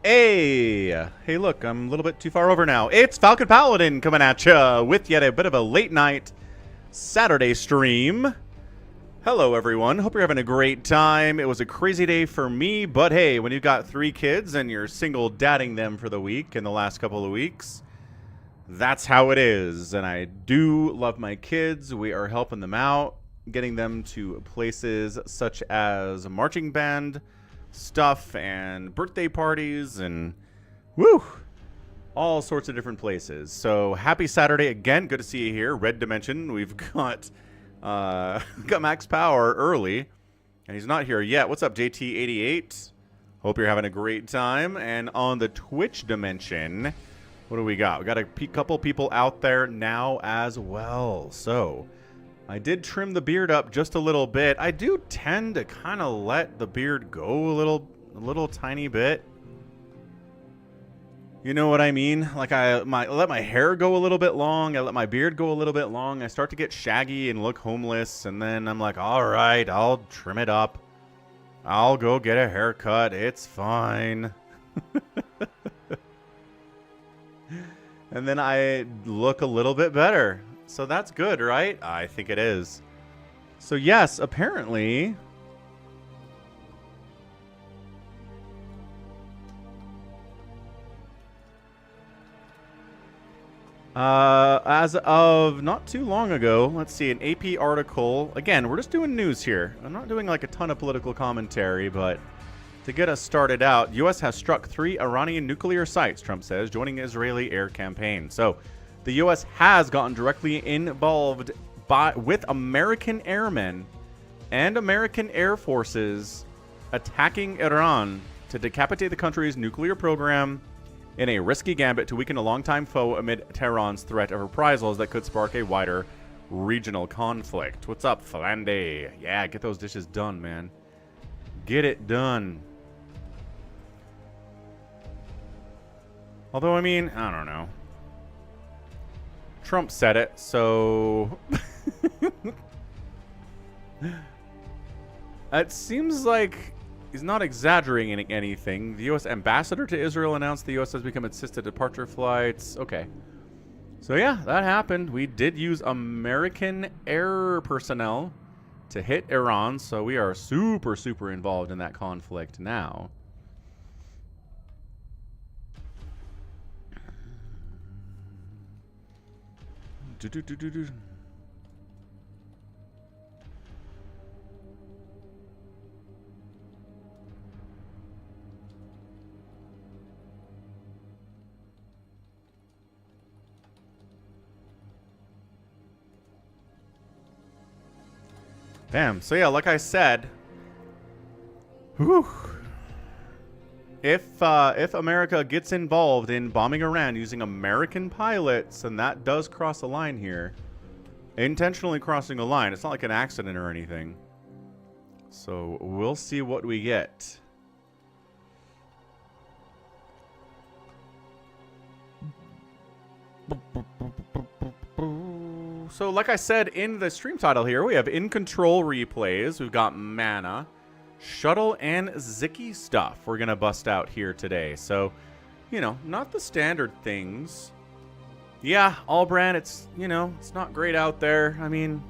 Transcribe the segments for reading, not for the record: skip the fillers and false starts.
Hey, look, I'm a little bit too far over now. It's Falcon Paladin coming at ya with yet a bit of a late night Saturday stream. Hello, everyone. Hope you're having a great time. It was a crazy day for me, but hey, when you've got 3 kids and you're single dadding them for the week in the last couple of weeks, that's how it is. And I do love my kids. We are helping them out, getting them to places such as marching band stuff and birthday parties and woo, all sorts of different places. So happy Saturday again. Good to see you here. Red Dimension. We've got Max Power early, and he's not here yet. What's up, JT88? Hope you're having a great time. And on the Twitch dimension, what do we got? We got a couple people out there now as well. So I did trim the beard up just a little bit. I do tend to kind of let the beard go a little tiny bit. You know what I mean? Like I let my hair go a little bit long. I let my beard go a little bit long. I start to get shaggy and look homeless. And then I'm like, all right, I'll trim it up. I'll go get a haircut. It's fine. And then I look a little bit better. So that's good, right? I think it is. So yes, apparently as of not too long ago, let's see, an AP article. Again, we're just doing news here. I'm not doing like a ton of political commentary, but to get us started out, U.S. has struck 3 Iranian nuclear sites, Trump says, joining Israeli air campaign. So the U.S. has gotten directly involved with American airmen and American air forces attacking Iran to decapitate the country's nuclear program in a risky gambit to weaken a longtime foe amid Tehran's threat of reprisals that could spark a wider regional conflict. What's up, Falande? Yeah, get those dishes done, man. Get it done. Although, I mean, I don't know. Trump said it, so it seems like he's not exaggerating anything. The U.S. ambassador to Israel announced the U.S. has become assisted departure flights. Okay. So yeah, that happened. We did use American air personnel to hit Iran, so we are super, super involved in that conflict now. Damn. So yeah, like I said, whew, if America gets involved in bombing Iran using American pilots, and that does cross a line here, intentionally crossing a line. It's not like an accident or anything. So we'll see what we get. So like I said in the stream title here, we have InControL replays. We've got MaNa, Shuttle, and Sziky stuff we're going to bust out here today. So, you know, not the standard things. Yeah, all brand, it's, you know, it's not great out there. I mean,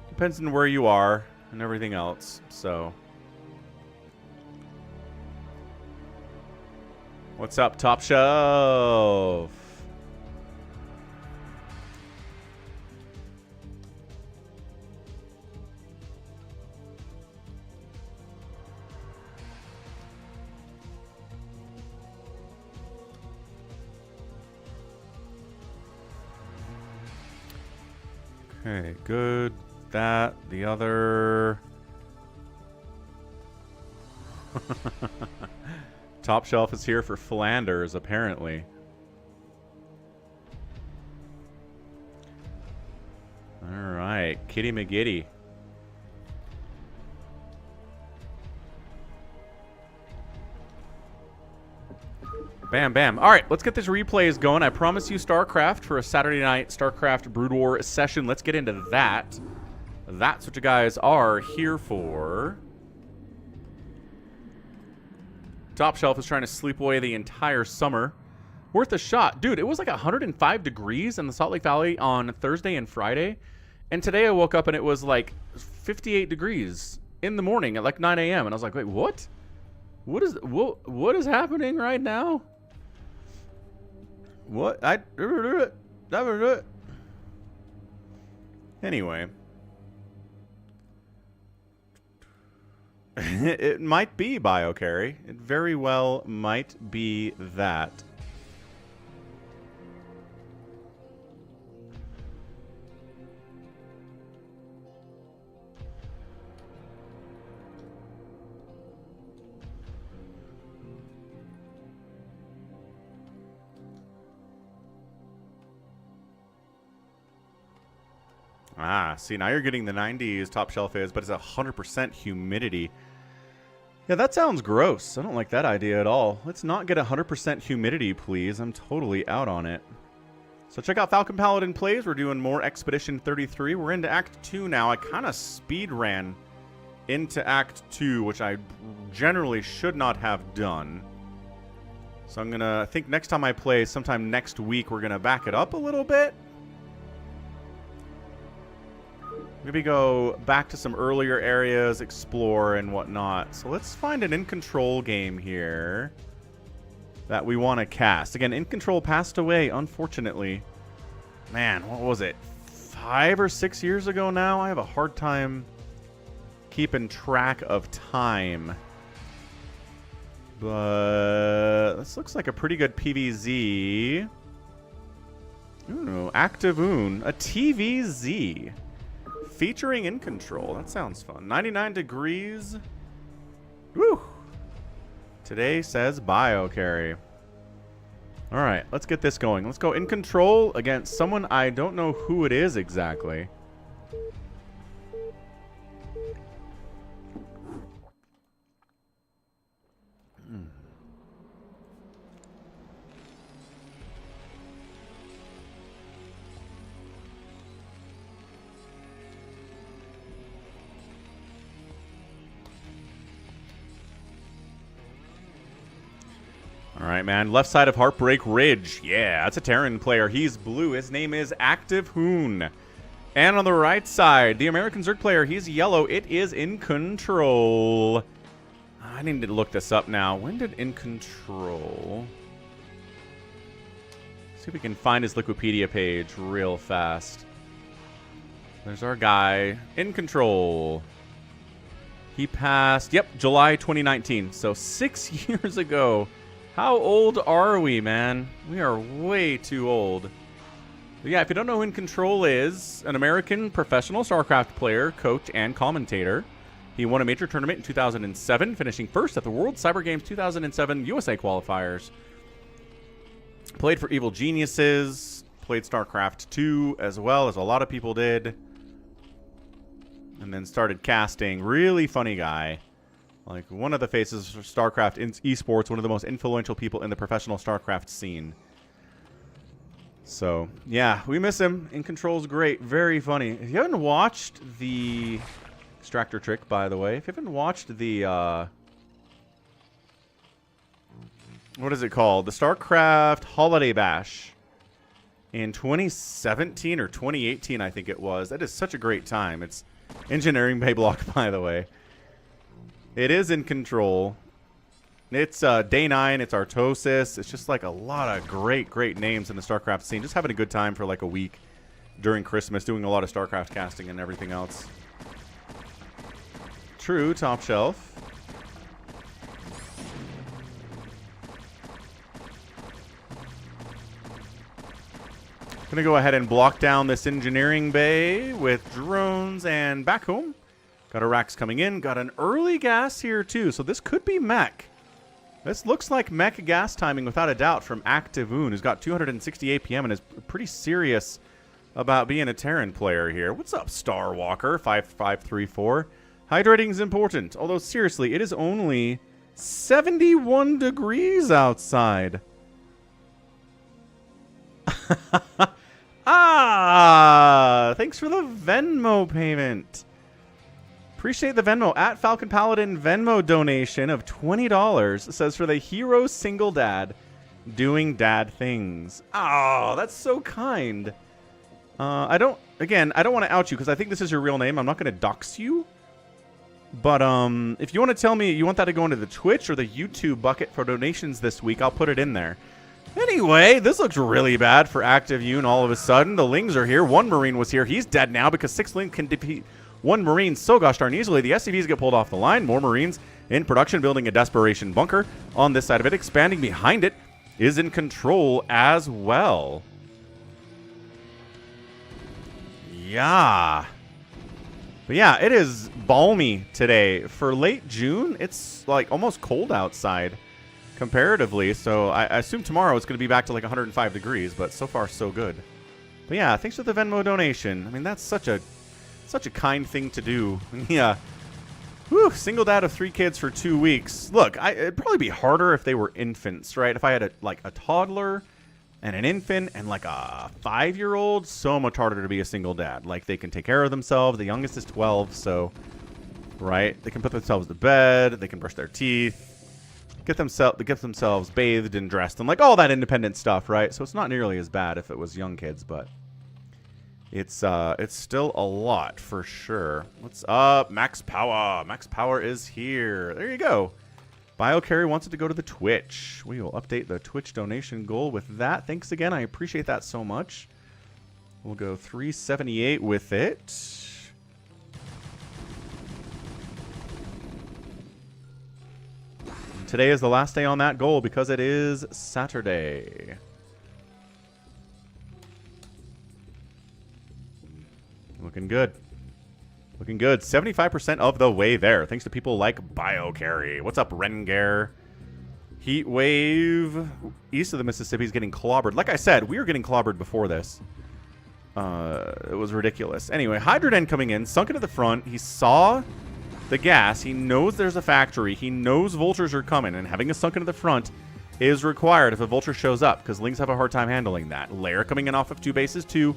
depends on where you are and everything else. So, what's up, Top Shelf? Okay, good. That, the other. Top Shelf is here for Flanders, apparently. Alright, Kitty McGiddy. Bam, bam. All right, let's get this replays going. I promise you StarCraft for a Saturday night StarCraft Brood War session. Let's get into that. That's what you guys are here for. Top Shelf is trying to sleep away the entire summer. Worth a shot. Dude, it was like 105 degrees in the Salt Lake Valley on Thursday and Friday. And today I woke up and it was like 58 degrees in the morning at like 9 a.m. And I was like, wait, what? What is happening right now? What? Anyway. It might be BioCarry. It very well might be that. Ah, see, now you're getting the 90s Top Shelf is, but it's 100% humidity. Yeah, that sounds gross. I don't like that idea at all. Let's not get 100% humidity, please. I'm totally out on it. So check out Falcon Paladin Plays. We're doing more Expedition 33. We're into Act 2 now. I kind of speed ran into Act 2, which I generally should not have done. So I'm going to, I think next time I play, sometime next week, we're going to back it up a little bit. Maybe go back to some earlier areas, explore and whatnot. So let's find an InControL game here that we want to cast. Again, InControL passed away, unfortunately. Man, what was it? 5 or 6 years ago now? I have a hard time keeping track of time. But this looks like a pretty good PVZ. Ooh, aCtivehoon, a TVZ. Featuring InControL. That sounds fun. 99 degrees. Woo! Today says BioCarry. Alright, let's get this going. Let's go InControL against someone I don't know who it is exactly. All right, man. Left side of Heartbreak Ridge. Yeah, that's a Terran player. He's blue. His name is aCtivehoon. And on the right side, the American Zerg player. He's yellow. It is InControL. I need to look this up now. When did InControL? See if we can find his Wikipedia page real fast. There's our guy. InControL. He passed, yep, July 2019. So 6 years ago. How old are we, man? We are way too old. But yeah, if you don't know who InControL is, an American professional StarCraft player, coach, and commentator. He won a major tournament in 2007, finishing first at the World Cyber Games 2007 USA qualifiers. Played for Evil Geniuses, played StarCraft 2 as well, as a lot of people did. And then started casting. Really funny guy. Like, one of the faces for StarCraft in esports, one of the most influential people in the professional StarCraft scene. So, yeah, we miss him. InControl's great. Very funny. If you haven't watched the Extractor Trick, by the way, if you haven't watched the, what is it called? The StarCraft Holiday Bash in 2017 or 2018, I think it was. That is such a great time. It's Engineering Bay Block, by the way. It is InControL. It's Day 9. It's Artosis. It's just like a lot of great, great names in the StarCraft scene. Just having a good time for like a week during Christmas, doing a lot of StarCraft casting and everything else. True, Top Shelf. Gonna go ahead and block down this engineering bay with drones and back home. Got a Rax coming in. Got an early gas here, too. So this could be mech. This looks like mech gas timing, without a doubt, from aCtivehoon, who's got 260 APM and is pretty serious about being a Terran player here. What's up, Starwalker? 5534. Hydrating is important. Although, seriously, it is only 71 degrees outside. Ah, thanks for the Venmo payment. Appreciate the Venmo. At Falcon Paladin Venmo donation of $20. It says for the hero single dad doing dad things. Oh, that's so kind. I don't want to out you because I think this is your real name. I'm not going to dox you. But if you want to tell me you want that to go into the Twitch or the YouTube bucket for donations this week, I'll put it in there. Anyway, this looks really bad for aCtivehoon all of a sudden. The Lings are here. One Marine was here. He's dead now because 6 Ling can defeat 1 Marine so gosh darn easily. The SCVs get pulled off the line. More Marines in production, building a desperation bunker on this side of it. Expanding behind it is InControL as well. Yeah. But yeah, it is balmy today. For late June, it's like almost cold outside comparatively. So I assume tomorrow it's going to be back to like 105 degrees, but so far so good. But yeah, thanks for the Venmo donation. I mean, that's such a kind thing to do. Yeah. Whew, single dad of 3 kids for 2 weeks. Look, it'd probably be harder if they were infants, right? If I had a toddler and an infant and like a 5-year-old, so much harder to be a single dad. Like, they can take care of themselves. The youngest is 12, so, right? They can put themselves to bed. They can brush their teeth. Get themselves bathed and dressed and like all that independent stuff, right? So it's not nearly as bad if it was young kids, but it's still a lot for sure. What's up, Max Power? Max Power is here. There you go. BioCarry wants it to go to the Twitch. We will update the Twitch donation goal with that. Thanks again. I appreciate that so much. We'll go 378 with it. Today is the last day on that goal because it is Saturday. Looking good. Looking good. 75% of the way there. Thanks to people like BioCarry. What's up, Rengar? Heat wave. East of the Mississippi is getting clobbered. Like I said, we were getting clobbered before this. It was ridiculous. Anyway, Hydroden coming in. Sunk into the front. He saw the gas. He knows there's a factory. He knows vultures are coming. And having a sunk into the front is required if a vulture shows up. Because Lings have a hard time handling that. Lair coming in off of 2 bases too.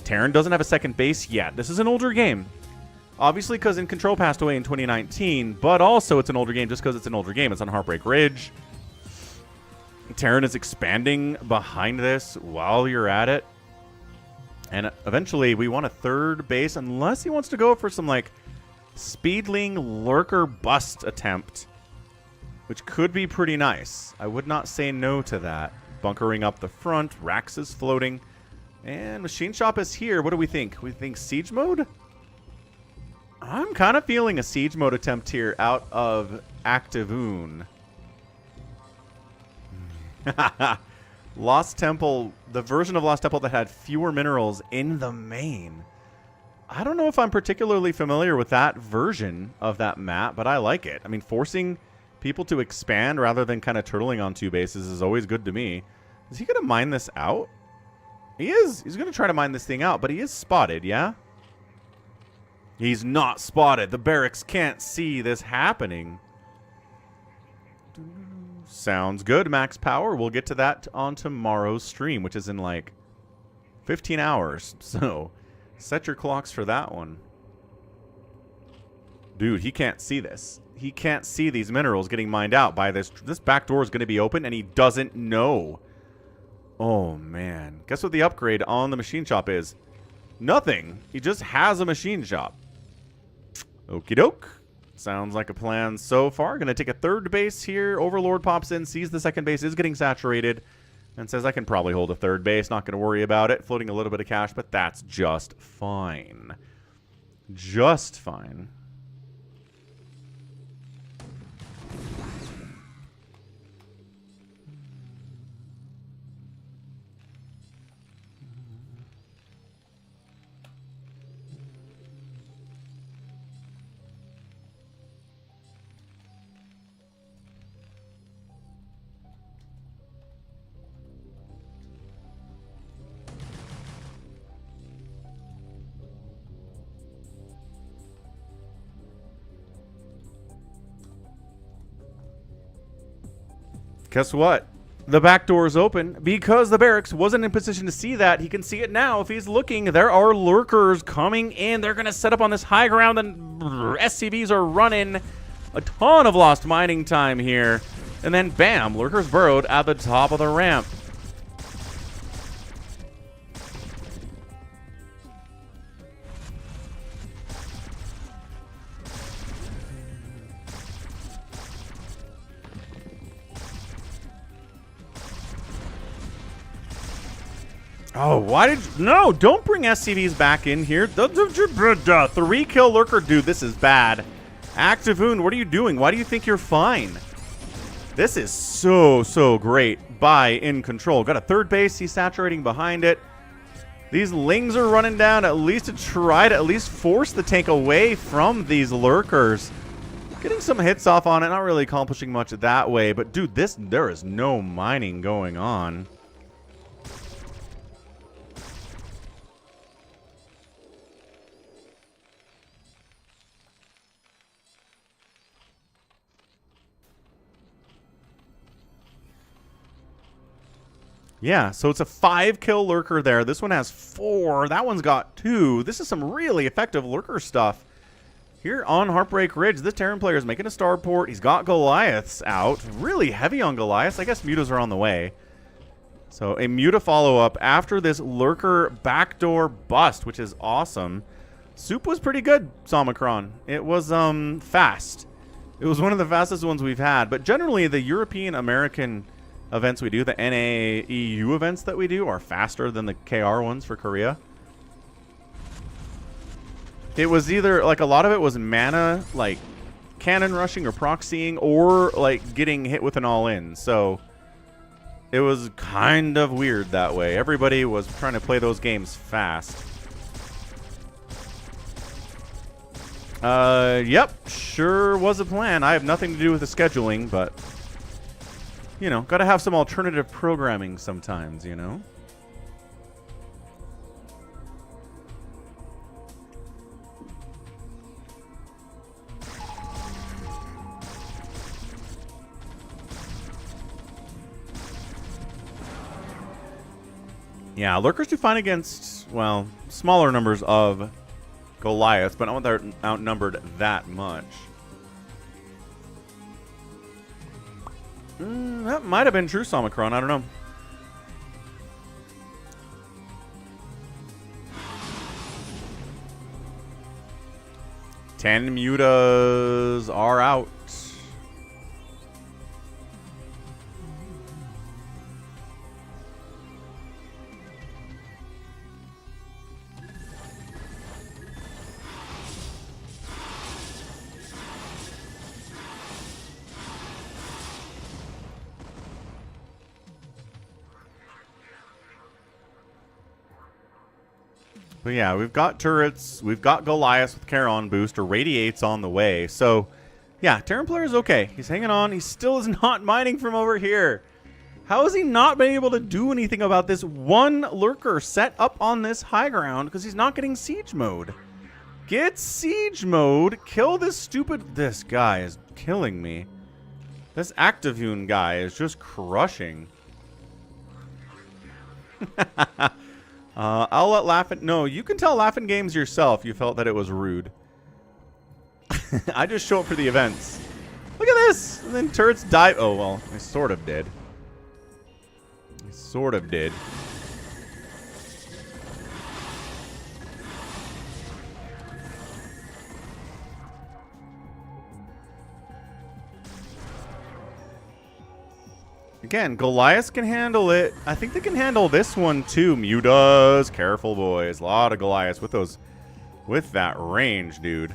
Terran doesn't have a second base yet. This is an older game. Obviously, because InControL passed away in 2019, but also it's an older game just because it's an older game. It's on Heartbreak Ridge. Terran is expanding behind this while you're at it. And eventually, we want a 3rd base, unless he wants to go for some, like, Speedling Lurker Bust attempt, which could be pretty nice. I would not say no to that. Bunkering up the front. Rax is floating. And Machine Shop is here. What do we think? We think Siege Mode? I'm kind of feeling a Siege Mode attempt here out of aCtivehoon. Lost Temple, the version of Lost Temple that had fewer minerals in the main. I don't know if I'm particularly familiar with that version of that map, but I like it. I mean, forcing people to expand rather than kind of turtling on 2 bases is always good to me. Is he going to mine this out? He is. He's going to try to mine this thing out, but he is spotted, yeah? He's not spotted. The barracks can't see this happening. Sounds good, Max Power. We'll get to that on tomorrow's stream, which is in like 15 hours. So set your clocks for that one. Dude, he can't see this. He can't see these minerals getting mined out by this. This back door is going to be open, and he doesn't know. Oh, man. Guess what the upgrade on the machine shop is? Nothing. He just has a machine shop. Okie doke. Sounds like a plan so far. Going to take a 3rd base here. Overlord pops in, sees the 2nd base is getting saturated, and says, I can probably hold a 3rd base. Not going to worry about it. Floating a little bit of cash, but that's just fine. Just fine. Guess what? The back door is open because the barracks wasn't in position to see that. He can see it now if he's looking. There are lurkers coming in. They're going to set up on this high ground, and SCVs are running. A ton of lost mining time here. And then, bam, lurkers burrowed at the top of the ramp. Oh, why did you... No, don't bring SCVs back in here. 3-kill lurker, dude, this is bad. aCtivehoon, what are you doing? Why do you think you're fine? This is so great by InControL. Got a third base. He's saturating behind it. These lings are running down at least to try to at least force the tank away from these lurkers. Getting some hits off on it. Not really accomplishing much that way. But, dude, there is no mining going on. Yeah, so it's a 5-kill lurker there. This one has 4. That one's got 2. This is some really effective lurker stuff. Here on Heartbreak Ridge, this Terran player is making a starport. He's got Goliaths out. Really heavy on Goliaths. I guess mutas are on the way. So a muta follow-up after this lurker backdoor bust, which is awesome. Soup was pretty good, Somicron. It was fast. It was one of the fastest ones we've had. But generally, the European-American events we do, the NA-EU events that we do, are faster than the KR ones for Korea. It was either, like, a lot of it was MaNa, like, cannon rushing or proxying, or, like, getting hit with an all-in. So, it was kind of weird that way. Everybody was trying to play those games fast. Yep, sure was a plan. I have nothing to do with the scheduling, but... you know, gotta have some alternative programming sometimes, you know? Yeah, lurkers do fine against, well, smaller numbers of Goliaths, but not when they're outnumbered that much. That might have been true, Somicron. I don't know. Ten mutas are out. But yeah, we've got turrets, we've got Goliath with Charon boost, or Radiate's on the way. So, yeah, Terran player is okay. He's hanging on. He still is not mining from over here. How has he not been able to do anything about this one lurker set up on this high ground? Because he's not getting siege mode. Get siege mode. Kill this stupid... This guy is killing me. This aCtivehoon guy is just crushing. I'll let Laughin'... No, you can tell Laughin' Games yourself you felt that it was rude. I just show up for the events. Look at this! And then turrets die... Oh, well, I sort of did. I sort of did. Again, Goliath can handle it. I think they can handle this one too. Mutas. Careful, boys. A lot of Goliaths with those... with that range, dude.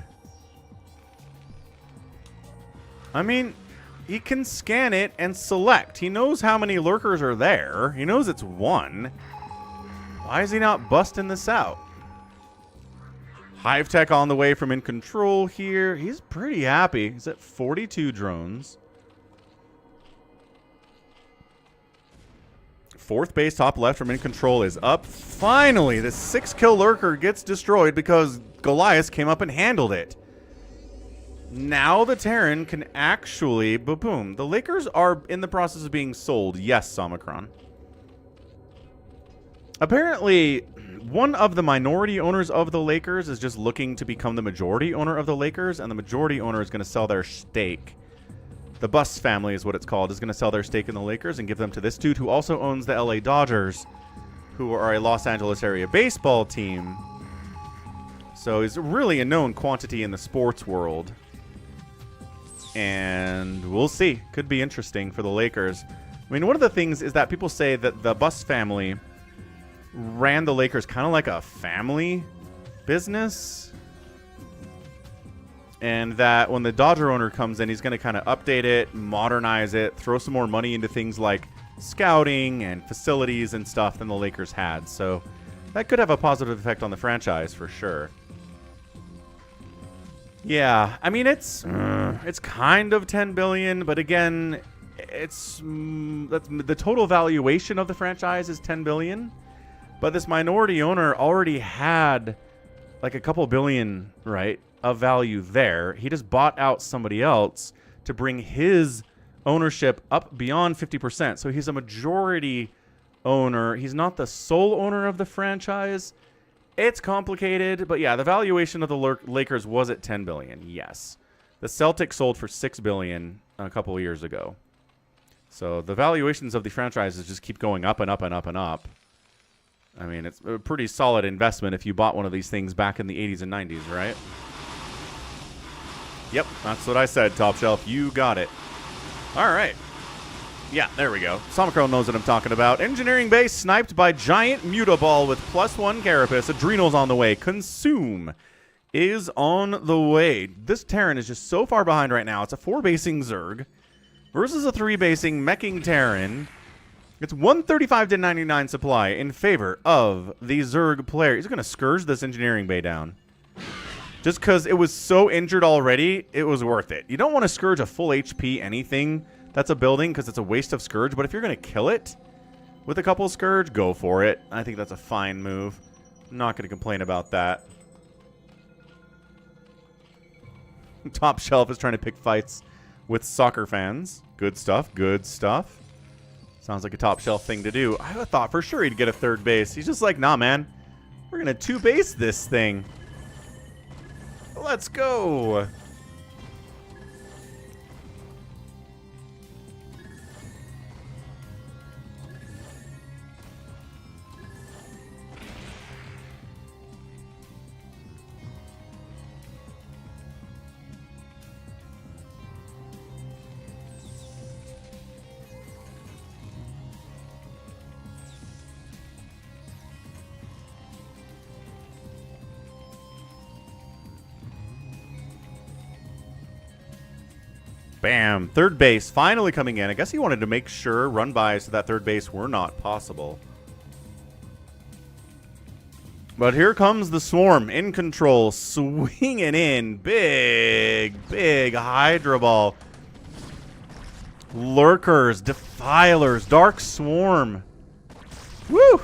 I mean, he can scan it and select. He knows how many lurkers are there. He knows it's one. Why is he not busting this out? Hive Tech on the way from InControL here. He's pretty happy. He's at 42 drones. Fourth base top left from InControL is up. Finally, the 6-kill lurker gets destroyed because Goliath came up and handled it. Now the Terran can actually... Boom. The Lakers are in the process of being sold. Yes, Omicron. Apparently, one of the minority owners of the Lakers is just looking to become the majority owner of the Lakers, and the majority owner is going to sell their stake. The Bus family is what it's called, is going to sell their stake in the Lakers and give them to this dude who also owns the LA Dodgers, who are a Los Angeles area baseball team. So he's really a known quantity in the sports world. And we'll see. Could be interesting for the Lakers. I mean, one of the things is that people say that the Bus family ran the Lakers kind of like a family business. And that when the Dodger owner comes in, he's going to kind of update it, modernize it, throw some more money into things like scouting and facilities and stuff than the Lakers had. So that could have a positive effect on the franchise for sure. Yeah, I mean, it's kind of 10 billion, but again, it's the total valuation of the franchise is 10 billion. But this minority owner already had like a couple billion, right, of value there. He just bought out somebody else to bring his ownership up beyond 50%. So he's a majority owner. He's not the sole owner of the franchise. It's complicated, but yeah, the valuation of the Lakers was at 10 billion. Yes. The Celtics sold for 6 billion a couple of years ago. So the valuations of the franchises just keep going up and up and up and up. I mean, it's a pretty solid investment if you bought one of these things back in the 80s and 90s, right? Yep, that's what I said, Top Shelf. You got it. All right. Yeah, there we go. Somicro knows what I'm talking about. Engineering base sniped by giant Mutaball with +1 Carapace. Adrenals on the way. Consume is on the way. This Terran is just so far behind right now. It's a 4-basing Zerg versus a 3-basing Meching Terran. It's 135 to 99 supply in favor of the Zerg player. He's going to Scourge this engineering bay down. Just because it was so injured already, it was worth it. You don't want to Scourge a full HP anything that's a building because it's a waste of Scourge. But if you're going to kill it with a couple Scourge, go for it. I think that's a fine move. I'm not going to complain about that. Top Shelf is trying to pick fights with soccer fans. Good stuff. Good stuff. Sounds like a Top Shelf thing to do. I thought for sure he'd get a 3rd base. He's just like, nah, man. We're going to 2-base this thing. Let's go. Bam. 3rd base finally coming in. I guess he wanted to make sure run-bys to that 3rd base were not possible. But here comes the Swarm in control, swinging in. Big Hydra Ball. Lurkers, Defilers, Dark Swarm. Woo!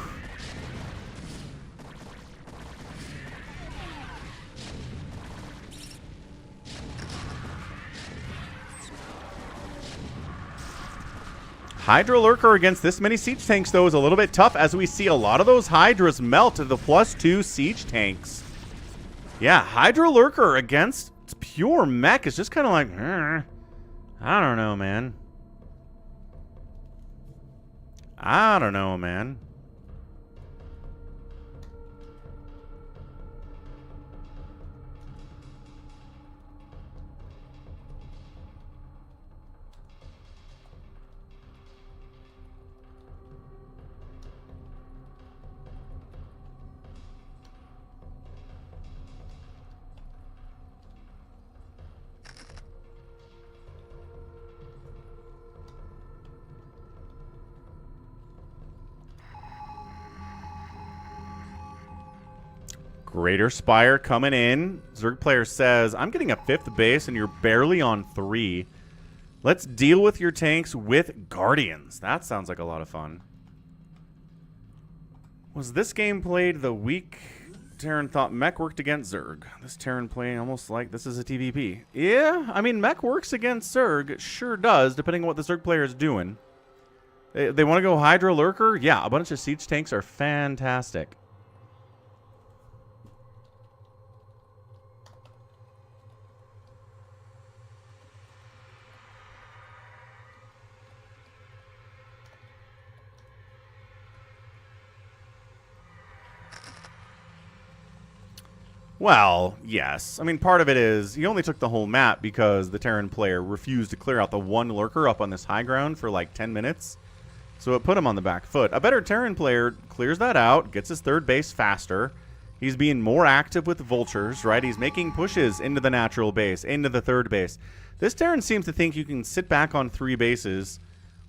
Hydra Lurker against this many siege tanks, though, is a little bit tough as we see a lot of those Hydras melt to the +2 siege tanks. Yeah, Hydra Lurker against pure mech is just kind of like, I don't know, man. I don't know, man. Greater Spire coming in. Zerg player says, I'm getting a 5th base and you're barely on 3. Let's deal with your tanks with Guardians. That sounds like a lot of fun. Was this game played the week Terran thought mech worked against Zerg. This Terran playing almost like this is a TVP. Yeah, I mean, mech works against Zerg. It sure does, depending on what the Zerg player is doing. They want to go Hydra Lurker? Yeah, a bunch of siege tanks are fantastic. Well, yes. I mean, part of it is he only took the whole map because the Terran player refused to clear out the one lurker up on this high ground for like 10 minutes. So it put him on the back foot. A better Terran player clears that out, gets his third base faster. He's being more active with vultures, right? He's making pushes into the natural base, into the third base. This Terran seems to think you can sit back on 3 bases,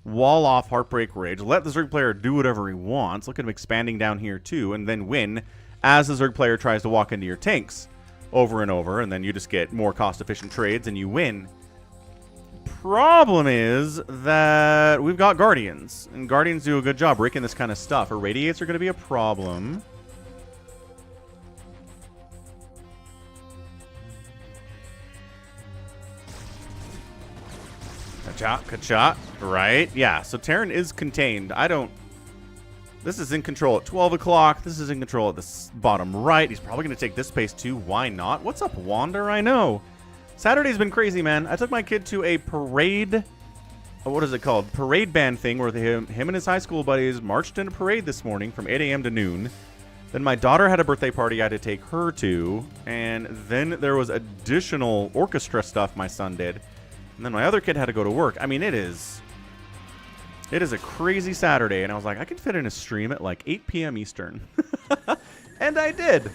wall off Heartbreak Ridge, let the Zerg player do whatever he wants. Look at him expanding down here too, and then win as the Zerg player tries to walk into your tanks over and over, and then you just get more cost-efficient trades and you win. Problem is that we've got Guardians, and Guardians do a good job breaking this kind of stuff. Irradiates are going to be a problem. Ka-cha, right? Yeah, so Terran is contained. This is InControL at 12 o'clock. This is InControL at the bottom right. He's probably going to take this space too. Why not? What's up, Wander? I know. Saturday's been crazy, man. I took my kid to a parade. What is it called? Parade band thing where him and his high school buddies marched in a parade this morning from 8 a.m. to noon. Then my daughter had a birthday party I had to take her to. And then there was additional orchestra stuff my son did. And then my other kid had to go to work. I mean, it is a crazy Saturday, and I was like, I could fit in a stream at like 8 p.m. Eastern. And I did.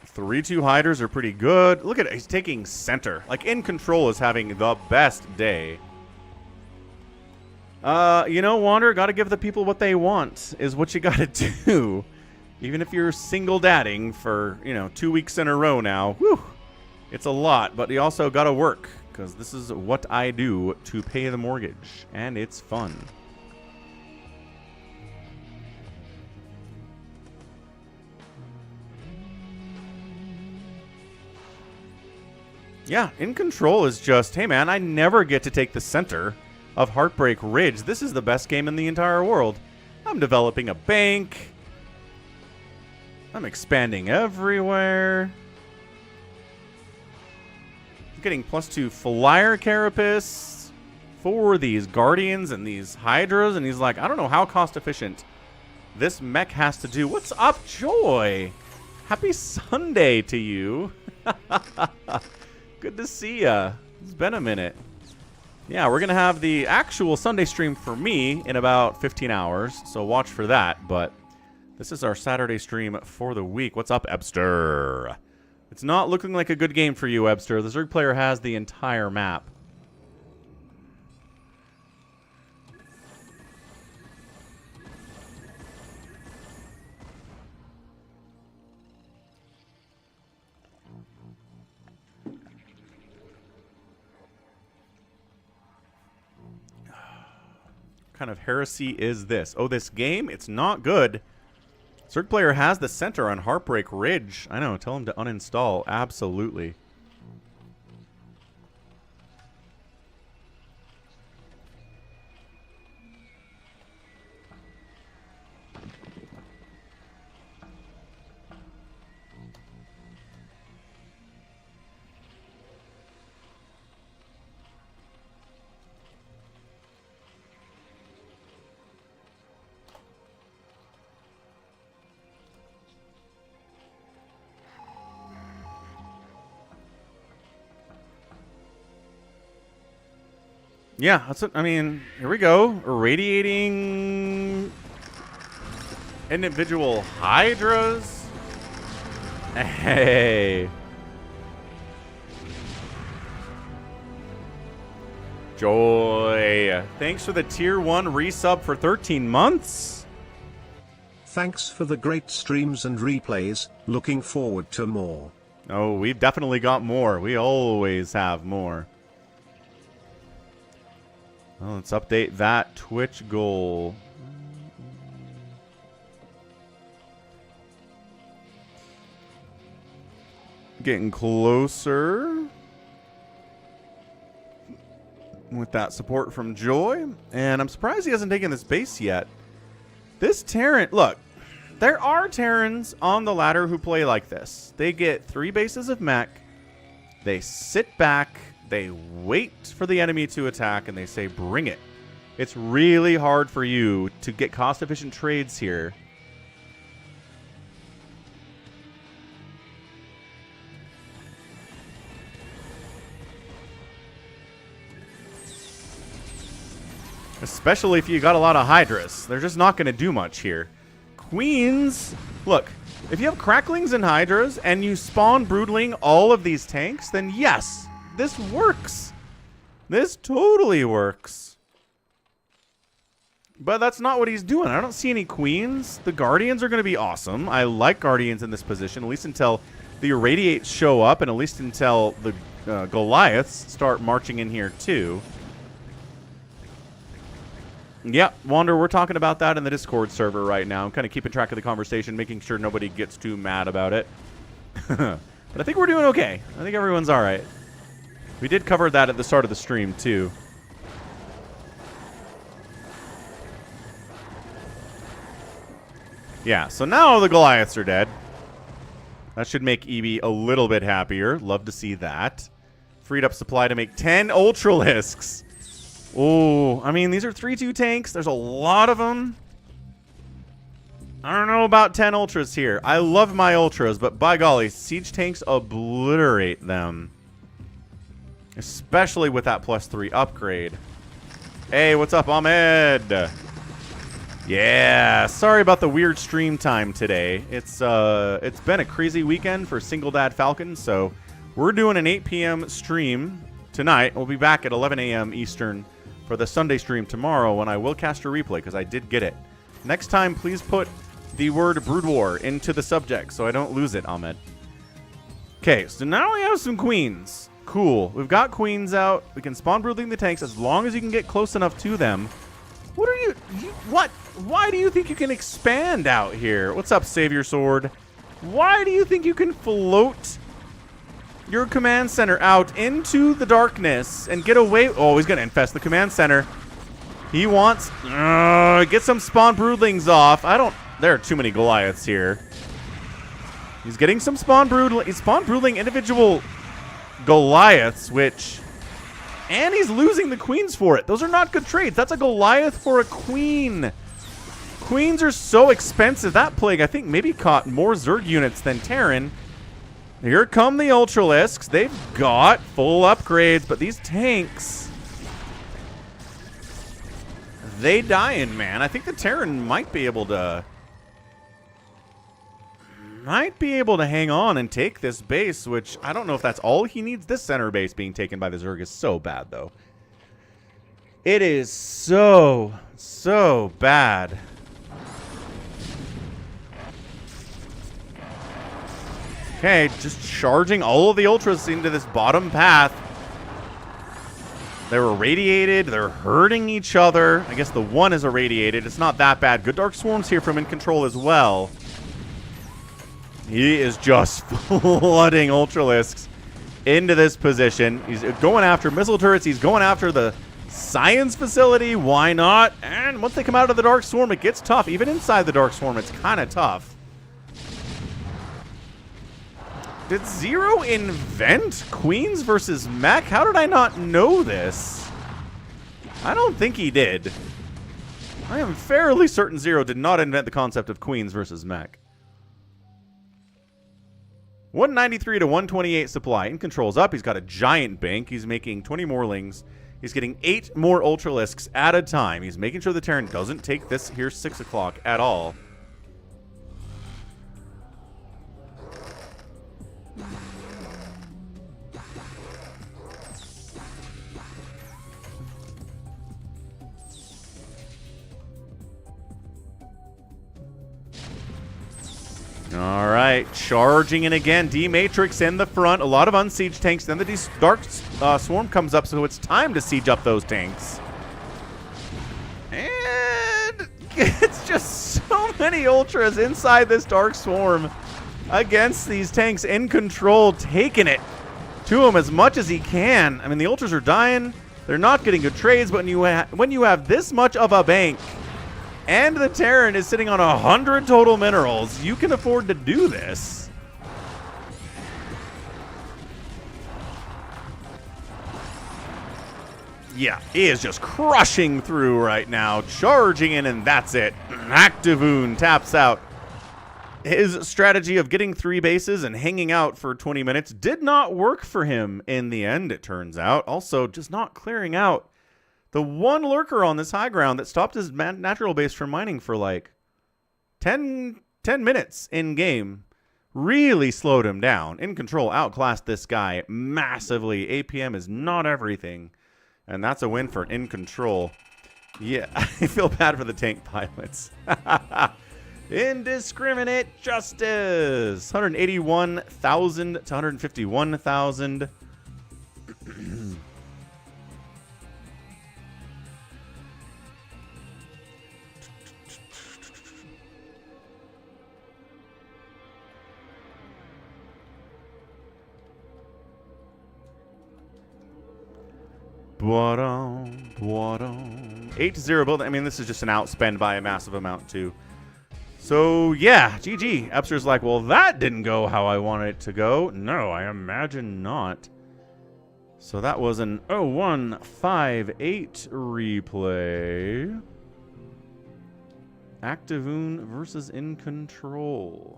Three-2 hiders are pretty good. Look at it. He's taking center. Like, InControL is having the best day. You know, Wander, gotta give the people what they want is what you gotta do. Even if you're single dadding for, 2 weeks in a row now. Whew. It's a lot, but you also gotta work. Because this is what I do to pay the mortgage. And it's fun. Yeah, InControL is just, hey man, I never get to take the center of Heartbreak Ridge. This is the best game in the entire world. I'm developing a bank. I'm expanding everywhere. I'm getting +2 flyer carapace for these Guardians and these Hydras. And he's like, I don't know how cost efficient this mech has to do. What's up, Joy? Happy Sunday to you. Good to see ya. It's been a minute. Yeah, we're going to have the actual Sunday stream for me in about 15 hours, so watch for that. But this is our Saturday stream for the week. What's up, Ebster? It's not looking like a good game for you, Ebster. The Zerg player has the entire map. Kind of heresy is this? Oh, this game? It's not good. Zerg player has the center on Heartbreak Ridge. I know, tell him to uninstall. Absolutely. Yeah, that's it. I mean, here we go. Irradiating individual Hydras. Hey. Joy. Thanks for the tier 1 resub for 13 months. Thanks for the great streams and replays. Looking forward to more. Oh, we've definitely got more. We always have more. Well, let's update that Twitch goal. Getting closer with that support from Joy. And I'm surprised he hasn't taken this base yet. This Terran, look, there are Terrans on the ladder who play like this. They get 3 bases of mech. They sit back. They wait for the enemy to attack, and they say, bring it. It's really hard for you to get cost-efficient trades here. Especially if you got a lot of Hydras. They're just not going to do much here. Queens, look, if you have Cracklings and Hydras and you spawn Broodling all of these tanks, then yes, this works. This totally works. But that's not what he's doing. I don't see any Queens. The Guardians are going to be awesome. I like Guardians in this position, at least until the Irradiates show up and at least until the Goliaths start marching in here too. Yeah, Wander, we're talking about that in the Discord server right now. I'm kind of keeping track of the conversation, making sure nobody gets too mad about it. But I think we're doing okay. I think everyone's all right. We did cover that at the start of the stream, too. Yeah, so now the Goliaths are dead. That should make EB a little bit happier. Love to see that. Freed up supply to make 10 Ultralisks. Oh, I mean, these are 3-2 tanks. There's a lot of them. I don't know about 10 Ultras here. I love my Ultras, but by golly, Siege tanks obliterate them. Especially with that +3 upgrade. Hey, what's up, Ahmed? Yeah, sorry about the weird stream time today. It's been a crazy weekend for Single Dad Falcon, so we're doing an 8 p.m. stream tonight. We'll be back at 11 a.m. Eastern for the Sunday stream tomorrow when I will cast a replay because I did get it. Next time, please put the word Brood War into the subject so I don't lose it, Ahmed. Okay, so now we have some Queens. Cool. We've got Queens out. We can spawn Broodling the tanks as long as you can get close enough to them. What are you what? Why do you think you can expand out here? What's up, Savior Sword? Why do you think you can float your command center out into the darkness and get away? Oh, he's going to infest the command center. He wants... get some spawn Broodlings off. There are too many Goliaths here. He's getting some spawn Broodling. He's spawn Broodling individual Goliaths, which... And he's losing the Queens for it. Those are not good trades. That's a Goliath for a Queen. Queens are so expensive. That Plague, I think, maybe caught more Zerg units than Terran. Here come the Ultralisks. They've got full upgrades, but these tanks... They dying, man. I think the Terran might be able to hang on and take this base, which I don't know if that's all he needs. This center base being taken by the Zerg is so bad, though. It is so bad. Okay, just charging all of the Ultras into this bottom path. They're irradiated. They're hurting each other. I guess the one is irradiated. It's not that bad. Good Dark Swarms here from InControL as well. He is just flooding Ultralisks into this position. He's going after missile turrets. He's going after the science facility. Why not? And once they come out of the Dark Swarm, it gets tough. Even inside the Dark Swarm, it's kind of tough. Did Zero invent Queens versus Mech? How did I not know this? I don't think he did. I am fairly certain Zero did not invent the concept of Queens versus Mech. 193 to 128 supply. InControl's up. He's got a giant bank. He's making 20 Morlings. He's getting 8 more Ultralisks at a time. He's making sure the Terran doesn't take this here 6 o'clock at all. All right, charging in again. D-Matrix in the front. A lot of unsieged tanks. Then the Dark Swarm comes up, so it's time to siege up those tanks. And it's just so many Ultras inside this Dark Swarm against these tanks. InControL taking it to him as much as he can. I mean, the Ultras are dying. They're not getting good trades, but when you have this much of a bank and the Terran is sitting on 100 total minerals, you can afford to do this. Yeah, he is just crushing through right now, charging in, and that's it. aCtivehoon taps out. His strategy of getting 3 bases and hanging out for 20 minutes did not work for him in the end, it turns out. Also, just not clearing out the one lurker on this high ground that stopped his natural base from mining for like 10 minutes in game. Really slowed him down. InControL outclassed this guy massively. APM is not everything. And that's a win for InControL. Yeah, I feel bad for the tank pilots. Indiscriminate justice. 181,000 to 151,000. Boidon, boidon. 8-0 build. I mean, this is just an outspend by a massive amount, too. So, yeah, GG. Epster's like, well, that didn't go how I wanted it to go. No, I imagine not. So that was an 0158 replay. aCtivehoon versus InControL.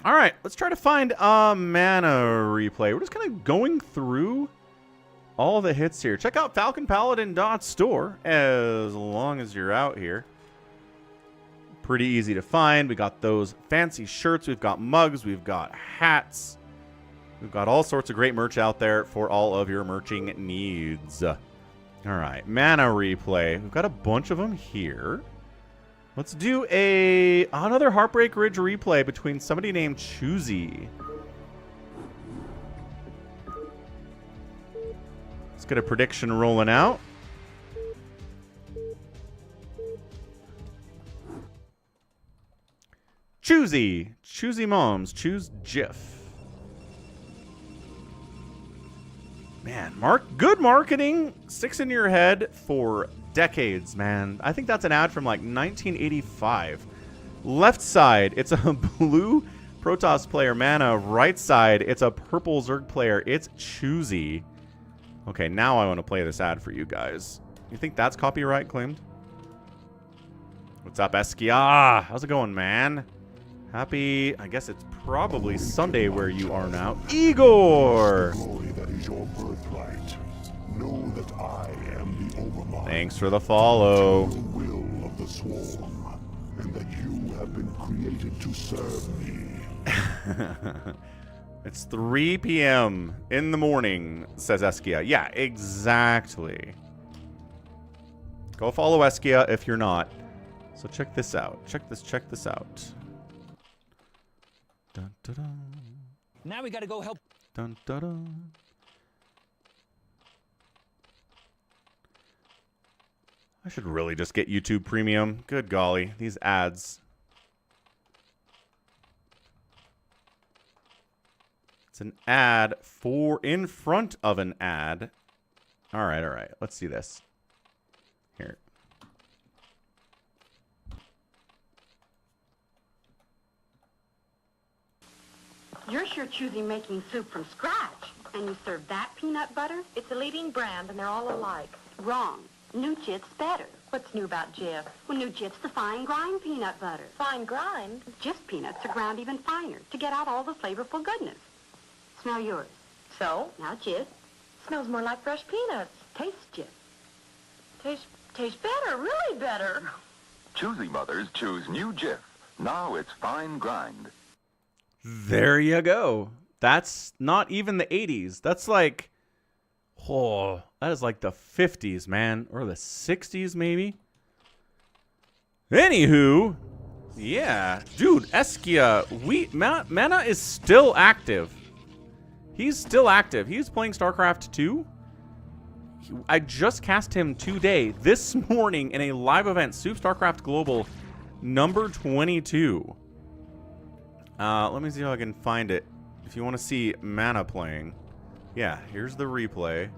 All right, let's try to find a MaNa replay. We're just kind of going through all the hits here. Check out FalconPaladin.store as long as you're out here. Pretty easy to find. We got those fancy shirts. We've got mugs. We've got hats. We've got all sorts of great merch out there for all of your merching needs. All right, MaNa replay. We've got a bunch of them here. Let's do another Heartbreak Ridge replay between somebody named Choosy. Let's get a prediction rolling out. Choosy. Choosy moms. Choose GIF. Man, good marketing sticks in your head for decades, man. I think that's an ad from like 1985. Left side, it's a blue Protoss player, MaNa. Right side, it's a purple Zerg player. It's Choosy. Okay, now I want to play this ad for you guys. You think that's copyright claimed? What's up, Sziky? Ah, how's it going, man? Happy, I guess it's probably Sunday where you are now. Igor! Glory that is your birthright. Know that I am the Overmind. Thanks for the follow. The will of the swarm, and that you have been created to serve me. It's 3 p.m. in the morning, says Sziky. Yeah, exactly. Go follow Sziky if you're not. So check this out. Check this out. Dun, dun, dun. Now we gotta go help. Dun, dun, dun. I should really just get YouTube Premium. Good golly, these ads. It's an ad in front of an ad. All right. Let's see this. Here. You're sure Choosy making soup from scratch. And you serve that peanut butter? It's a leading brand, and they're all alike. Wrong. New Jit's better. What's new about Jif? Well, New Jit's the fine grind peanut butter. Fine grind? Jif peanuts are ground even finer to get out all the flavorful goodness. Smell yours. So? Now Jif. Smells more like fresh peanuts. Taste Jif. Tastes better, really better. Choosy mothers choose new Jif. Now it's fine grind. There you go. That's not even the 80s. That's like, oh, that is like the 50s, man. Or the 60s, maybe. Anywho, Yeah. Dude, Eskia, MaNa is still active. He's still active. He's playing StarCraft 2. I just cast him today, this morning, in a live event, Soup StarCraft Global number 22. Let me see how I can find it. If you want to see MaNa playing. Yeah, here's the replay.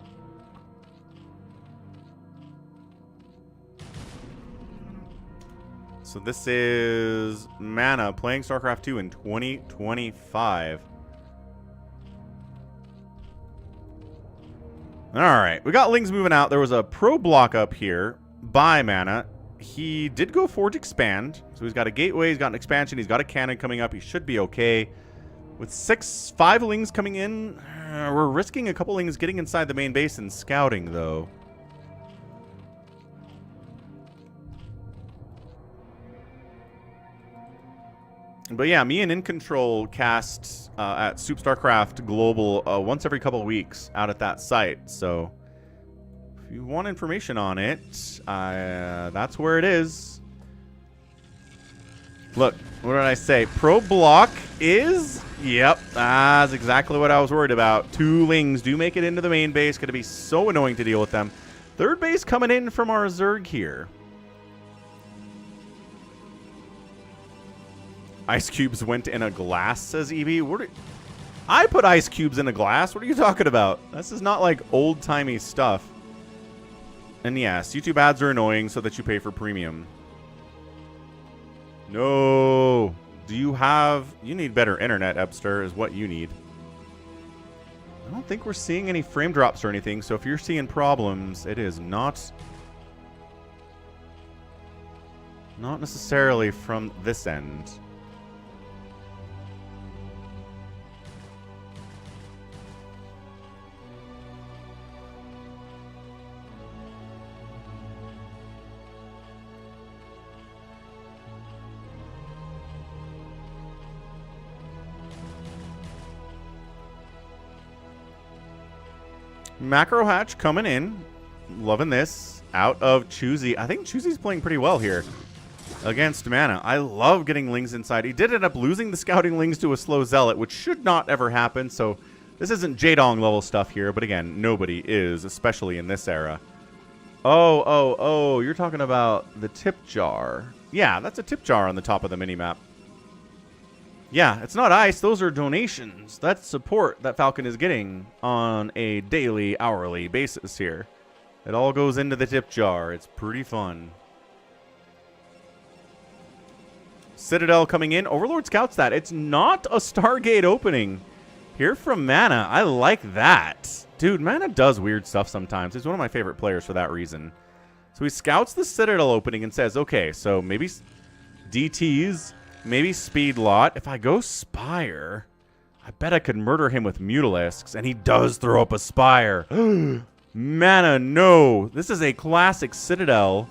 So this is MaNa playing StarCraft 2 in 2025. Alright, we got Lings moving out. There was a pro block up here by MaNa. He did go Forge Expand. So he's got a gateway, he's got an expansion, he's got a cannon coming up. He should be okay. With 5 Lings coming in, we're risking a couple Lings getting inside the main base and scouting, though. But yeah, me and InControL cast at Soup StarCraft Global once every couple of weeks out at that site. So if you want information on it, that's where it is. Look, what did I say? Pro block is... Yep, that's exactly what I was worried about. 2 Lings do make it into the main base. Going to be so annoying to deal with them. Third base coming in from our Zerg here. Ice cubes went in a glass, says EB. I put ice cubes in a glass. What are you talking about? This is not like old-timey stuff. And yes, YouTube ads are annoying so that you pay for premium. No. Do you have... You need better internet, Epster, is what you need. I don't think we're seeing any frame drops or anything, so if you're seeing problems, it is not necessarily from this end. Macro Hatch coming in. Loving this. Out of Choosy. I think Choosy's playing pretty well here against MaNa. I love getting Lings inside. He did end up losing the scouting Lings to a slow Zealot, which should not ever happen. So this isn't Jaedong level stuff here. But again, nobody is, especially in this era. Oh, you're talking about the tip jar. Yeah, that's a tip jar on the top of the minimap. Yeah, it's not ice. Those are donations. That's support that Falcon is getting on a daily, hourly basis here. It all goes into the tip jar. It's pretty fun. Citadel coming in. Overlord scouts that. It's not a Stargate opening here from MaNa. I like that. Dude, MaNa does weird stuff sometimes. He's one of my favorite players for that reason. So he scouts the Citadel opening and says, okay, so maybe DTs... Maybe Speed Lot. If I go Spire, I bet I could murder him with Mutalisks. And he does throw up a Spire. MaNa, no. This is a classic Citadel.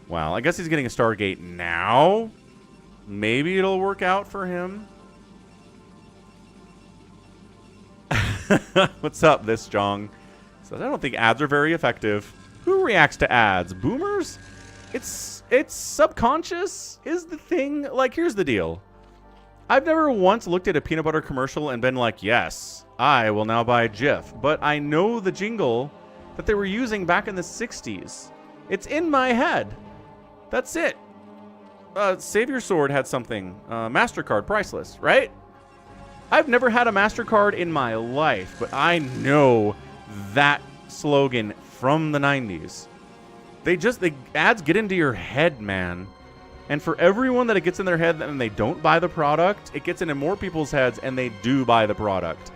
Wow, I guess he's getting a Stargate now. Maybe it'll work out for him. What's up, this Jong? So I don't think ads are very effective. Who reacts to ads? Boomers? It's subconscious is the thing. Like, here's the deal. I've never once looked at a peanut butter commercial and been like, yes, I will now buy Jif. But I know the jingle that they were using back in the 60s. It's in my head. That's it. Save Your Sword had something. MasterCard, priceless, right? I've never had a MasterCard in my life, but I know that slogan from the 90s. The ads get into your head, man. And for everyone that it gets in their head and they don't buy the product, it gets into more people's heads and they do buy the product.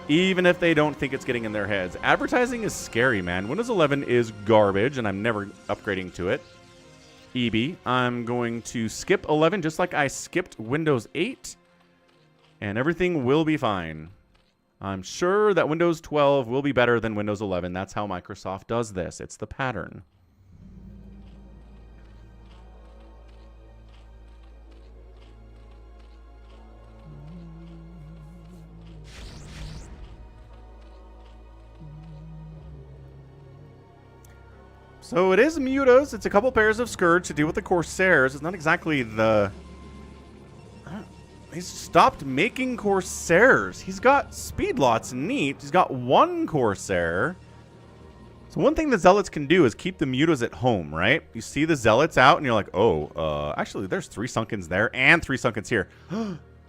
Even if they don't think it's getting in their heads. Advertising is scary, man. Windows 11 is garbage and I'm never upgrading to it. EB, I'm going to skip 11 just like I skipped Windows 8. And everything will be fine. I'm sure that Windows 12 will be better than Windows 11. That's how Microsoft does this. It's the pattern. So it is Mutas. It's a couple pairs of Scourge to deal with the Corsairs. It's not exactly the He's stopped making Corsairs. He's got speed lots, neat. He's got 1 Corsair. So one thing the Zealots can do is keep the mutas at home, right? You see the Zealots out and you're like, oh, actually there's 3 Sunkens there and 3 Sunkens here.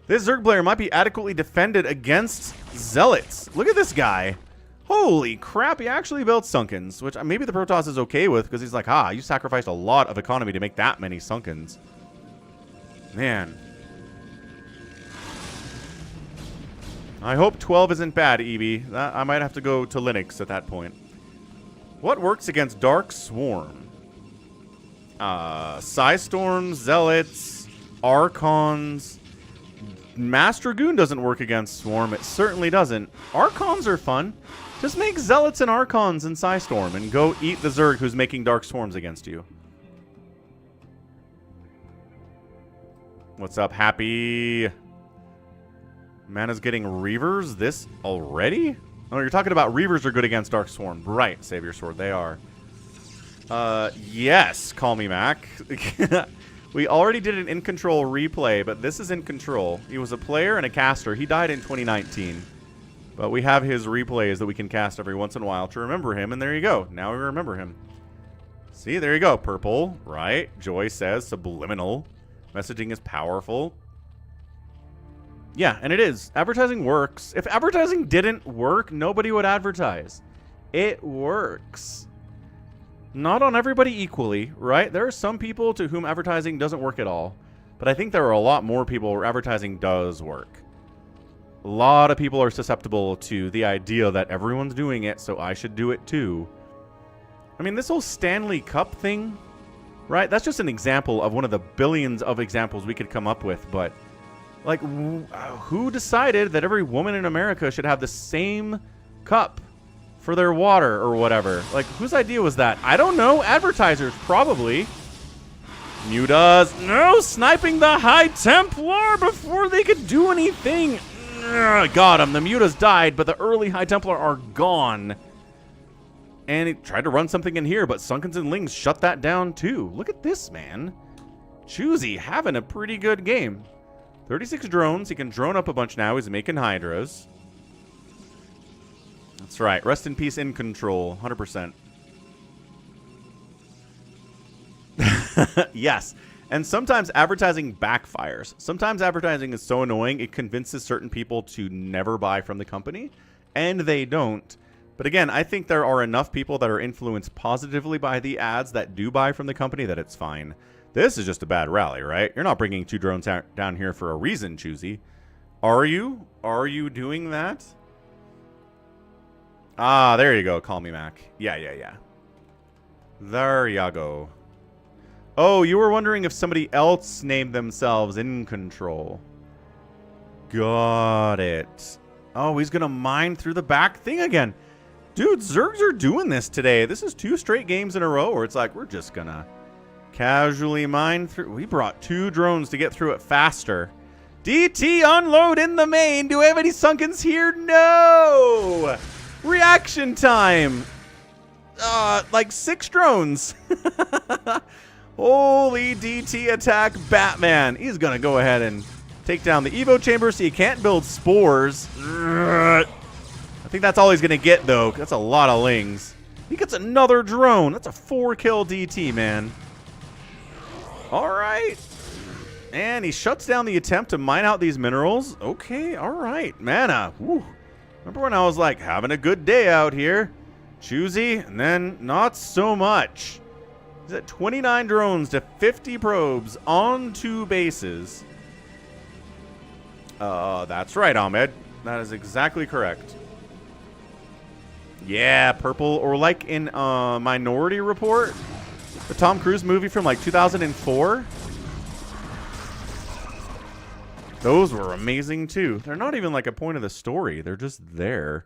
This Zerg player might be adequately defended against Zealots. Look at this guy. Holy crap, he actually built Sunkens, which maybe the Protoss is okay with because he's like, you sacrificed a lot of economy to make that many Sunkens. Man. I hope 12 isn't bad, Evie. I might have to go to Linux at that point. What works against Dark Swarm? Psystorms, Zealots, Archons. Master Dragoon doesn't work against Swarm. It certainly doesn't. Archons are fun. Just make Zealots and Archons and Psystorm and go eat the Zerg who's making Dark Swarms against you. What's up, Happy? MaNa's getting Reavers this already? Oh, you're talking about Reavers are good against Dark Swarm. Right, Savior Sword, they are. Yes, call me Mac. We already did an InControL replay, but this is InControL. He was a player and a caster. He died in 2019. But we have his replays that we can cast every once in a while to remember him, and there you go. Now we remember him. See, there you go. Purple, right? Joy says subliminal. Messaging is powerful. Yeah, and it is. Advertising works. If advertising didn't work, nobody would advertise. It works. Not on everybody equally, right? There are some people to whom advertising doesn't work at all. But I think there are a lot more people where advertising does work. A lot of people are susceptible to the idea that everyone's doing it, so I should do it too. I mean, this whole Stanley Cup thing, right? That's just an example of one of the billions of examples we could come up with, but like, who decided that every woman in America should have the same cup for their water or whatever? Like, whose idea was that? I don't know. Advertisers, probably. Mutas. No, sniping the High Templar before they could do anything. Got him. The Mutas died, but the early High Templar are gone. And he tried to run something in here, but Sunkens and Lings shut that down too. Look at this, man. Choosy having a pretty good game. 36 drones. He can drone up a bunch now. He's making Hydras. That's right. Rest in peace, InControL. 100%. Yes. And sometimes advertising backfires. Sometimes advertising is so annoying, it convinces certain people to never buy from the company. And they don't. But again, I think there are enough people that are influenced positively by the ads that do buy from the company that it's fine. This is just a bad rally, right? You're not bringing 2 drones down here for a reason, Choosy. Are you? Are you doing that? Ah, there you go. Call me Mac. Yeah. There ya go. Oh, you were wondering if somebody else named themselves InControL. Got it. Oh, he's going to mine through the back thing again. Dude, Zergs are doing this today. This is 2 straight games in a row where it's like, we're just going to casually mine through. We brought 2 drones to get through it faster. DT unload in the main. Do we have any Sunkens here? No! Reaction time. Like 6 drones. Holy DT attack Batman. He's going to go ahead and take down the Evo chamber so you can't build spores. I think that's all he's going to get, though. That's a lot of Lings. He gets another drone. That's a 4-kill DT, man. All right. And he shuts down the attempt to mine out these minerals. Okay, all right. MaNa. Woo. Remember when I was like, having a good day out here? Choosy, and then not so much. He's at 29 drones to 50 probes on 2 bases. That's right, Ahmed. That is exactly correct. Yeah, purple. Or like in Minority Report, the Tom Cruise movie from like 2004. Those were amazing too. They're not even like a point of the story. They're just there.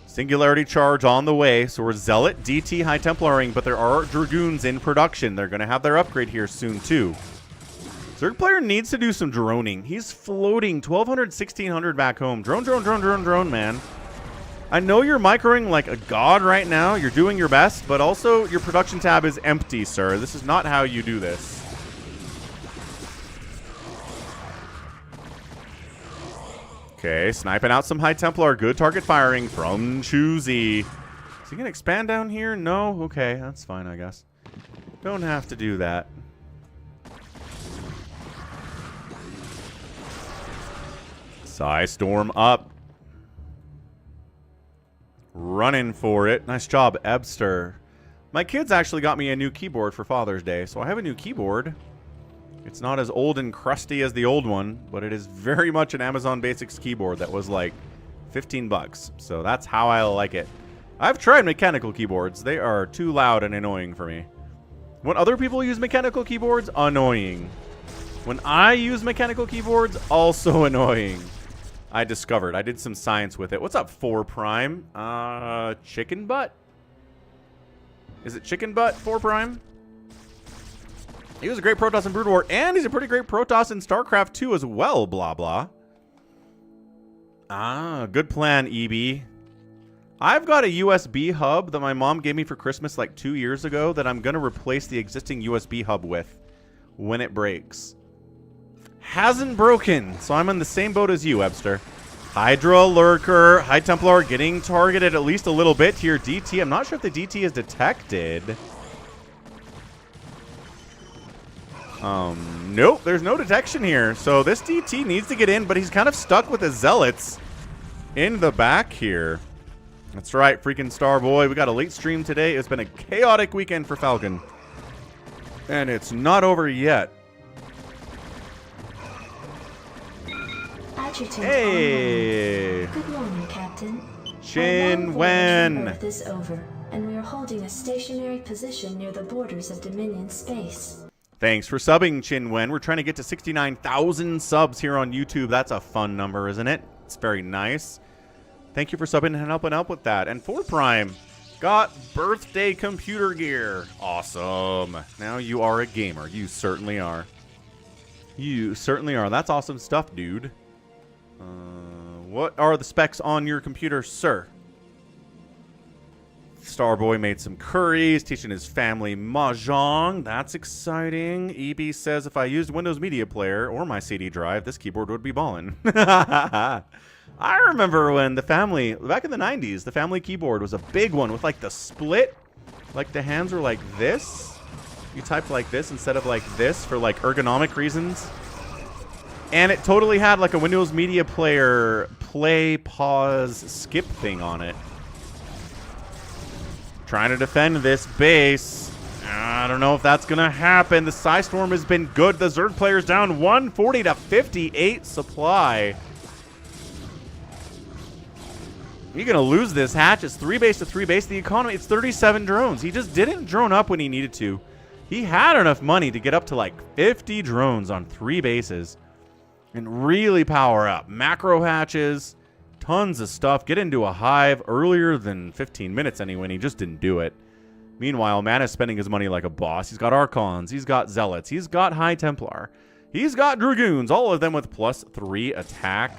Singularity charge on the way. So we're Zealot, DT, High Templaring, but there are Dragoons in production. They're going to have their upgrade here soon too. Zerg player needs to do some droning. He's floating 1,200, 1,600 back home. Drone, man. I know you're microing like a god right now. You're doing your best, but also your production tab is empty, sir. This is not how you do this. Okay, sniping out some High Templar. Good target firing from Choosy. Is he going to expand down here? No? Okay, that's fine, I guess. Don't have to do that. Storm up. Running for it. Nice job, Ebster. My kids actually got me a new keyboard for Father's Day, so I have a new keyboard. It's not as old and crusty as the old one, but it is very much an Amazon Basics keyboard that was like 15 bucks. So that's how I like it. I've tried mechanical keyboards. They are too loud and annoying for me. When other people use mechanical keyboards, annoying. When I use mechanical keyboards, also annoying. I discovered. I did some science with it. What's up, 4 Prime? Chicken butt? Is it chicken butt, 4 Prime? He was a great Protoss in Brood War, and he's a pretty great Protoss in StarCraft 2 as well, blah, blah. Ah, good plan, EB. I've got a USB hub that my mom gave me for Christmas like 2 years ago that I'm going to replace the existing USB hub with when it breaks. Hasn't broken, so I'm in the same boat as you, Webster. Hydra Lurker, High Templar getting targeted at least a little bit here. DT, I'm not sure if the DT is detected. Nope, there's no detection here. So this DT needs to get in, but he's kind of stuck with the Zealots in the back here. That's right, freaking Starboy. We got a late stream today. It's been a chaotic weekend for Falcon. And it's not over yet. Hey! Good morning, Captain. Chin Wen! Earth is over, and we are holding a stationary position near the borders of Dominion space. Thanks for subbing, Chin Wen. We're trying to get to 69,000 subs here on YouTube. That's a fun number, isn't it? It's very nice. Thank you for subbing and helping out with that. And 4 Prime got birthday computer gear. Awesome. Now you are a gamer. You certainly are. You certainly are. That's awesome stuff, dude. What are the specs on your computer, sir? Starboy made some curries, teaching his family mahjong. That's exciting. EB says if I used Windows Media Player or my CD drive, this keyboard would be ballin'. I remember when the family, back in the 90s, the family keyboard was a big one with like the split. Like the hands were like this. You typed like this instead of like this for like ergonomic reasons. And it totally had like a Windows Media Player play, pause, skip thing on it. Trying to defend this base. I don't know if that's going to happen. The Psystorm has been good. The Zerg player's down 140 to 58 supply. You're going to lose this hatch. It's 3 base to 3 base. The economy, it's 37 drones. He just didn't drone up when he needed to. He had enough money to get up to like 50 drones on 3 bases. And really power up. Macro hatches. Tons of stuff. Get into a hive earlier than 15 minutes anyway, and he just didn't do it. Meanwhile, MaNa's spending his money like a boss. He's got Archons. He's got Zealots. He's got High Templar. He's got Dragoons. All of them with +3 attack.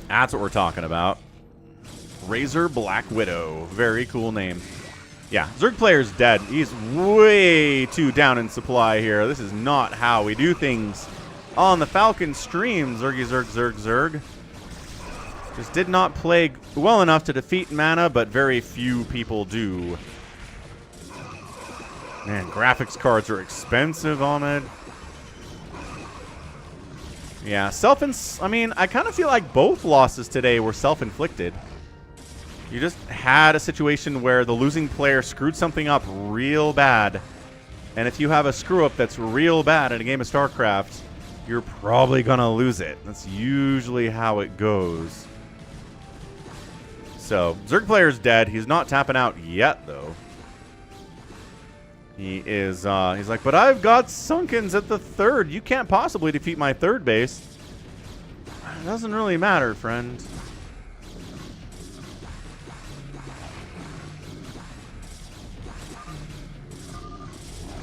That's what we're talking about. Razor Black Widow. Very cool name. Yeah, Zerg player's dead. He's way too down in supply here. This is not how we do things on the Falcon stream. Zergy Zerg Zerg Zerg. Just did not play well enough to defeat MaNa, but very few people do. Man, graphics cards are expensive on it. Yeah, I mean, I kind of feel like both losses today were self-inflicted. You just had a situation where the losing player screwed something up real bad. And if you have a screw-up that's real bad in a game of StarCraft, you're probably going to lose it. That's usually how it goes. So, Zerg player's dead. He's not tapping out yet, though. He is, he's like, but I've got Sunkens at the 3rd. You can't possibly defeat my 3rd base. It doesn't really matter, friend.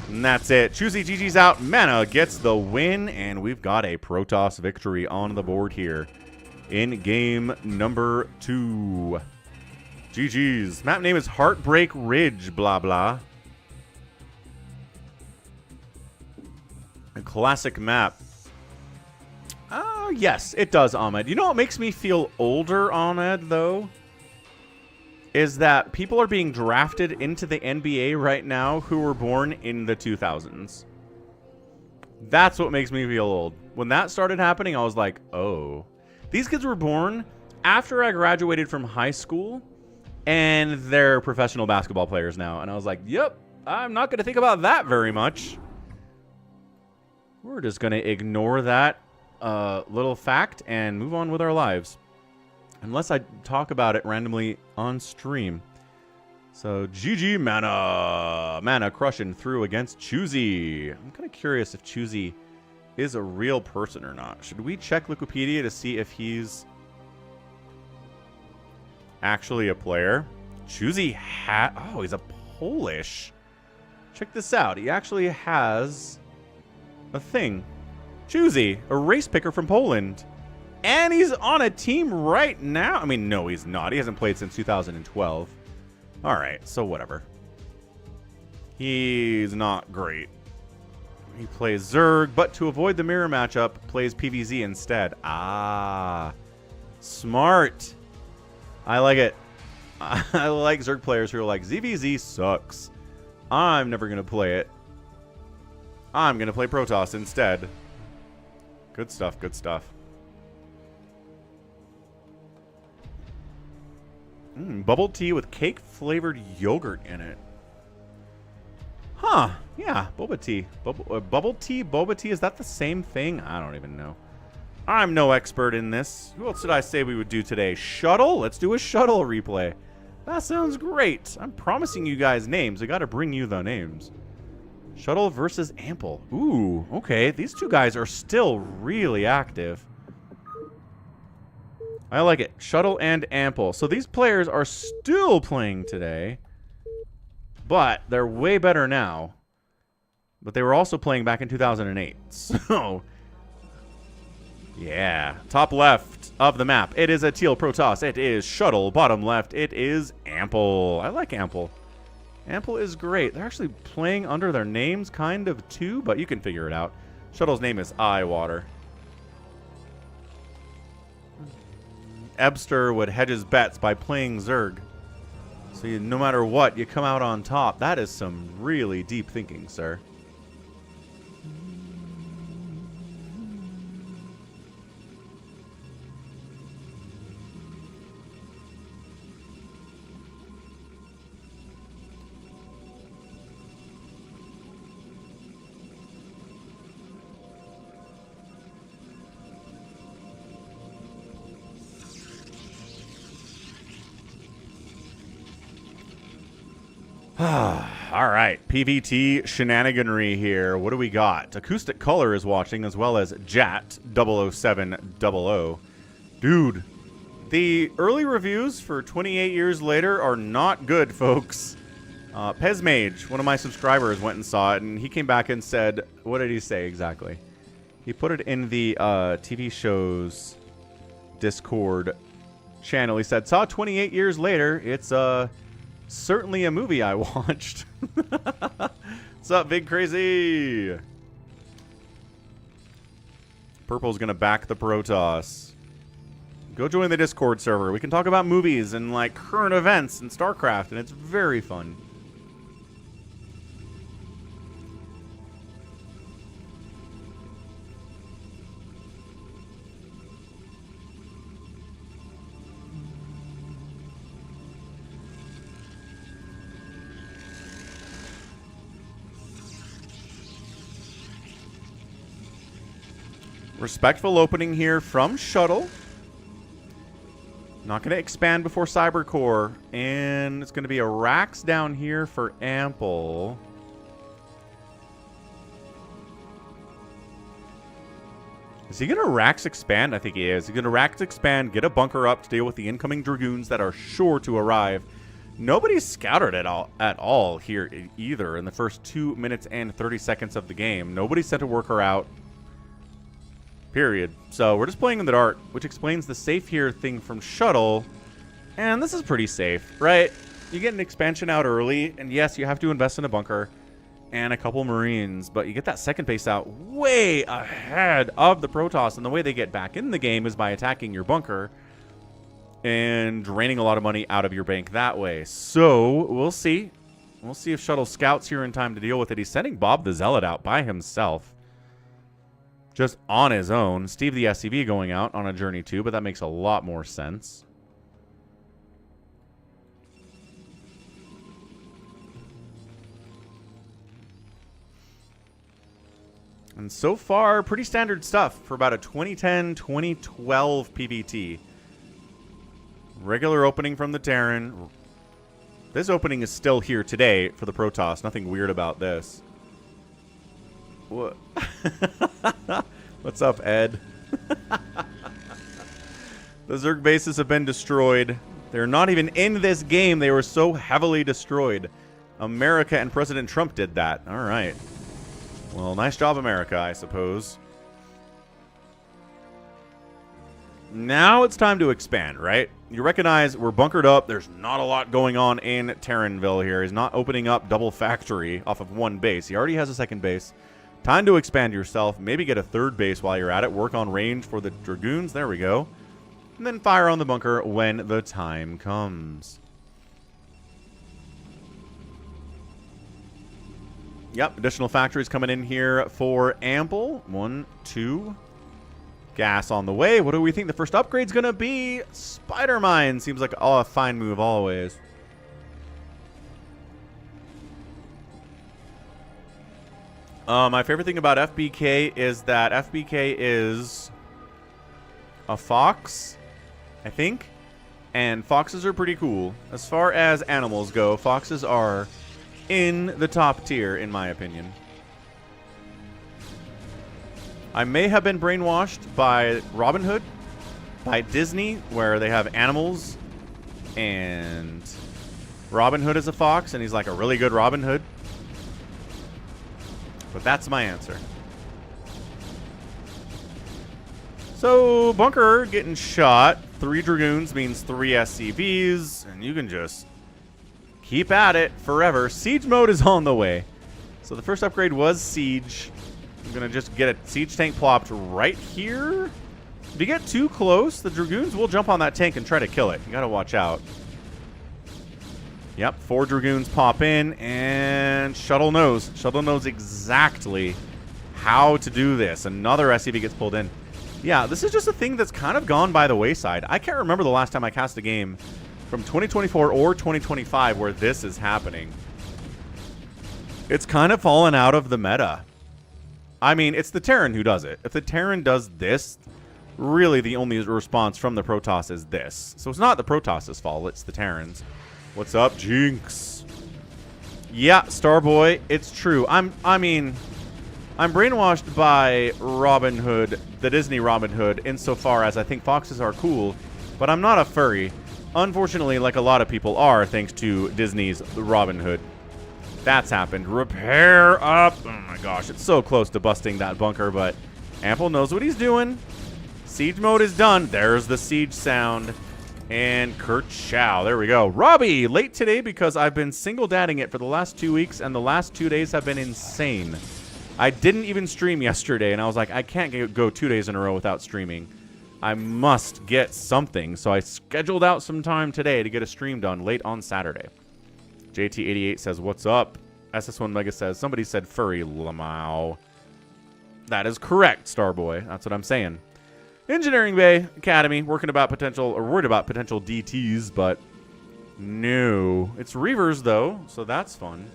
And that's it. Choosy GG's out. MaNa gets the win, and we've got a Protoss victory on the board here. in game number 2. GG's. Map name is Heartbreak Ridge, blah, blah. A classic map. Yes, it does, Ahmed. You know what makes me feel older, Ahmed, though? Is that people are being drafted into the NBA right now who were born in the 2000s. That's what makes me feel old. When that started happening, I was like, oh. These kids were born after I graduated from high school, and they're professional basketball players now. And I was like, yep, I'm not going to think about that very much. We're just going to ignore that little fact and move on with our lives. Unless I talk about it randomly on stream. So, GG MaNa. MaNa crushing through against Choosy. I'm kind of curious if Choosy is a real person or not. Should we check Wikipedia to see if he's actually a player? Choosy oh, he's a Polish. Check this out. He actually has a thing. Choosy, a race picker from Poland. And he's on a team right now. I mean, no, he's not. He hasn't played since 2012. All right, so whatever. He's not great. He plays Zerg, but to avoid the mirror matchup, plays PvZ instead. Ah, smart. I like it. I like Zerg players who are like, ZVZ sucks. I'm never going to play it. I'm going to play Protoss instead. Good stuff, good stuff. Bubble tea with cake-flavored yogurt in it. Huh. Yeah, boba tea. Bubble tea, boba tea, is that the same thing? I don't even know. I'm no expert in this. Who else did I say we would do today? Shuttle? Let's do a Shuttle replay. That sounds great. I'm promising you guys names. I got to bring you the names. Shuttle versus Ample. Ooh, okay. These two guys are still really active. I like it. Shuttle and Ample. So these players are still playing today, but they're way better now. But they were also playing back in 2008. So, yeah. Top left of the map, it is a teal Protoss. It is Shuttle. Bottom left, it is Ample. I like Ample. Ample is great. They're actually playing under their names kind of too, but you can figure it out. Shuttle's name is Eyewater. Ebster would hedge his bets by playing Zerg. So no matter what, you come out on top. That is some really deep thinking, sir. All right, PVT shenaniganry here. What do we got? Acoustic Color is watching, as well as Jat00700. Dude, the early reviews for 28 years later are not good, folks. Pezmage, one of my subscribers, went and saw it, and he came back and said, what did he say exactly? He put it in the TV show's Discord channel. He said, saw 28 years later. It's certainly a movie I watched. What's up, Big Crazy? Purple's gonna back the Protoss. Go join the Discord server. We can talk about movies and like current events and StarCraft, and it's very fun. Respectful opening here from Shuttle. Not going to expand before Cybercore. And it's going to be a Rax down here for Ample. Is he going to Rax expand? I think he is. He's going to Rax expand, get a bunker up to deal with the incoming Dragoons that are sure to arrive. Nobody's scouted at all here either in the first 2 minutes and 30 seconds of the game. Nobody sent a worker out. Period. So we're just playing in the dark, which explains the safe here thing from Shuttle. And this is pretty safe, right? You get an expansion out early, and yes, you have to invest in a bunker and a couple Marines, but you get that second base out way ahead of the Protoss, and the way they get back in the game is by attacking your bunker and draining a lot of money out of your bank that way. So we'll see. We'll see if Shuttle scouts here in time to deal with it. He's sending Bob the Zealot out by himself, just on his own. Steve the SCV going out on a journey too, but that makes a lot more sense. And so far, pretty standard stuff for about a 2010-2012 PVT. Regular opening from the Terran. This opening is still here today for the Protoss. Nothing weird about this. What? What's up, Ed? The Zerg bases have been destroyed. They're not even in this game. They were so heavily destroyed. America and President Trump did that. All right. Well, nice job, America, I suppose. Now it's time to expand, right? You recognize we're bunkered up. There's not a lot going on in Terranville here. He's not opening up double factory off of one base. He already has a second base. Time to expand yourself. Maybe get a third base while you're at it. Work on range for the Dragoons. There we go. And then fire on the bunker when the time comes. Yep, additional factories coming in here for Ample. 1, 2. Gas on the way. What do we think the first upgrade's going to be? Spider Mine. Seems like a fine move always. My favorite thing about FBK is that FBK is a fox, I think. And foxes are pretty cool. As far as animals go, foxes are in the top tier, in my opinion. I may have been brainwashed by Robin Hood, by Disney, where they have animals, and Robin Hood is a fox, and he's like a really good Robin Hood. But that's my answer. So, bunker getting shot. 3 Dragoons means 3 SCVs, and you can just keep at it forever. Siege mode is on the way. So the first upgrade was Siege. I'm going to just get a Siege tank plopped right here. If you get too close, the Dragoons will jump on that tank and try to kill it. You got to watch out. Yep, 4 Dragoons pop in, and Shuttle knows. Shuttle knows exactly how to do this. Another SCV gets pulled in. Yeah, this is just a thing that's kind of gone by the wayside. I can't remember the last time I cast a game from 2024 or 2025 where this is happening. It's kind of fallen out of the meta. I mean, it's the Terran who does it. If the Terran does this, really the only response from the Protoss is this. So it's not the Protoss's fault, it's the Terrans. What's up, Jinx? Yeah, Starboy, it's true. I'm brainwashed by Robin Hood, the Disney Robin Hood, insofar as I think foxes are cool, but I'm not a furry. Unfortunately, like a lot of people are, thanks to Disney's Robin Hood. That's happened. Repair up. Oh my gosh, it's so close to busting that bunker, but Ample knows what he's doing. Siege mode is done. There's the siege sound. And Kerchow. There we go. Robbie, late today because I've been single dadding it for the last 2 weeks, and the last 2 days have been insane. I didn't even stream yesterday, and I was like, I can't go 2 days in a row without streaming. I must get something, so I scheduled out some time today to get a stream done late on Saturday. JT88 says, what's up? SS1 Mega says, somebody said furry, Lamau. That is correct, Starboy. That's what I'm saying. Engineering Bay Academy, worried about potential DTs, but no. It's Reavers, though, so that's fun.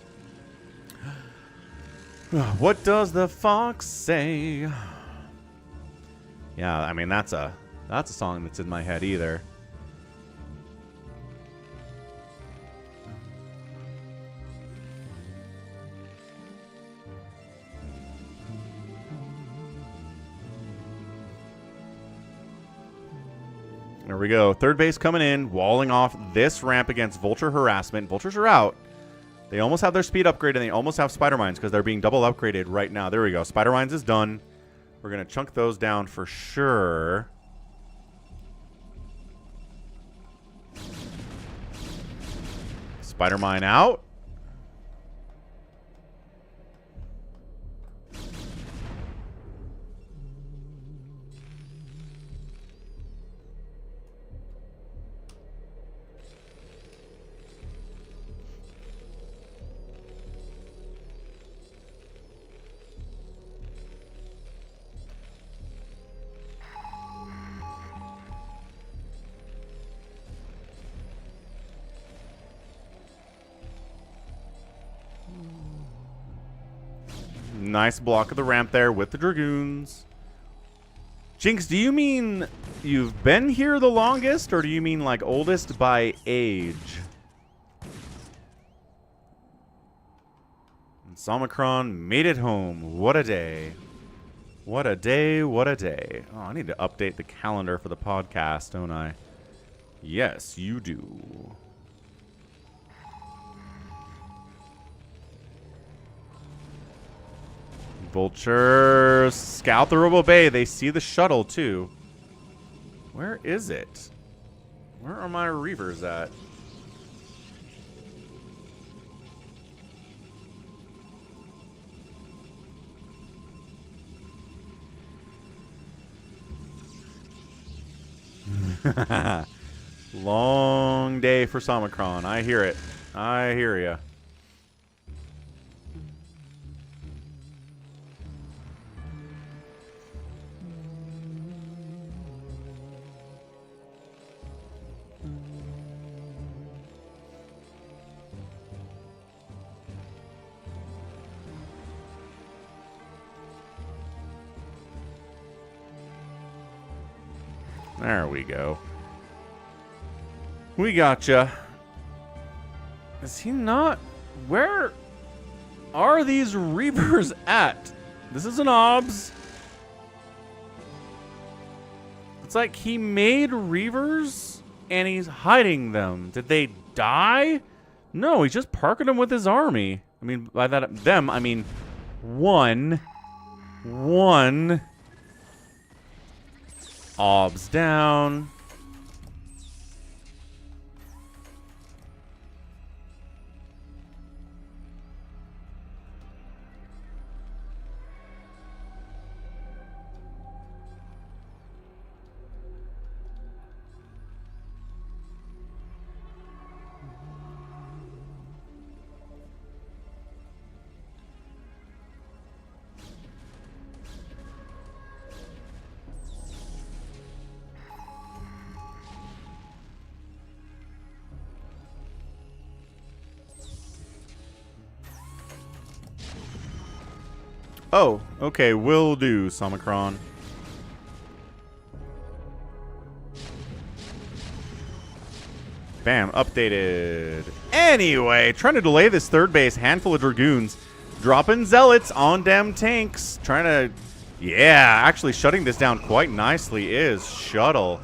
What does the fox say? Yeah, I mean, that's a song that's in my head either. There we go. Third base coming in, walling off this ramp against Vulture harassment. Vultures are out. They almost have their speed upgrade, and they almost have Spider Mines because they're being double upgraded right now. There we go. Spider Mines is done. We're going to chunk those down for sure. Spider mine out. Nice block of the ramp there with the Dragoons. Jinx, do you mean you've been here the longest, or do you mean like oldest by age? And Somicron made it home. What a day. What a day, what a day. Oh, I need to update the calendar for the podcast, don't I? Yes, you do. Vultures scout the Robo Bay. They see the shuttle too. Where is it? Where are my Reavers at? Long day for Somicron. I hear it. I hear ya. There we go. We gotcha. Is he not? Where are these Reavers at? This is an OBS. It's like he made Reavers and he's hiding them. Did they die? No, he's just parking them with his army. I mean, by that, them, I mean one. OBS down. Oh, okay, will do, Somicron. Bam, updated. Anyway, trying to delay this third base, handful of Dragoons. Dropping Zealots on them tanks. Trying to, yeah, actually shutting this down quite nicely is Shuttle.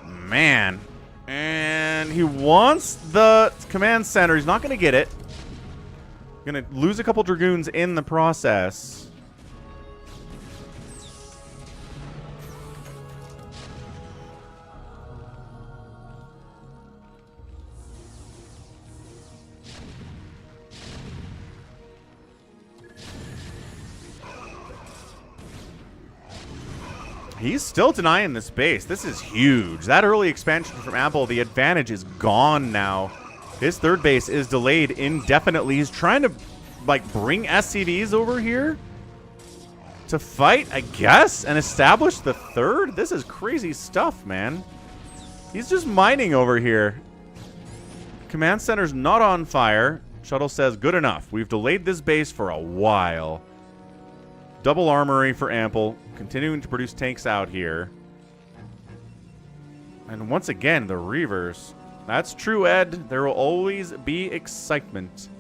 Man. And he wants the command center. He's not going to get it. Gonna lose a couple Dragoons in the process. He's still denying this base. This is huge. That early expansion from Apple, the advantage is gone now. His third base is delayed indefinitely. He's trying to, like, bring SCVs over here to fight, I guess, and establish the third? This is crazy stuff, man. He's just mining over here. Command center's not on fire. Shuttle says, good enough. We've delayed this base for a while. Double armory for Ample. Continuing to produce tanks out here. And once again, the Reavers. That's true, Ed. There will always be excitement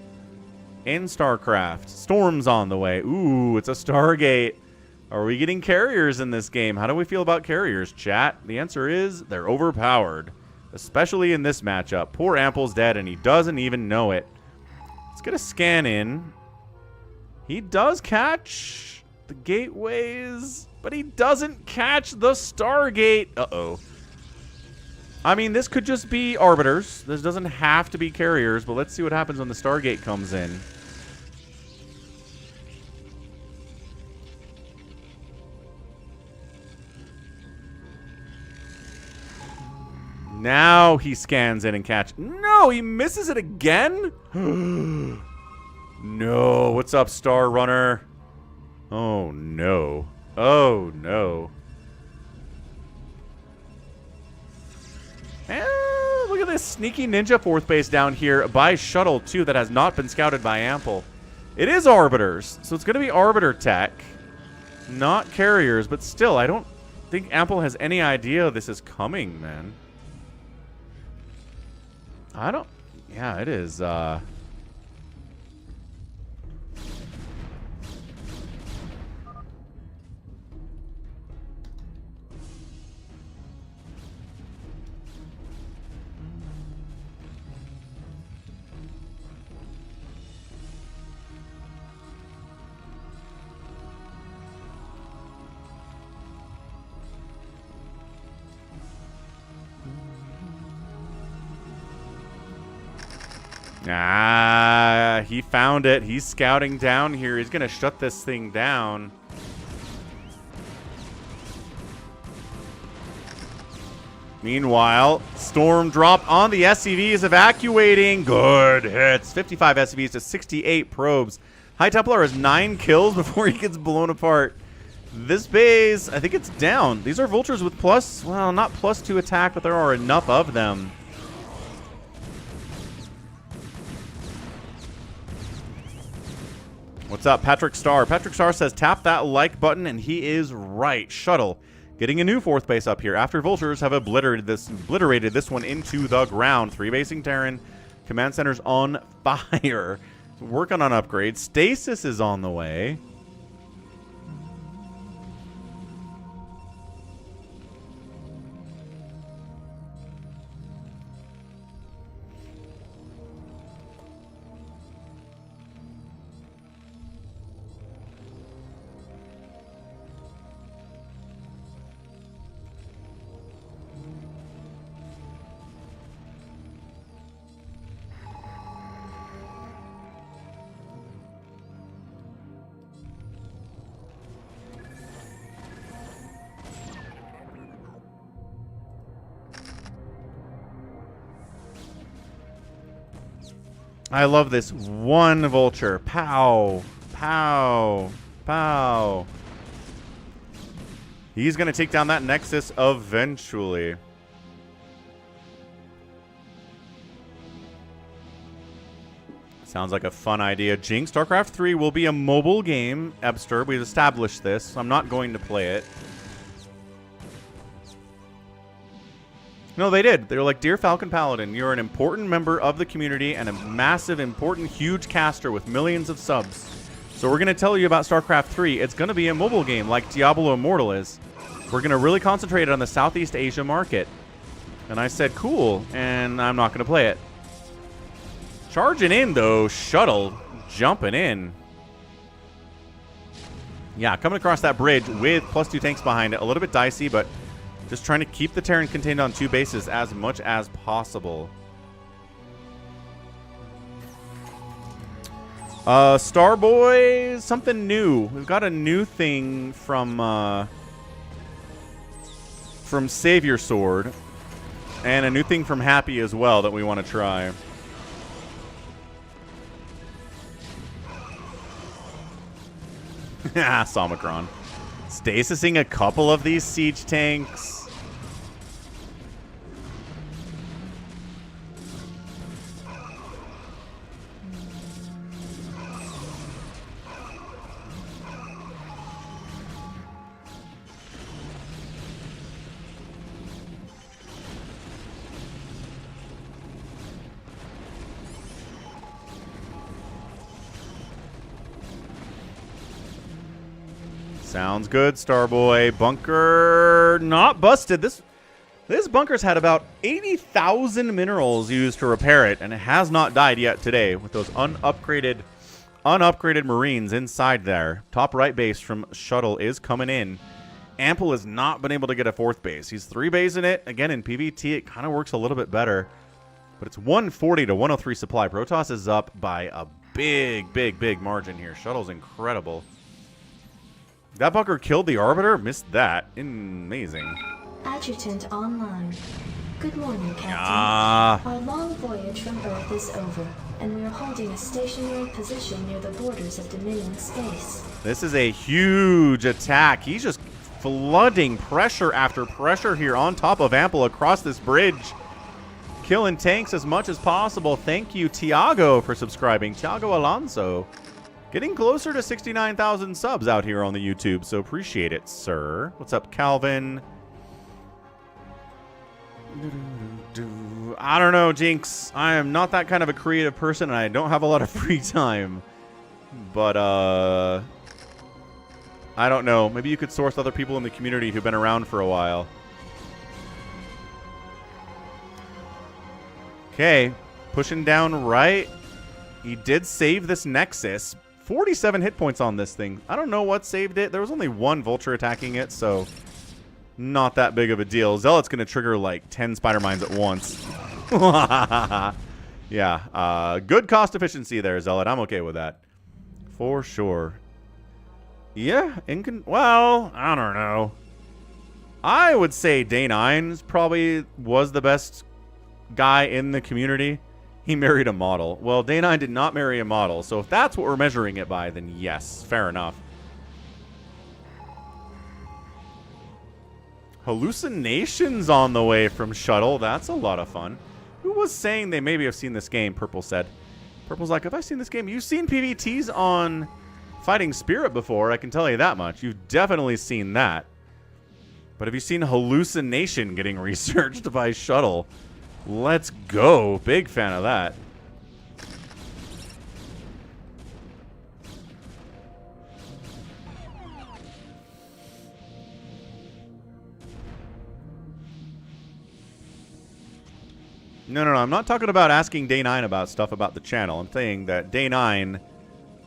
in StarCraft. Storm's on the way. Ooh, it's a Stargate. Are we getting carriers in this game? How do we feel about carriers, chat? The answer is they're overpowered, especially in this matchup. Poor Ample's dead, and he doesn't even know it. Let's get a scan in. He does catch the gateways, but he doesn't catch the Stargate. Uh-oh. I mean, this could just be Arbiters. This doesn't have to be carriers, but let's see what happens when the Stargate comes in. Now he scans in and catch. No, he misses it again? No. What's up, Star Runner? Oh, no. Oh, no. Look at this sneaky ninja fourth base down here by Shuttle, too, that has not been scouted by Ample. It is Arbiters, so it's going to be Arbiter tech. Not carriers, but still, I don't think Ample has any idea this is coming, man. I don't... Yeah, it is, he found it. He's scouting down here. He's going to shut this thing down. Meanwhile, Storm drop on the SCV is evacuating. Good hits. 55 SCVs to 68 probes. High Templar has 9 kills before he gets blown apart. This base, I think it's down. These are Vultures with plus, well, not +2 attack, but there are enough of them. What's up, Patrick Starr? Patrick Starr says, tap that like button, and he is right. Shuttle getting a new fourth base up here after Vultures have obliterated this one into the ground. 3-basing Terran. Command center's on fire. Working on upgrades. Stasis is on the way. I love this one Vulture. Pow. Pow. Pow. He's going to take down that Nexus eventually. Sounds like a fun idea. Jinx, StarCraft 3 will be a mobile game. Ebster, we've established this. I'm not going to play it. No, they did. They were like, Dear Falcon Paladin, you're an important member of the community and a massive, important, huge caster with millions of subs. So we're going to tell you about StarCraft 3. It's going to be a mobile game like Diablo Immortal is. We're going to really concentrate on the Southeast Asia market. And I said, cool, and I'm not going to play it. Charging in, though. Shuttle jumping in. Yeah, coming across that bridge with +2 tanks behind it. A little bit dicey, but just trying to keep the Terran contained on 2 bases as much as possible. Starboy, something new. We've got a new thing from Savior Sword. And a new thing from Happy as well that we want to try. Somicron. Stasising a couple of these siege tanks. Sounds good, Starboy. Bunker not busted. This bunker's had about 80,000 minerals used to repair it, and it has not died yet today with those unupgraded unupgraded Marines inside there. Top right base from Shuttle is coming in. Ample has not been able to get a 4th base. He's 3-basing it. Again, in PvT, it kind of works a little bit better. But it's 140 to 103 supply. Protoss is up by a big margin here. Shuttle's incredible. That bunker killed the Arbiter? Missed that. Amazing. Adjutant online. Good morning, Captain. Our long voyage from Earth is over, and we are holding a stationary position near the borders of Dominion space. This is a huge attack. He's just flooding pressure after pressure here on top of Ample across this bridge. Killing tanks as much as possible. Thank you, Tiago, for subscribing. Tiago Alonso. Getting closer to 69,000 subs out here on the YouTube, so appreciate it, sir. What's up, Calvin? I don't know, Jinx. I am not that kind of a creative person, and I don't have a lot of free time. But, I don't know. Maybe you could source other people in the community who've been around for a while. Okay, pushing down right. He did save this Nexus. 47 hit points on this thing. I don't know what saved it. There was only one Vulture attacking it, so not that big of a deal. Zealot's going to trigger like 10 Spider Mines at once. Yeah, good cost efficiency there, Zealot. I'm okay with that. For sure. Yeah, well, I don't know. I would say Day9's probably was the best guy in the community. He married a model. Well, Day9 did not marry a model, so if that's what we're measuring it by, then yes, fair enough. Hallucinations on the way from Shuttle. That's a lot of fun. Who was saying they maybe have seen this game? Purple said. Purple's like, have I seen this game? You've seen PvTs on Fighting Spirit before, I can tell you that much. You've definitely seen that. But have you seen Hallucination getting researched by Shuttle? Let's go. Big fan of that. No, I'm not talking about asking Day9 about stuff about the channel. I'm saying that Day9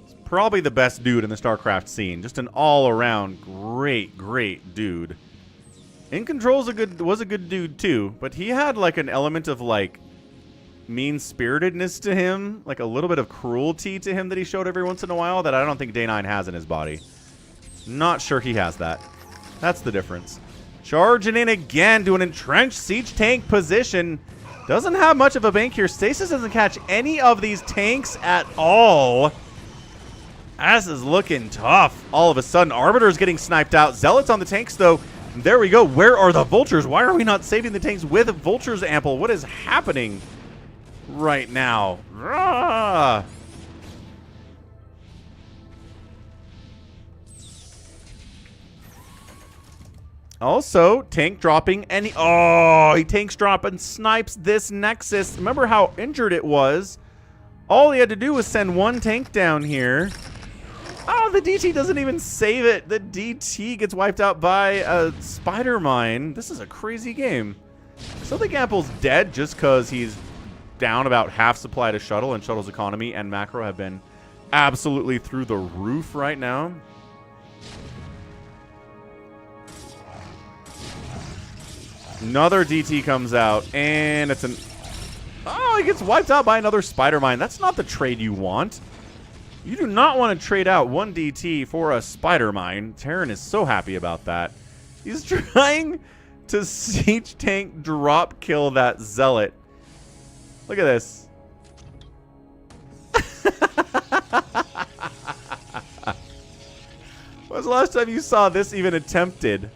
is probably the best dude in the StarCraft scene. Just an all-around great dude. InControL was a good dude too, but he had like an element of like mean-spiritedness to him, like a little bit of cruelty to him that he showed every once in a while that I don't think Day9 has in his body. Not sure he has that. That's the difference. Charging in again to an entrenched siege tank position. Doesn't have much of a bank here. Stasis doesn't catch any of these tanks at all. This is looking tough. All of a sudden, Arbiter's getting sniped out. Zealots on the tanks, though. There we go. Where are the Vultures? Why are we not saving the tanks with Vultures, Ample? What is happening right now? Rah! Also, tank dropping any... Oh, he tanks drop and snipes this Nexus. Remember how injured it was? All he had to do was send one tank down here. Oh, the DT doesn't even save it. The DT gets wiped out by a Spider Mine. This is a crazy game. I still think Ample's dead just because he's down about half supply to Shuttle, and Shuttle's economy and macro have been absolutely through the roof right now. Another DT comes out, and it's an... Oh, he gets wiped out by another Spider Mine. That's not the trade you want. You do not want to trade out one DT for a Spider Mine. Terran is so happy about that. He's trying to siege tank drop kill that Zealot. Look at this. When was the last time you saw this even attempted?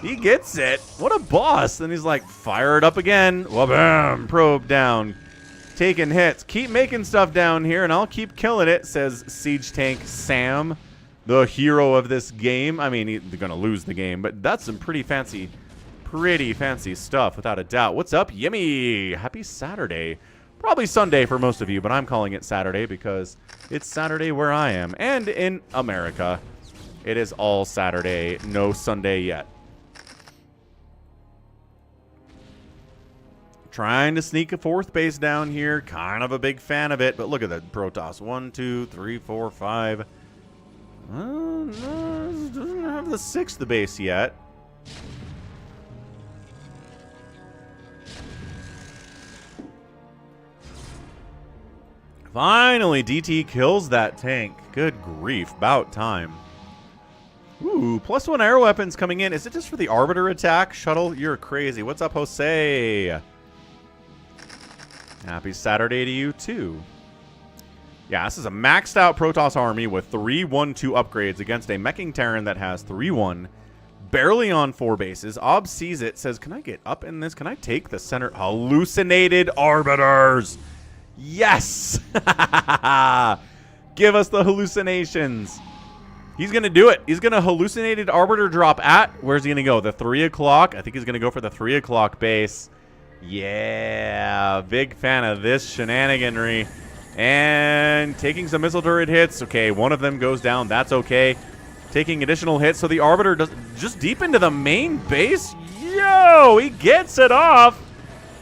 He gets it. What a boss. Then he's like, fire it up again. Wabam. Probe down. Taking hits. Keep making stuff down here, and I'll keep killing it, says Siege Tank Sam, the hero of this game. I mean, they're going to lose the game, but that's some pretty fancy stuff, without a doubt. What's up, Yimmy? Happy Saturday. Probably Sunday for most of you, but I'm calling it Saturday because it's Saturday where I am. And in America, it is all Saturday, no Sunday yet. Trying to sneak a 4th base down here. Kind of a big fan of it. But look at that Protoss. 1, 2, 3, 4, 5. No, doesn't have the 6th base yet. Finally, DT kills that tank. Good grief. About time. Ooh, +1 air weapons coming in. Is it just for the Arbiter attack? Shuttle, you're crazy. What's up, Jose? Happy Saturday to you, too. Yeah, this is a maxed out Protoss army with 3-1-2 upgrades against a Meching Terran that has 3-1. Barely on 4 bases. Ob sees it, says, can I get up in this? Can I take the center? Hallucinated Arbiters! Yes! Give us the hallucinations. He's going to do it. He's going to hallucinated Arbiter drop at, where's he going to go? The 3 o'clock? I think he's going to go for the 3 o'clock base. Yeah, big fan of this shenaniganry. And taking some missile turret hits. Okay, one of them goes down. That's okay. Taking additional hits. So the Arbiter does just deep into the main base. Yo, he gets it off.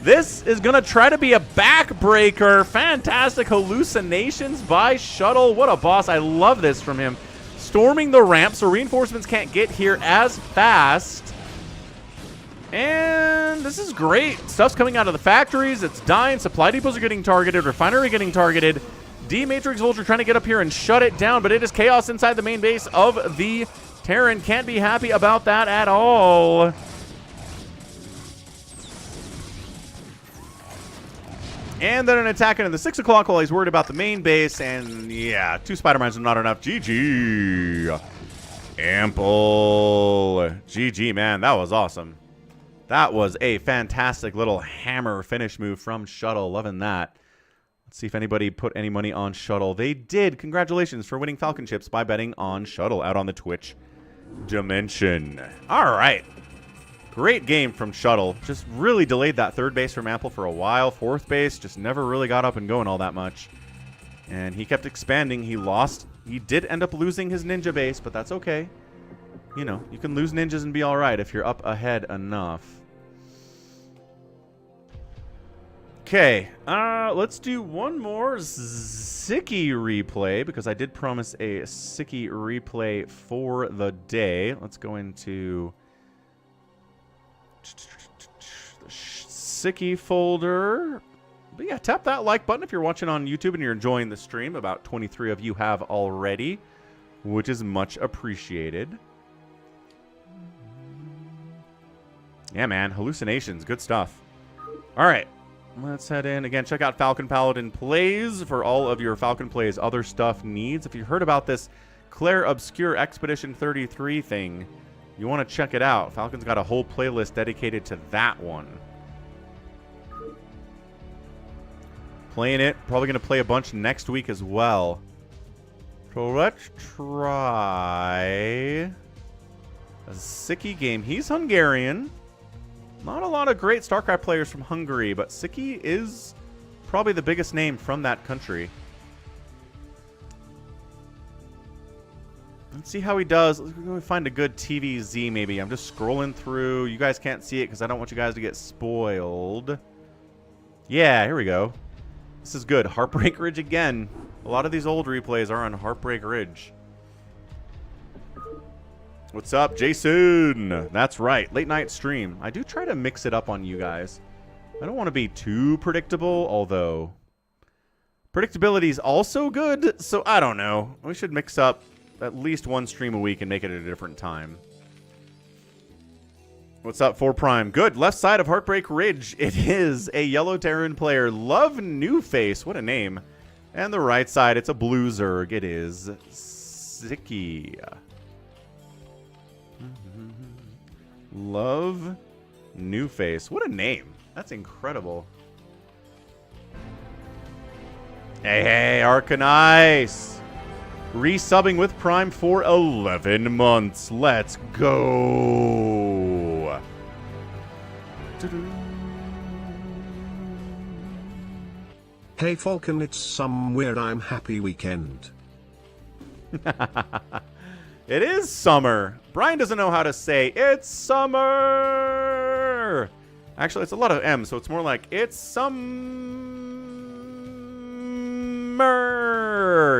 This is going to try to be a backbreaker. Fantastic hallucinations by Shuttle. What a boss. I love this from him. Storming the ramp so reinforcements can't get here as fast. And this is great. Stuff's coming out of the factories. It's dying. Supply depots are getting targeted. Refinery getting targeted. D-Matrix Vulture trying to get up here and shut it down, but it is chaos inside the main base of the Terran. Can't be happy about that at all. And then an attack into the 6 o'clock while he's worried about the main base. And yeah, 2 Spider-Mines are not enough. GG. Ample. GG, man. That was awesome. That was a fantastic little hammer finish move from Shuttle. Loving that. Let's see if anybody put any money on Shuttle. They did. Congratulations for winning Falcon chips by betting on Shuttle out on the Twitch dimension. All right. Great game from Shuttle. Just really delayed that 3rd base from Ample for a while. 4th base just never really got up and going all that much. And he kept expanding. He lost. He did end up losing his ninja base, but that's okay. You know, you can lose ninjas and be all right if you're up ahead enough. Okay, let's do one more Sziky replay because I did promise a Sziky replay for the day. Let's go into the Sziky folder. But yeah, tap that like button if you're watching on YouTube and you're enjoying the stream. About 23 of you have already, which is much appreciated. Yeah, man. Hallucinations. Good stuff. All right. Let's head in. Again, check out Falcon Paladin Plays for all of your Falcon Plays other stuff needs. If you heard about this Claire Obscure Expedition 33 thing, you want to check it out. Falcon's got a whole playlist dedicated to that one. Playing it. Probably going to play a bunch next week as well. So let's try a Sziky game. He's Hungarian. Not a lot of great StarCraft players from Hungary, but Sziky is probably the biggest name from that country. Let's see how he does. Let's go find a good TVZ maybe. I'm just scrolling through. You guys can't see it because I don't want you guys to get spoiled. Yeah, here we go. This is good. Heartbreak Ridge again. A lot of these old replays are on Heartbreak Ridge. What's up, Jason? That's right. Late night stream. I do try to mix it up on you guys. I don't want to be too predictable, although predictability is also good, so I don't know. We should mix up at least one stream a week and make it at a different time. What's up, 4Prime? Good. Left side of Heartbreak Ridge. It is a yellow Terran player. Love-newface. What a name. And the right side, it's a blue Zerg. It is Sziky. Love-newface. What a name. That's incredible. Hey, Arcanice. Resubbing with Prime for 11 months. Let's go. Hey Falcon, it's somewhere I'm happy weekend. It is summer. Brian doesn't know how to say it's summer. Actually, it's a lot of M, so it's more like it's summer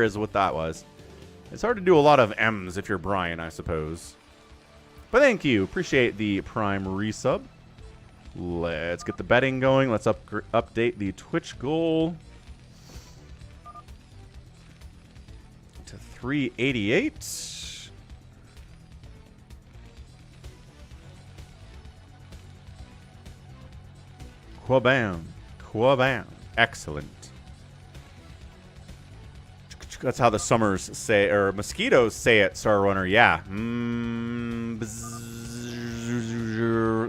is what that was. It's hard to do a lot of M's if you're Brian, I suppose. But thank you. Appreciate the Prime resub. Let's get the betting going. Let's update the Twitch goal to 388. Quabam. Quabam. Excellent. That's how the summers say, or mosquitoes say it, Star Runner. Yeah.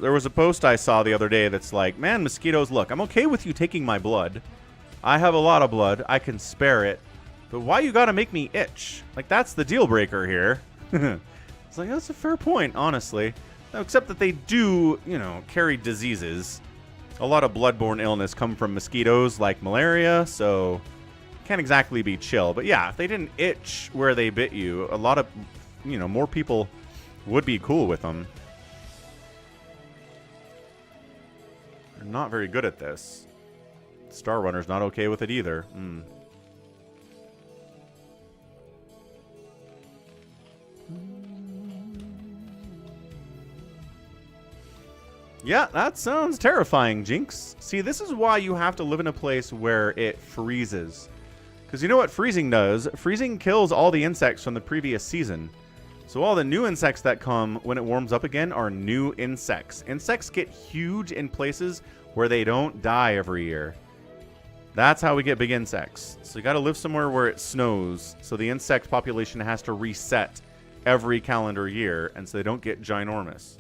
There was a post I saw the other day that's like, man, mosquitoes, look, I'm okay with you taking my blood. I have a lot of blood. I can spare it. But why you gotta make me itch? Like, that's the deal breaker here. It's like, that's a fair point, honestly. No, except that they do, you know, carry diseases. A lot of bloodborne illness come from mosquitoes, like malaria, so can't exactly be chill. But yeah, if they didn't itch where they bit you, a lot of, you know, more people would be cool with them. They're not very good at this. Star Runner's not okay with it either. Yeah, that sounds terrifying, Jinx. See, this is why you have to live in a place where it freezes. Because you know what freezing does? Freezing kills all the insects from the previous season. So all the new insects that come when it warms up again are new insects. Insects get huge in places where they don't die every year. That's how we get big insects. So you got to live somewhere where it snows. So the insect population has to reset every calendar year. And so they don't get ginormous.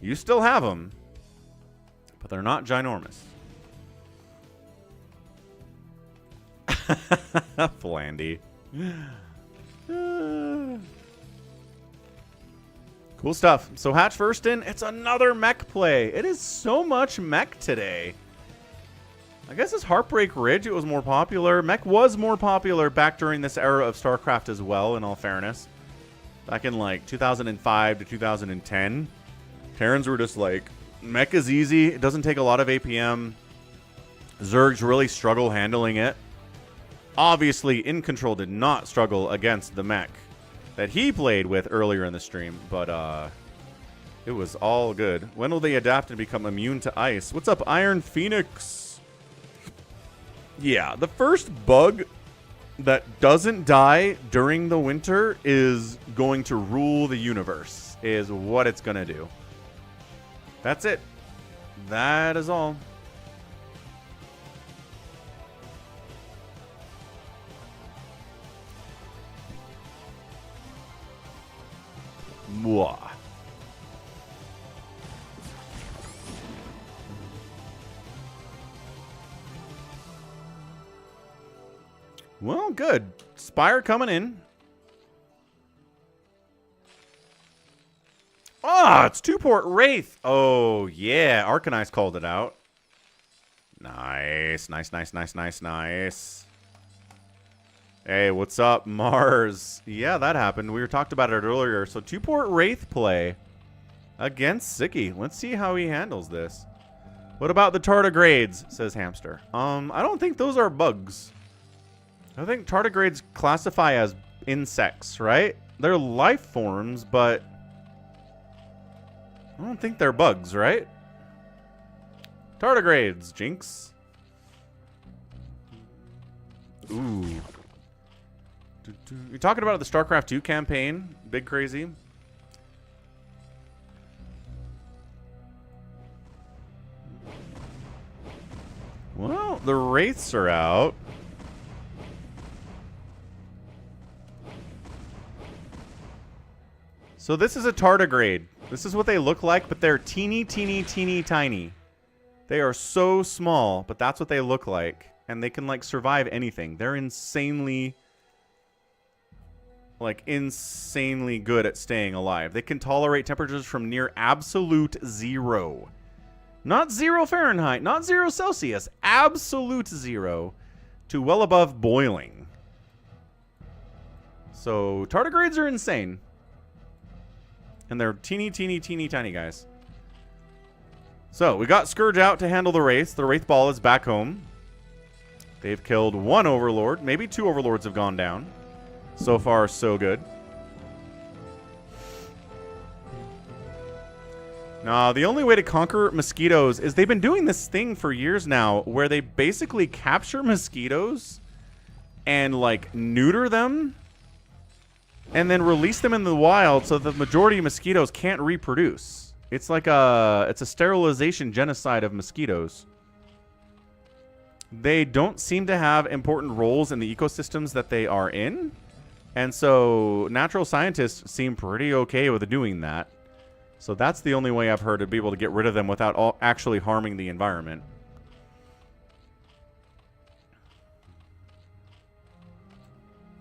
You still have them, but they're not ginormous. Flandy. Cool stuff. So Hatch first in. It's another mech play. It is so much mech today. I guess it's Heartbreak Ridge. It was more popular. Mech was more popular back during this era of StarCraft as well, in all fairness. Back in like 2005 to 2010. Terrans were just like, mech is easy. It doesn't take a lot of APM. Zergs really struggle handling it. Obviously, InControL did not struggle against the mech that he played with earlier in the stream, but it was all good. When will they adapt and become immune to ice? What's up, Iron Phoenix? Yeah, the first bug that doesn't die during the winter is going to rule the universe, is what it's going to do. That's it. That is all. Mwah. Well, good. Spire coming in. Ah, it's two-port Wraith. Oh, yeah. Arcanized called it out. Nice. Nice, nice, nice, nice, nice. Hey, what's up, Mars? Yeah, that happened. We were talked about it earlier. So two-port Wraith play against Sziky. Let's see how he handles this. What about the tardigrades, says Hamster. I don't think those are bugs. I think tardigrades classify as insects, right? They're life forms, but I don't think they're bugs, right? Tardigrades, Jinx. Ooh. You're talking about the StarCraft 2 campaign? Big crazy. Well, the Wraiths are out. So this is a tardigrade. This is what they look like, but they're teeny, teeny, teeny, tiny. They are so small, but that's what they look like. And they can, like, survive anything. They're insanely, like, insanely good at staying alive. They can tolerate temperatures from near absolute zero. Not 0 Fahrenheit, not 0 Celsius. Absolute 0 to well above boiling. So tardigrades are insane. And they're teeny, teeny, teeny, tiny guys. So, we got Scourge out to handle the Wraith. The Wraith Ball is back home. They've killed 1 Overlord. Maybe 2 Overlords have gone down. So far, so good. Now, the only way to conquer mosquitoes is they've been doing this thing for years now where they basically capture mosquitoes and, like, neuter them and then release them in the wild so the majority of mosquitoes can't reproduce. It's like it's a sterilization genocide of mosquitoes. They don't seem to have important roles in the ecosystems that they are in. And so natural scientists seem pretty okay with doing that. So that's the only way I've heard to be able to get rid of them without actually harming the environment.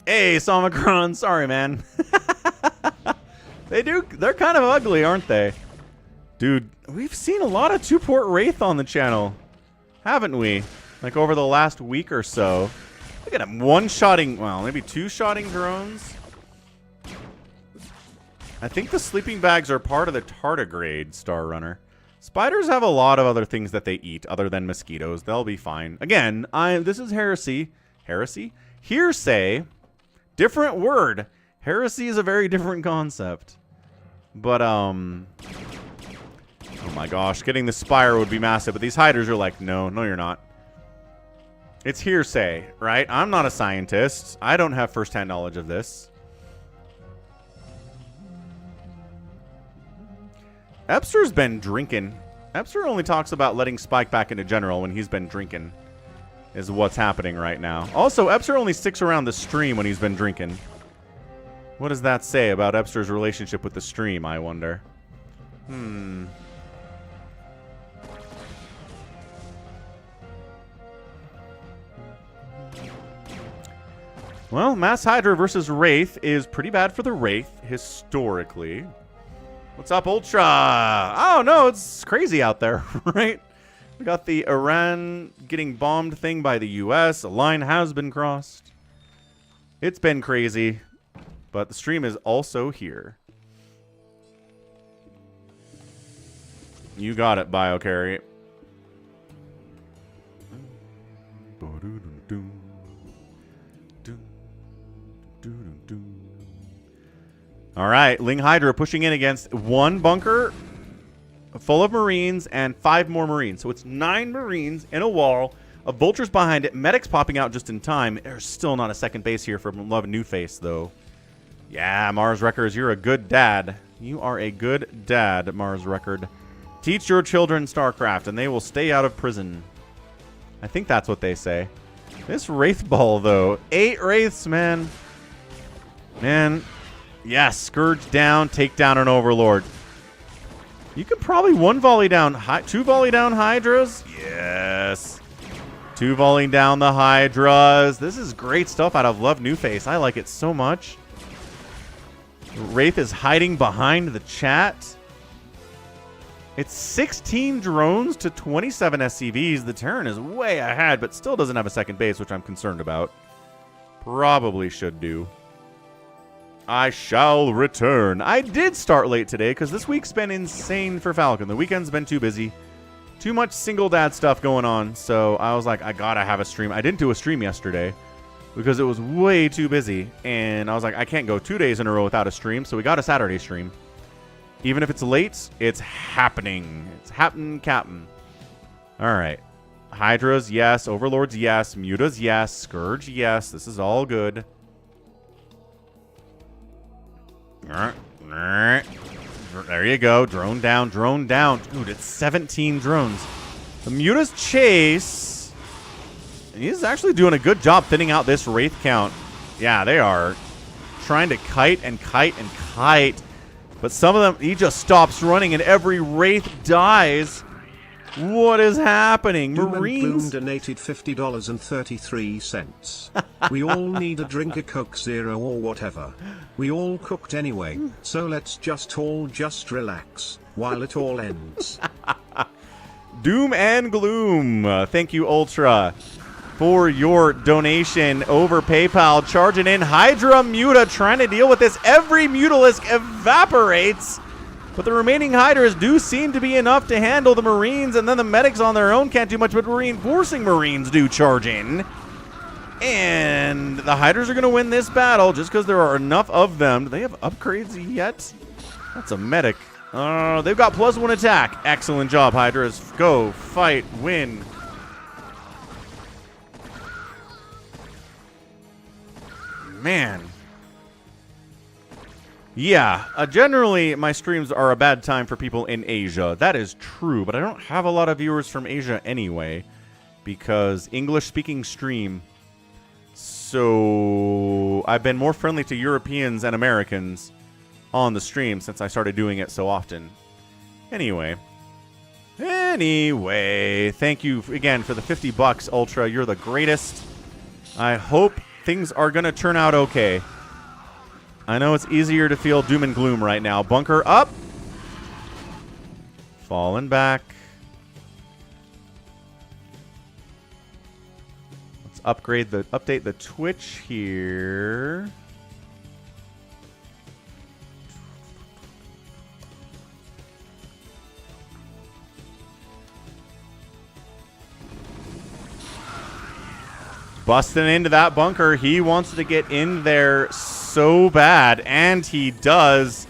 Hey, Somicron, sorry, man. They're kind of ugly, aren't they? Dude, we've seen a lot of 2-port Wraith on the channel, haven't we? Like over the last week or so. Look at him, one-shotting, well, maybe 2-shotting drones. I think the sleeping bags are part of the tardigrade, Star Runner. Spiders have a lot of other things that they eat other than mosquitoes. They'll be fine. Again, this is heresy. Heresy? Hearsay. Different word. Heresy is a very different concept. But, oh my gosh, getting the Spire would be massive. But these hiders are like, no, you're not. It's hearsay, right? I'm not a scientist. I don't have first-hand knowledge of this. Epster's been drinking. Epster only talks about letting Spike back into general when he's been drinking, is what's happening right now. Also, Epster only sticks around the stream when he's been drinking. What does that say about Epster's relationship with the stream, I wonder? Well, Mass Hydra versus Wraith is pretty bad for the Wraith, historically. What's up, Ultra? Oh, no, it's crazy out there, right? We got the Iran getting bombed thing by the U.S. A line has been crossed. It's been crazy, but the stream is also here. You got it, BioCarry. All right, Ling Hydra pushing in against 1 bunker full of Marines and 5 more Marines. So it's 9 Marines in a wall of vultures behind it. Medics popping out just in time. There's still not a second base here from Love-newface, though. Yeah, Mars Records, you're a good dad. You are a good dad, Mars Record. Teach your children StarCraft, and they will stay out of prison. I think that's what they say. This Wraith Ball, though. 8 Wraiths, man. Man. Yes, Scourge down, take down an Overlord. You can probably 1 volley down, 2 volley down Hydras. Yes. 2 volleying down the Hydras. This is great stuff out of Love-newface. I like it so much. Wraith is hiding behind the chat. It's 16 drones to 27 SCVs. The Terran is way ahead, but still doesn't have a second base, which I'm concerned about. Probably should do. I shall return. I did start late today because this week's been insane for Falcon. The weekend's been too busy. Too much single dad stuff going on. So I was like, I gotta have a stream. I didn't do a stream yesterday because it was way too busy. And I was like, I can't go 2 days in a row without a stream. So we got a Saturday stream. Even if it's late, it's happening. It's happening, Captain. All right. Hydras, yes. Overlords, yes. Mutas, yes. Scourge, yes. This is all good. There you go. Drone down, drone down. Dude, it's 17 drones. The Mutas chase. He's actually doing a good job thinning out this Wraith count. Yeah, they are trying to kite and kite and kite. But some of them, he just stops running and every Wraith dies. What is happening? Marines donated $50.33. We all need a drink, a Coke Zero or whatever. We all cooked anyway, so let's all just relax while it all ends. Doom and gloom. Thank you, Ultra, for your donation over PayPal. Charging in Hydra Muta, trying to deal with this. Every Mutalisk evaporates. But the remaining Hydras do seem to be enough to handle the Marines, and then the medics on their own can't do much, but reinforcing Marines do charge in. And the Hydras are going to win this battle just because there are enough of them. Do they have upgrades yet? That's a medic. They've got +1 attack. Excellent job, Hydras. Go, fight, win. Man. Yeah, generally my streams are a bad time for people in Asia. That is true, but I don't have a lot of viewers from Asia anyway because English-speaking stream. So I've been more friendly to Europeans and Americans on the stream since I started doing it so often. Anyway, thank you again for the $50, Ultra. You're the greatest. I hope things are going to turn out okay. I know it's easier to feel doom and gloom right now. Bunker up. Falling back. Let's update the Twitch here. Busting into that bunker. He wants to get in there so bad, and he does.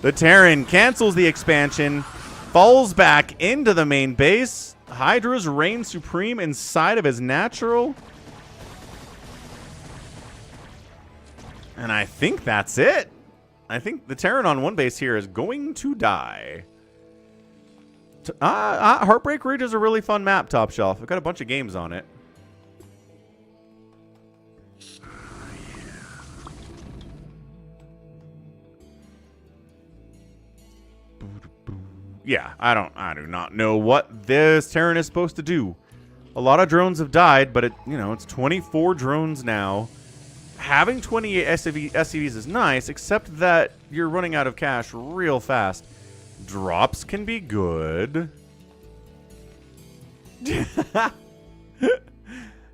The Terran cancels the expansion, falls back into the main base. Hydras reign supreme inside of his natural. And I think that's it. I think the Terran on one base here is going to die. Heartbreak Ridge is a really fun map, Top Shelf. I've got a bunch of games on it. Yeah, I do not know what this Terran is supposed to do. A lot of drones have died, but it's 24 drones now. Having 28 SCVs is nice, except that you're running out of cash real fast. Drops can be good.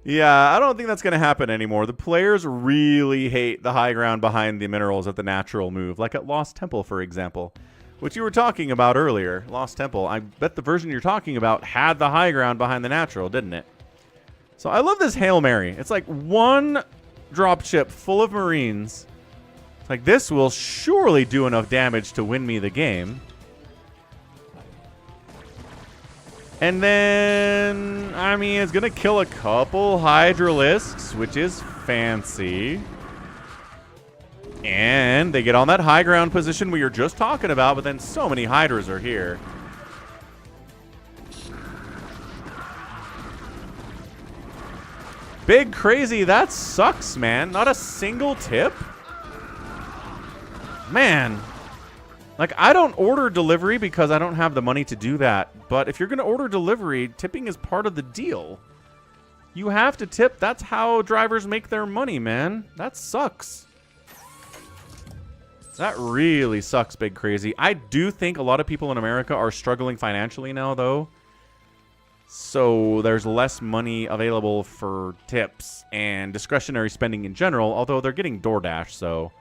Yeah, I don't think that's going to happen anymore. The players really hate the high ground behind the minerals at the natural move, like at Lost Temple, for example. Which you were talking about earlier, Lost Temple. I bet the version you're talking about had the high ground behind the natural, didn't it? So I love this Hail Mary. It's like one dropship full of Marines. It's like, this will surely do enough damage to win me the game. And then, I mean, it's going to kill a couple Hydralisks, which is fancy. And they get on that high ground position we were just talking about, but then so many Hydras are here. Big Crazy, that sucks, man. Not a single tip? Man. Like, I don't order delivery because I don't have the money to do that. But if you're going to order delivery, tipping is part of the deal. You have to tip. That's how drivers make their money, man. That sucks. That really sucks, Big Crazy. I do think a lot of people in America are struggling financially now, though. So there's less money available for tips and discretionary spending in general, although they're getting DoorDash, so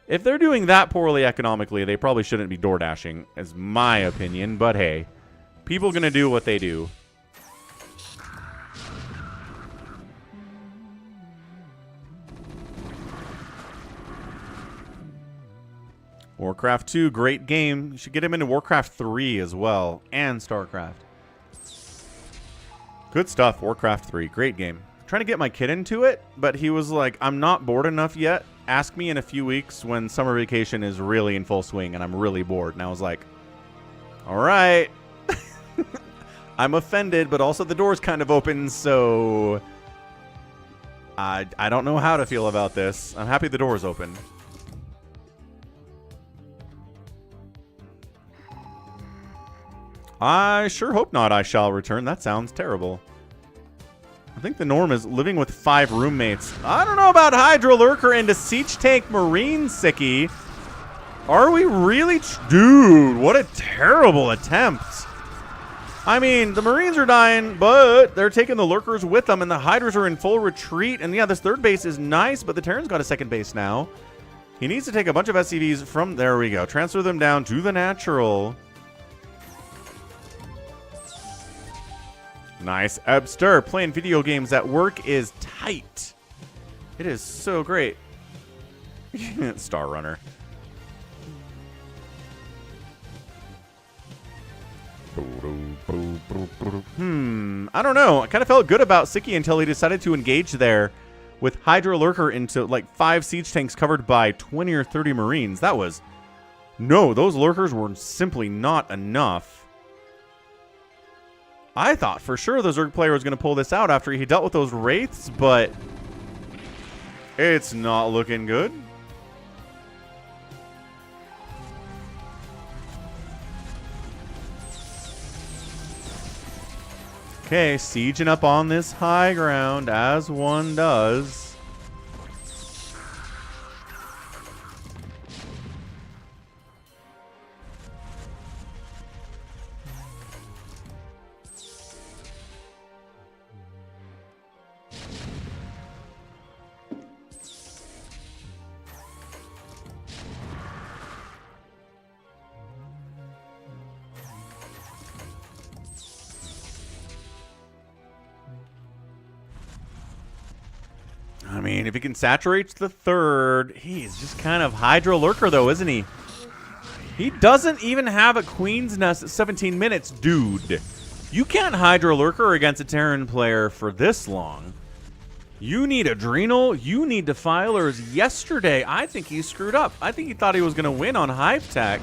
if they're doing that poorly economically, they probably shouldn't be DoorDashing, is my opinion. But hey, people are going to do what they do. Warcraft 2, great game. You should get him into Warcraft 3 as well, and StarCraft. Good stuff, Warcraft 3, great game. I'm trying to get my kid into it, but he was like, I'm not bored enough yet. Ask me in a few weeks when summer vacation is really in full swing and I'm really bored. And I was like, all right. I'm offended, but also the door's kind of open, so I don't know how to feel about this. I'm happy the door's open. I sure hope not. I shall return. That sounds terrible. I think the norm is living with 5 roommates. I don't know about Hydra Lurker into Siege Tank Marine, Sziky. Are we really? Dude, what a terrible attempt. I mean, the Marines are dying, but they're taking the Lurkers with them, and the Hydras are in full retreat. And yeah, this third base is nice, but the Terran's got a second base now. He needs to take a bunch of SCVs from... There we go. Transfer them down to the natural. Nice. Ebster, playing video games at work is tight. It is so great. Star Runner. I don't know. I kind of felt good about Sziky until he decided to engage there with Hydra Lurker into like 5 siege tanks covered by 20 or 30 Marines. That was... No, those Lurkers were simply not enough. I thought for sure the Zerg player was going to pull this out after he dealt with those Wraiths, but it's not looking good. Okay, sieging up on this high ground, as one does. I mean, if he can saturate the third, he's just kind of Hydra Lurker, though, isn't he? He doesn't even have a Queen's Nest at 17 minutes, dude. You can't Hydra Lurker against a Terran player for this long. You need Adrenal. You need Defilers yesterday. I think he screwed up. I think he thought he was going to win on Hive Tech.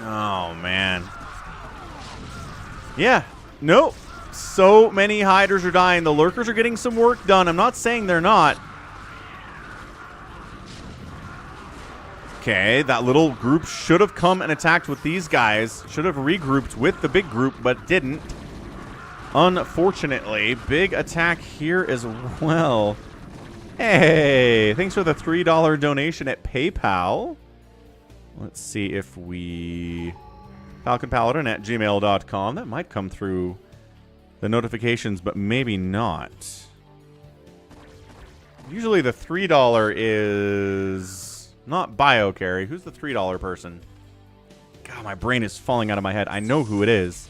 Oh, man. Yeah. Nope. So many Hydras are dying. The Lurkers are getting some work done. I'm not saying they're not. Okay, that little group should have come and attacked with these guys. Should have regrouped with the big group, but didn't. Unfortunately, big attack here as well. Hey, thanks for the $3 donation at PayPal. Let's see if we... FalconPaladin@gmail.com. That might come through the notifications, but maybe not. Usually the $3 is not BioCarry. Who's the $3 person? God, my brain is falling out of my head. I know who it is.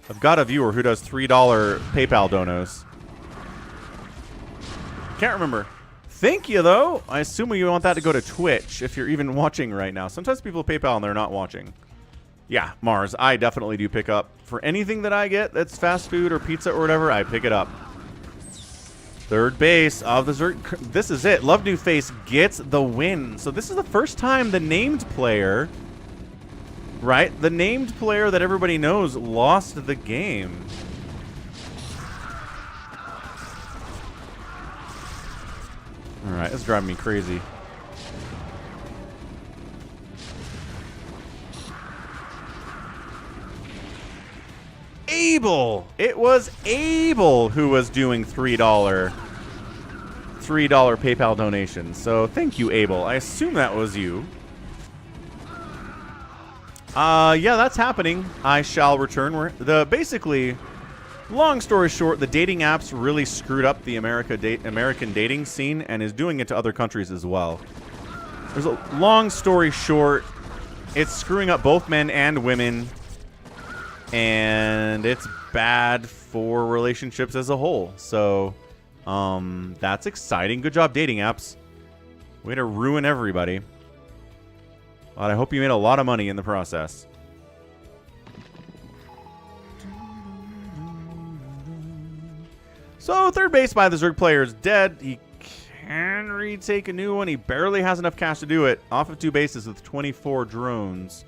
I've got a viewer who does $3 PayPal donos. Can't remember. Thank you, though. I assume you want that to go to Twitch if you're even watching right now. Sometimes people PayPal and they're not watching. Yeah, Mars, I definitely do pick up. For anything that I get that's fast food or pizza or whatever, I pick it up. Third base of the Zerg. This is it. Love-newface gets the win. So this is the first time the named player, right? The named player that everybody knows lost the game. All right, it's driving me crazy. Abel! It was Abel who was doing $3 PayPal donations. So thank you, Abel. I assume that was you. Yeah, that's happening. I shall return. Basically, long story short, the dating apps really screwed up the American dating scene and is doing it to other countries as well. There's a long story short, it's screwing up both men and women. And it's bad for relationships as a whole. So, that's exciting. Good job, dating apps. Way to ruin everybody. But I hope you made a lot of money in the process. So, third base by the Zerg player is dead. He can retake a new one. He barely has enough cash to do it. Off of 2 bases with 24 drones.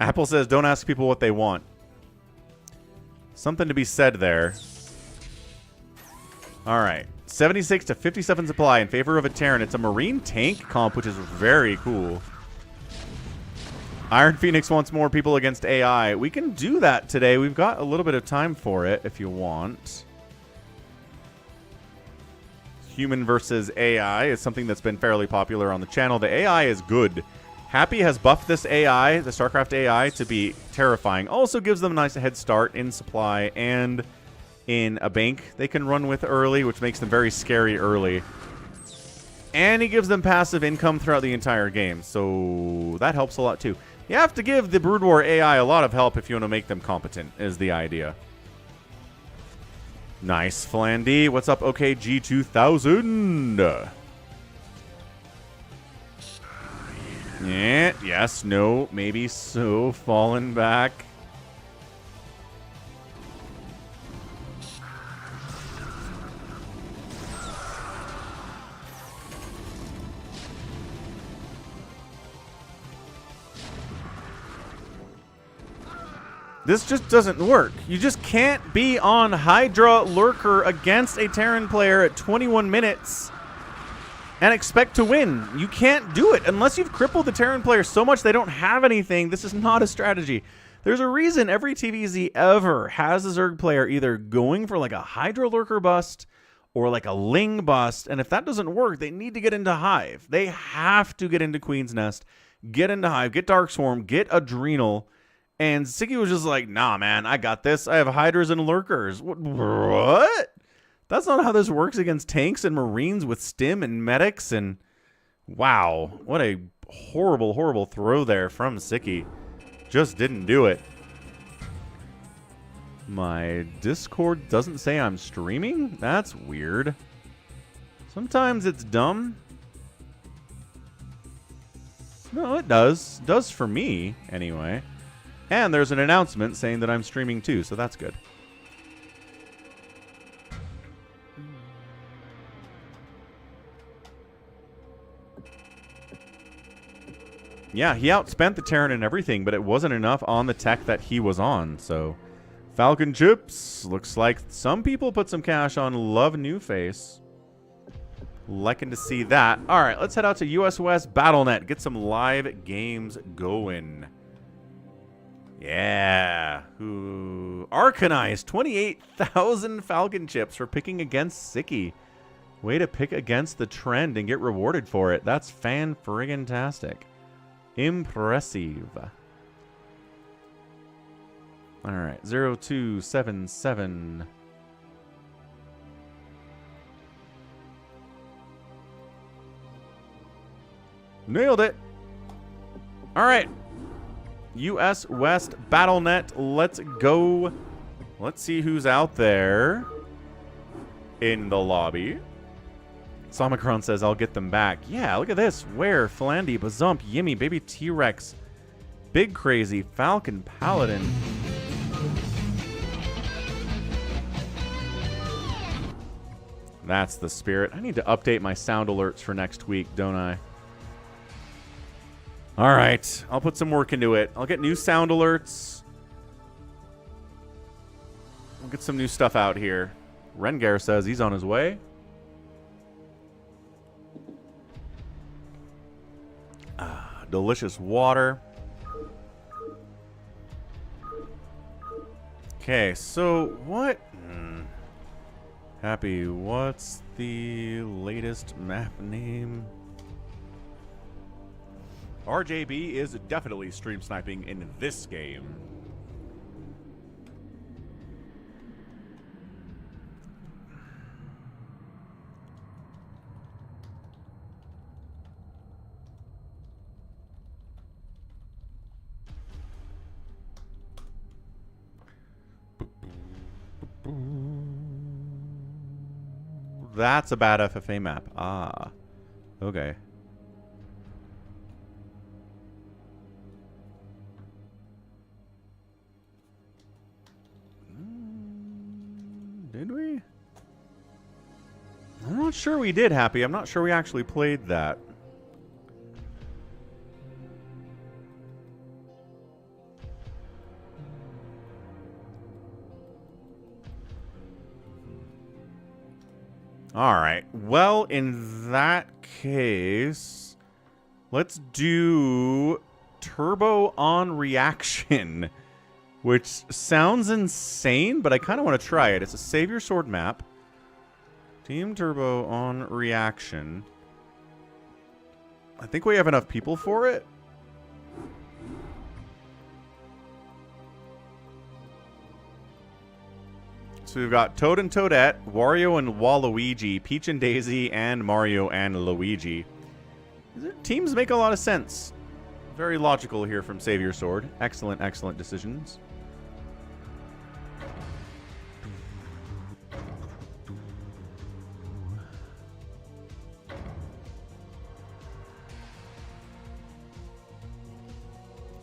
Apple says, don't ask people what they want. Something to be said there. All right. 76 to 57 supply in favor of a Terran. It's a Marine tank comp, which is very cool. Iron Phoenix wants more people against AI. We can do that today. We've got a little bit of time for it if you want. human versus AI is something that's been fairly popular on the channel. The AI is good. Happy has buffed this AI, the StarCraft AI, to be terrifying. Also gives them a nice head start in supply and in a bank they can run with early, which makes them very scary early. And he gives them passive income throughout the entire game, so that helps a lot too. You have to give the Brood War AI a lot of help if you want to make them competent, is the idea. Nice, Flandy. What's up, OKG2000? Yeah, yes, no, maybe so. Fallen back. This just doesn't work. You just can't be on Hydra Lurker against a Terran player at 21 minutes and expect to win. You can't do it unless you've crippled the Terran player so much they don't have anything. This is not a strategy. There's a reason every TVZ ever has a Zerg player either going for like a Hydra Lurker bust or like a Ling bust, and if that doesn't work, they need to get into Hive. They have to get into Queen's Nest, get into Hive, get Dark Swarm, get Adrenal. And Sziky was just like, nah, man, I got this. I have Hydras and Lurkers. What? That's not how this works against tanks and Marines with Stim and Medics. And wow, what a horrible, horrible throw there from Sziky. Just didn't do it. My Discord doesn't say I'm streaming? That's weird. Sometimes it's dumb. No, it does. It does for me, anyway. And there's an announcement saying that I'm streaming too, so that's good. Yeah, he outspent the Terran and everything, but it wasn't enough on the tech that he was on, so... Falcon chips. Looks like some people put some cash on Love-newface. Liking to see that. Alright, let's head out to US West BattleNet. Get some live games going. Yeah. Who Arcanized 28,000 Falcon chips for picking against Sziky. Way to pick against the trend and get rewarded for it. That's fan-friggin-tastic. Impressive. Alright, 0277. Nailed it. Alright. US West BattleNet. Let's go. Let's see who's out there in the lobby. Somicron says, I'll get them back. Yeah, look at this. Where? Flandy, Bazump, Yimmy, Baby T-Rex, Big Crazy, Falcon Paladin. That's the spirit. I need to update my sound alerts for next week, don't I? All right. I'll put some work into it. I'll get new sound alerts. We'll get some new stuff out here. Rengar says he's on his way. Delicious water. Okay, so what? Happy, what's the latest map name? RJB is definitely stream sniping in this game. That's a bad FFA map. Ah, okay. Did we? I'm not sure we did, Happy. I'm not sure we actually played that. All right. Well, in that case, let's do Turbo on Reaction, which sounds insane, but I kind of want to try it. It's a Save Your Sword map. Team Turbo on reaction. I think we have enough people for it. So we've got Toad and Toadette, Wario and Waluigi, Peach and Daisy, and Mario and Luigi. Teams make a lot of sense. Very logical here from Savior Sword. Excellent, excellent decisions.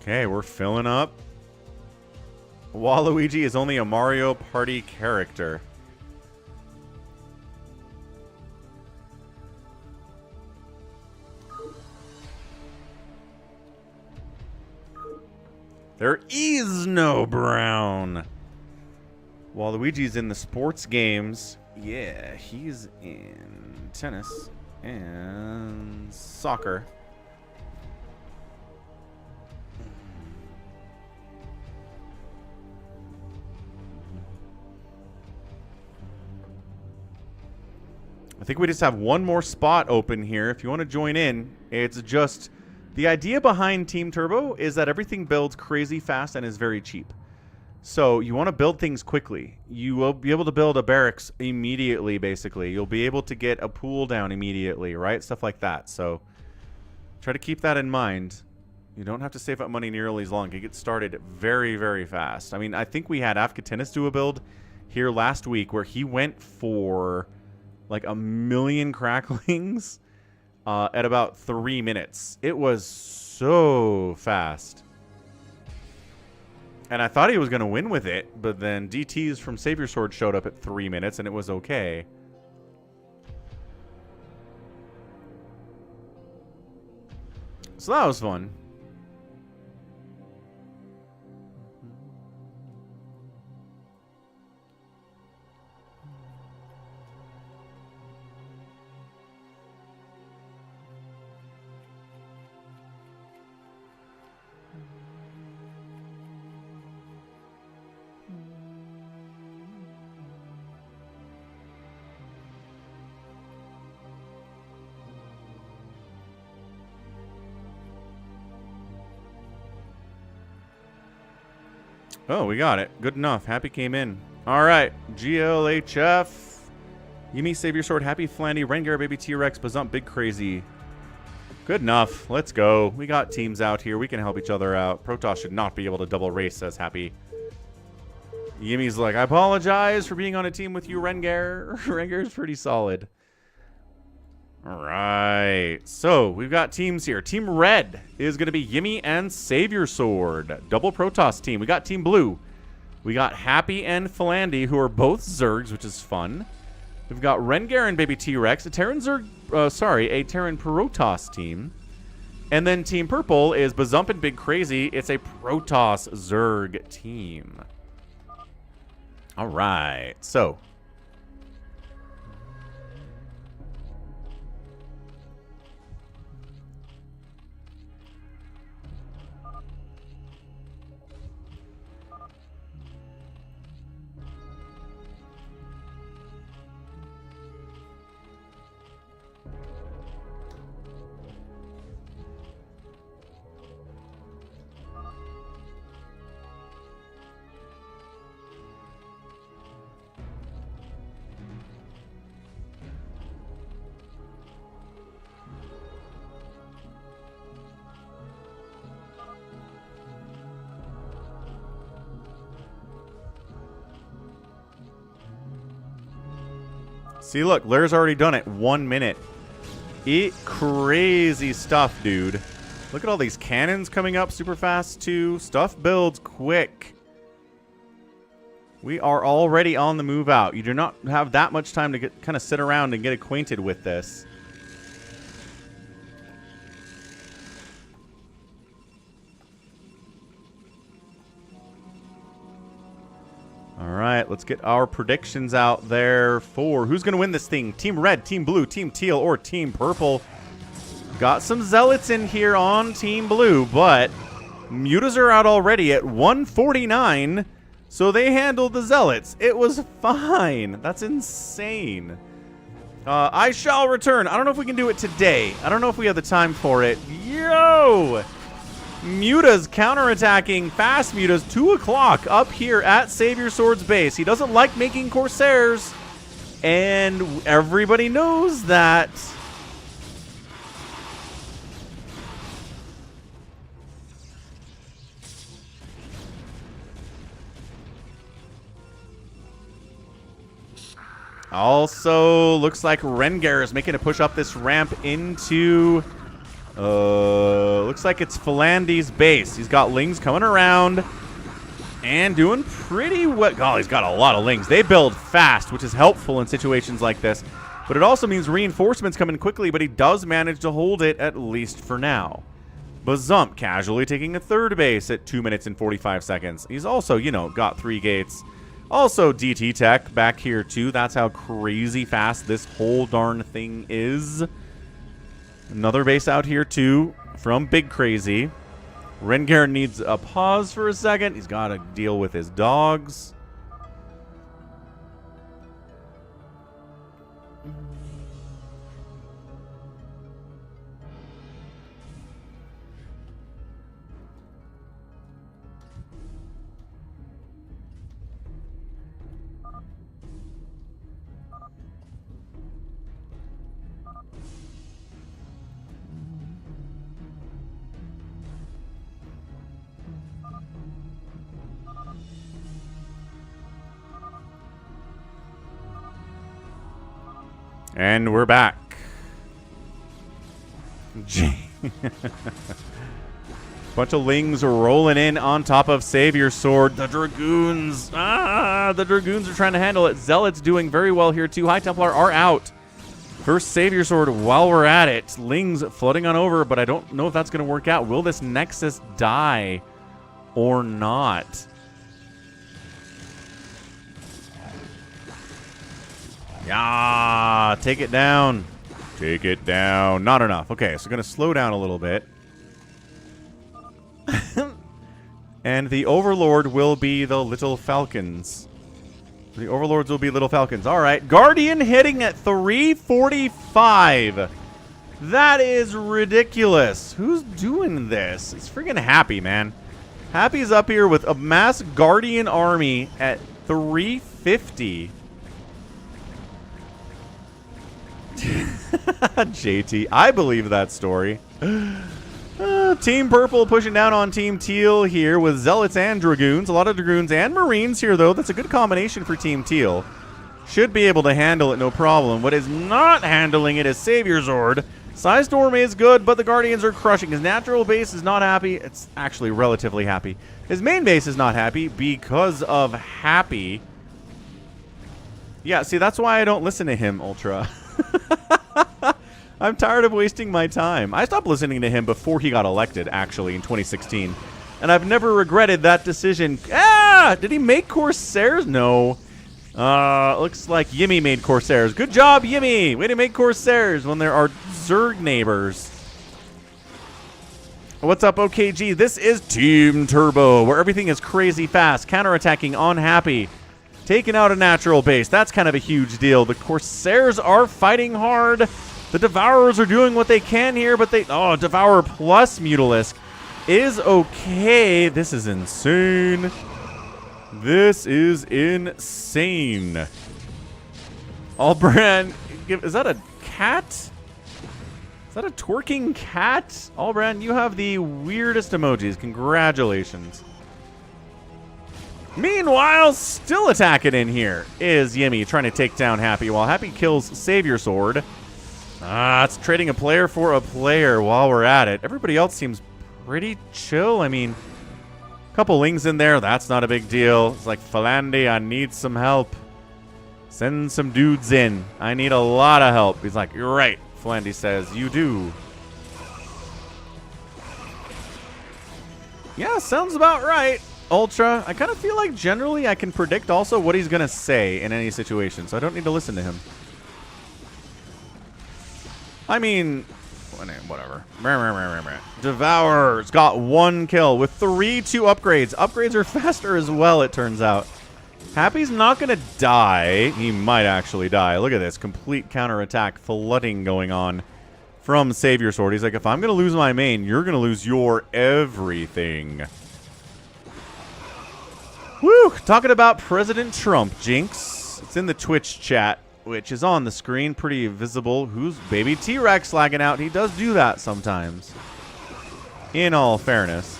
Okay, we're filling up. Waluigi is only a Mario Party character. There is no brown. Waluigi's in the sports games. Yeah, he's in tennis and soccer. I think we just have one more spot open here. If you want to join in, it's just the idea behind Team Turbo is that everything builds crazy fast and is very cheap. So you want to build things quickly. You will be able to build a barracks immediately, basically. You'll be able to get a pool down immediately, right? Stuff like that. So try to keep that in mind. You don't have to save up money nearly as long. You get started very, very fast. I mean, I think we had Afkatinis do a build here last week where he went for like 1,000,000 cracklings at about 3 minutes. It was so fast. And I thought he was going to win with it, but then DTs from Savior Sword showed up at 3 minutes and it was okay. So that was fun. Oh, we got it. Good enough. Happy came in. All right. GLHF. Yumi, Savior Sword, Happy, Flandy, Rengar, Baby T-Rex, Bazump, Big Crazy. Good enough. Let's go. We got teams out here. We can help each other out. Protoss should not be able to double race, says Happy. Yumi's like, I apologize for being on a team with you, Rengar. Rengar's pretty solid. All right. So we've got teams here. Team Red is going to be Yimi and Savior Sword. Double Protoss team. We got Team Blue. We got Happy and Flandy, who are both Zergs, which is fun. We've got Rengar and Baby T-Rex, a Terran Protoss team. And then Team Purple is Bazump and Big Crazy. It's a Protoss Zerg team. All right. So see, look, Lair's already done it. 1 minute. Crazy stuff, dude. Look at all these cannons coming up super fast, too. Stuff builds quick. We are already on the move out. You do not have that much time to kind of sit around and get acquainted with this. All right, let's get our predictions out there for who's going to win this thing. Team Red, Team Blue, Team Teal, or Team Purple. Got some Zealots in here on Team Blue, but Mutas are out already at 149, so they handled the Zealots. It was fine. That's insane. I shall return. I don't know if we can do it today. I don't know if we have the time for it. Yo! Muta's counterattacking. Fast Muta's 2 o'clock up here at Savior Sword's base. He doesn't like making Corsairs. And everybody knows that. Also, looks like Rengar is making a push up this ramp into... looks like it's Philandi's base. He's got Lings coming around and doing pretty well. Oh, he's got a lot of Lings. They build fast, which is helpful in situations like this. But it also means reinforcements come in quickly, but he does manage to hold it, at least for now. Bazump casually taking a third base at 2 minutes and 45 seconds. He's also, you know, got 3 gates. Also, DT Tech back here, too. That's how crazy fast this whole darn thing is. Another base out here, too, from Big Crazy. Rengar needs a pause for a second. He's got to deal with his dogs. And we're back. Bunch of Lings rolling in on top of Savior Sword. The Dragoons. The Dragoons are trying to handle it. Zealot's doing very well here too. High Templar are out. First Savior Sword while we're at it. Lings floating on over, but I don't know if that's going to work out. Will this Nexus die or not? Yeah, take it down. Take it down. Not enough. Okay, so going to slow down a little bit. And the Overlord will be the Little Falcons. The Overlords will be Little Falcons. All right. Guardian hitting at 345. That is ridiculous. Who's doing this? It's freaking Happy, man. Happy's up here with a mass Guardian army at 350. JT, I believe that story. Team Purple pushing down on Team Teal here with Zealots and Dragoons. A lot of Dragoons and Marines here, though. That's a good combination for Team Teal. Should be able to handle it, no problem. What is not handling it is Savior Sword. Size Storm is good, but the Guardians are crushing. His natural base is not happy. It's actually relatively happy. His main base is not happy because of Happy. Yeah, see, that's why I don't listen to him, Ultra. I'm tired of wasting my time. I stopped listening to him before he got elected, actually, in 2016. And I've never regretted that decision. Ah! Did he make Corsairs? No. Looks like Yimmy made Corsairs. Good job, Yimmy! Way to make Corsairs when there are Zerg neighbors. What's up, OKG? This is Team Turbo, where everything is crazy fast. Counterattacking on Happy. Taking out a natural base. That's kind of a huge deal. The Corsairs are fighting hard. The Devourers are doing what they can here, but they... Oh, Devourer plus Mutalisk is okay. This is insane. This is insane. Albrand, is that a cat? Is that a twerking cat? Albrand, you have the weirdest emojis. Congratulations. Meanwhile, still attacking in here is Yimmy trying to take down Happy while Happy kills Savior Sword. It's trading a player for a player while we're at it. Everybody else seems pretty chill. I mean, a couple Lings in there. That's not a big deal. It's like, Philandi, I need some help. Send some dudes in. I need a lot of help. He's like, you're right. Philandi says, you do. Yeah, sounds about right. Ultra, I kind of feel like generally I can predict also what he's going to say in any situation, so I don't need to listen to him. I mean, whatever. Devourer's got 1 kill with 3-2 upgrades. Upgrades are faster as well, it turns out. Happy's not going to die. He might actually die. Look at this. Complete counterattack flooding going on from Savior Sword. He's like, if I'm going to lose my main, you're going to lose your everything. Woo! Talking about President Trump, Jinx. It's in the Twitch chat, which is on the screen. Pretty visible. Who's baby T-Rex lagging out? He does do that sometimes. In all fairness.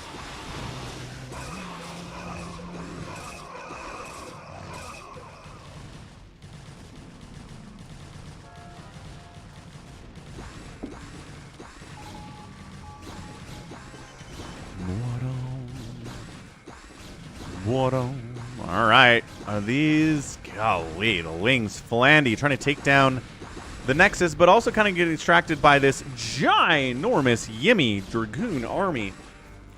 All right. Are these... Golly, the wings. Flandy trying to take down the Nexus, but also kind of getting distracted by this ginormous Yimmy Dragoon army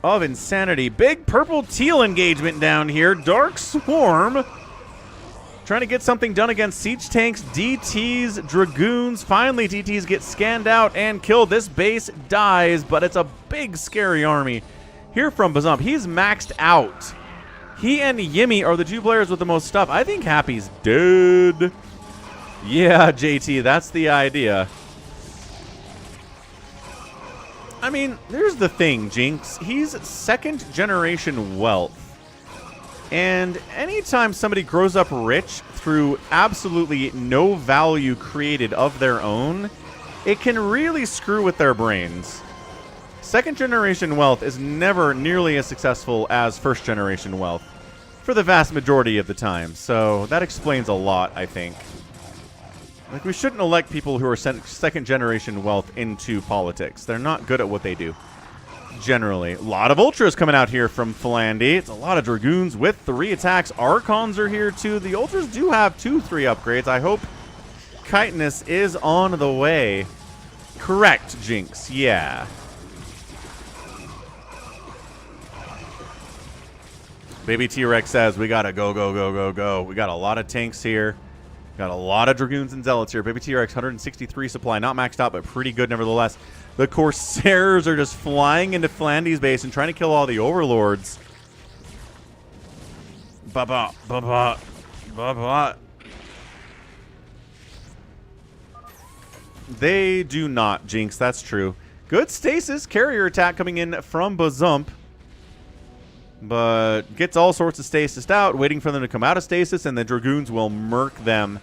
of insanity. Big purple teal engagement down here. Dark Swarm trying to get something done against siege tanks, DTs, Dragoons. Finally, DTs get scanned out and killed. This base dies, but it's a big, scary army here from Bazump. He's maxed out. He and Yimmy are the two players with the most stuff. I think Happy's dead. Yeah, JT, that's the idea. I mean, there's the thing, Jinx. He's second generation wealth. And anytime somebody grows up rich through absolutely no value created of their own, it can really screw with their brains. Second generation wealth is never nearly as successful as first generation wealth for the vast majority of the time. So that explains a lot, I think. Like, we shouldn't elect people who are second generation wealth into politics. They're not good at what they do, generally. A lot of Ultras coming out here from Flandy. It's a lot of Dragoons with 3 attacks. Archons are here too. The Ultras do have 2-3 upgrades. I hope Chitinous is on the way. Correct, Jinx. Yeah. Baby T-Rex says, we gotta go, go, go, go, go. We got a lot of tanks here. Got a lot of Dragoons and Zealots here. Baby T-Rex, 163 supply. Not maxed out, but pretty good nevertheless. The Corsairs are just flying into Flandy's base and trying to kill all the Overlords. Ba-ba, ba-ba, ba-ba. They do not, Jinx. That's true. Good stasis. Carrier attack coming in from Bazump. But gets all sorts of stasis out, waiting for them to come out of stasis, and the Dragoons will murk them.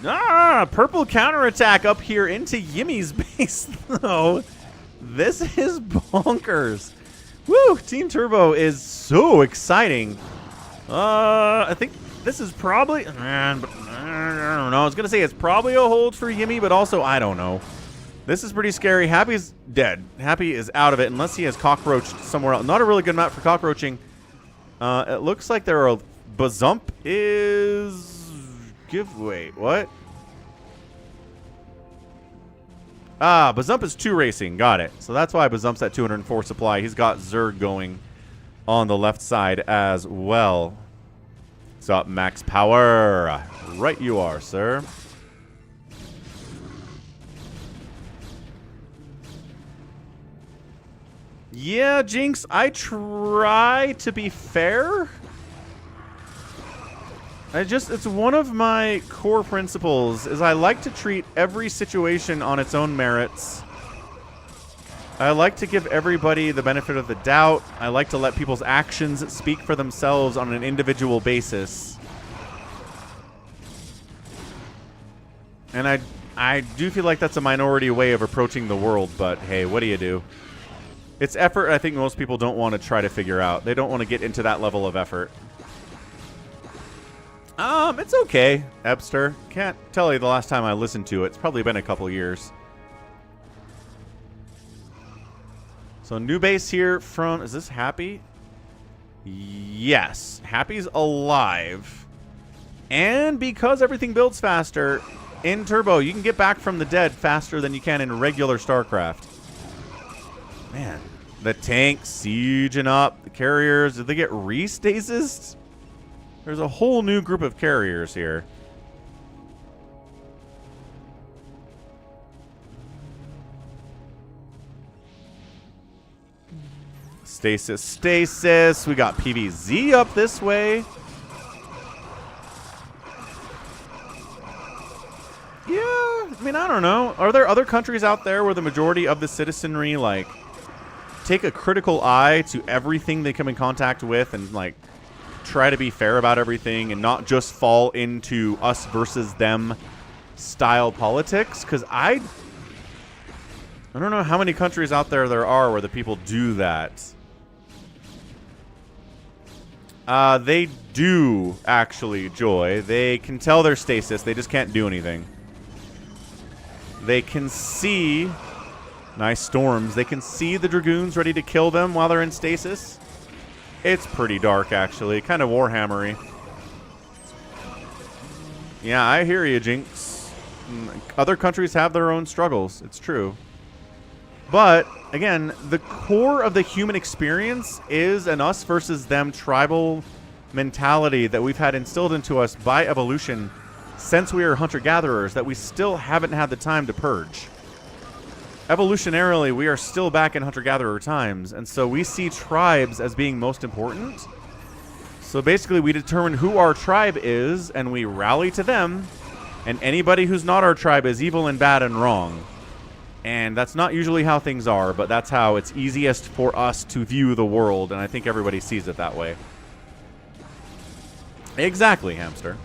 Ah, purple counterattack up here into Yimmy's base, though. This is bonkers. Woo, Team Turbo is so exciting. I think this is probably... I don't know. I was going to say it's probably a hold for Yimmy, but also I don't know. This is pretty scary. Happy's dead. Happy is out of it unless he has cockroached somewhere else. Not a really good map for cockroaching. It looks like there are... Bazump is... Wait, what? Ah, Bazump is 2 racing. Got it. So that's why Bazump's at 204 supply. He's got Zerg going on the left side as well. What's up, Max Power? Right you are, sir. Yeah, Jinx, I try to be fair. It's one of my core principles is I like to treat every situation on its own merits. I like to give everybody the benefit of the doubt. I like to let people's actions speak for themselves on an individual basis. And I do feel like that's a minority way of approaching the world, but hey, what do you do? It's effort I think most people don't want to try to figure out. They don't want to get into that level of effort. It's okay, Ebster. Can't tell you the last time I listened to it. It's probably been a couple years. So new base here from... Is this Happy? Yes. Happy's alive. And because everything builds faster, in Turbo, you can get back from the dead faster than you can in regular StarCraft. Man, the tanks sieging up. The carriers, did they get restasised? There's a whole new group of carriers here. Stasis, stasis. We got PVZ up this way. don't know. Are there other countries out there where the majority of the citizenry, like, take a critical eye to everything they come in contact with and, like, try to be fair about everything and not just fall into us versus them style politics? Because I don't know how many countries out there are where the people do that. They do, actually, Joy. They can tell they're stasis. They just can't do anything. They can see... Nice storms. They can see the Dragoons ready to kill them while they're in stasis. It's pretty dark, actually. Kind of Warhammery. Yeah, I hear you, Jinx. Other countries have their own struggles. It's true. But, again, the core of the human experience is an us versus them tribal mentality that we've had instilled into us by evolution since we are hunter-gatherers that we still haven't had the time to purge. Evolutionarily, we are still back in hunter-gatherer times, and so we see tribes as being most important. So basically, we determine who our tribe is, and we rally to them, and anybody who's not our tribe is evil and bad and wrong. And that's not usually how things are, but that's how it's easiest for us to view the world, and I think everybody sees it that way. Exactly, Hamster.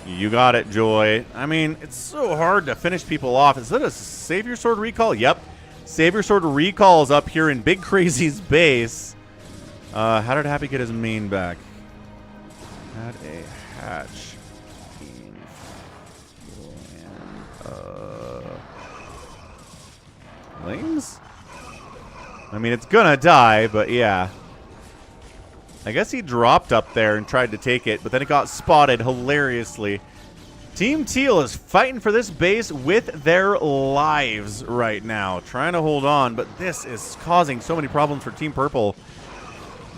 You got it, Joy. I mean, it's so hard to finish people off. Is that a Savior Sword recall? Yep. Savior Sword recalls up here in Big Crazy's base. How did Happy get his main back? Had a hatch. Lings? I mean, it's gonna die, but yeah. I guess he dropped up there and tried to take it, but then it got spotted hilariously. Team Teal is fighting for this base with their lives right now, trying to hold on, but this is causing so many problems for Team Purple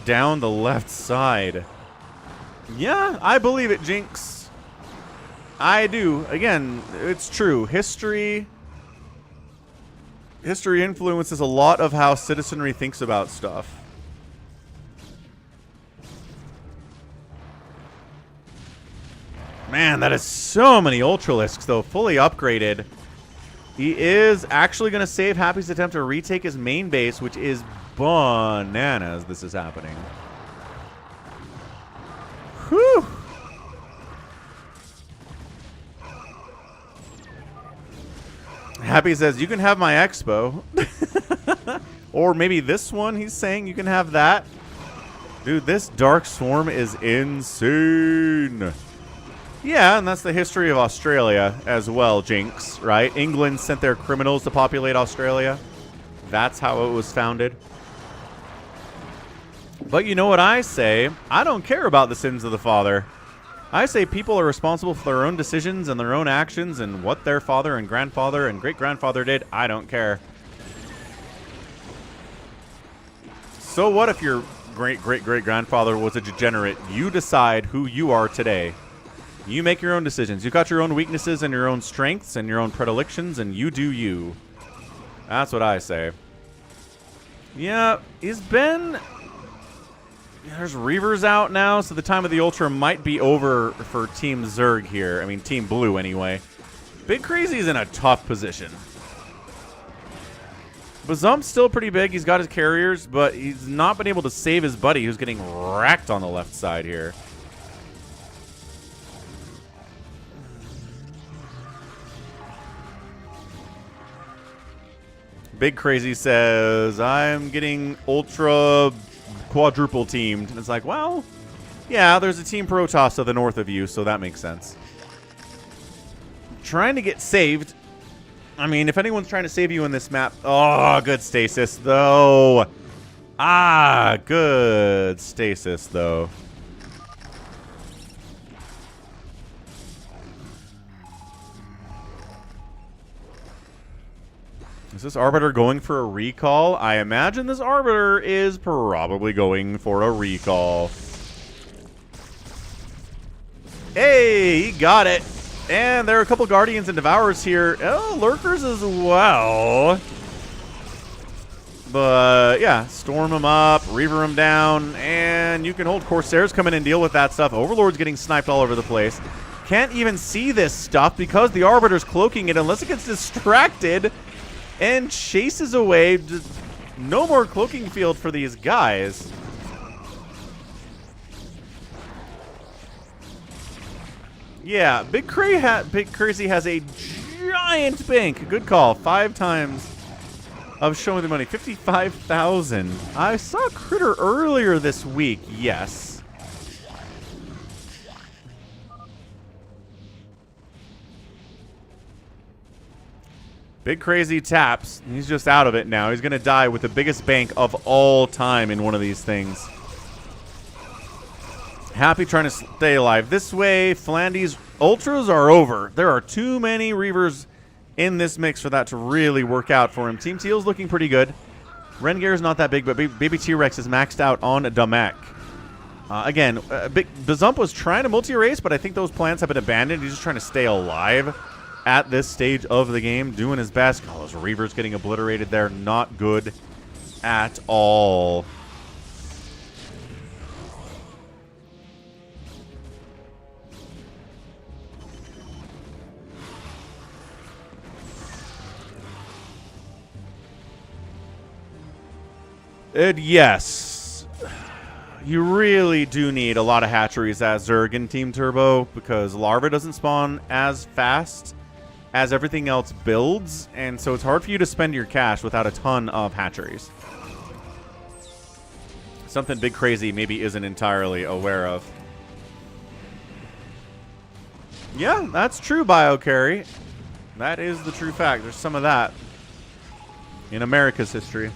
down the left side. Yeah, I believe it, Jinx. I do. Again, it's true. History influences a lot of how citizenry thinks about stuff. Man, that is so many Ultralisks, though, fully upgraded. He is actually going to save Happy's attempt to retake his main base, which is bananas this is happening. Whew. Happy says, you can have my expo. Or maybe this one, he's saying you can have that. Dude, this Dark Swarm is insane. Yeah, and that's the history of Australia as well, Jinx, right? England sent their criminals to populate Australia. That's how it was founded. But you know what I say? I don't care about the sins of the father. I say people are responsible for their own decisions and their own actions and what their father and grandfather and great-grandfather did. I don't care. So what if your great-great-great-grandfather was a degenerate? You decide who you are today. You make your own decisions. You've got your own weaknesses and your own strengths and your own predilections, and you do you. That's what I say. Yeah, he's been... There's Reavers out now, so the time of the Ultra might be over for Team Zerg here. I mean, Team Blue anyway. Big Crazy's in a tough position. Bazump's still pretty big. He's got his carriers, but he's not been able to save his buddy who's getting racked on the left side here. Big Crazy says, I'm getting Ultra quadruple teamed. And it's like, well, yeah, there's a Team Protoss to the north of you, so that makes sense. Trying to get saved. I mean, if anyone's trying to save you in this map... Oh, good stasis, though. Ah, good stasis, though. Is this Arbiter going for a recall? I imagine this Arbiter is probably going for a recall. Hey, he got it. And there are a couple Guardians and Devourers here. Oh, Lurkers as well. But, yeah, storm them up, Reaver them down, and you can hold Corsairs come in and deal with that stuff. Overlord's getting sniped all over the place. Can't even see this stuff because the Arbiter's cloaking it unless it gets distracted and chases away. Just no more cloaking field for these guys. Yeah, Big Crazy has a giant bank. Good call. 5 times of showing the money. 55,000. I saw Critter earlier this week. Yes. Big Crazy taps. He's just out of it now. He's going to die with the biggest bank of all time in one of these things. Happy trying to stay alive. This way, Flandy's Ultras are over. There are too many Reavers in this mix for that to really work out for him. Team Teal's looking pretty good. Rengair's not that big, but Baby T-Rex is maxed out on Damek. Again, Bazump was trying to multi-race, but I think those plans have been abandoned. He's just trying to stay alive at this stage of the game, doing his best. Oh, those Reavers getting obliterated there. Not good at all. Yes. You really do need a lot of hatcheries as Zerg in Team Turbo because Larva doesn't spawn as fast as everything else builds, and so it's hard for you to spend your cash without a ton of hatcheries. Something Big Crazy maybe isn't entirely aware of. Yeah, that's true, BioCarry. That is the true fact. There's some of that in America's history.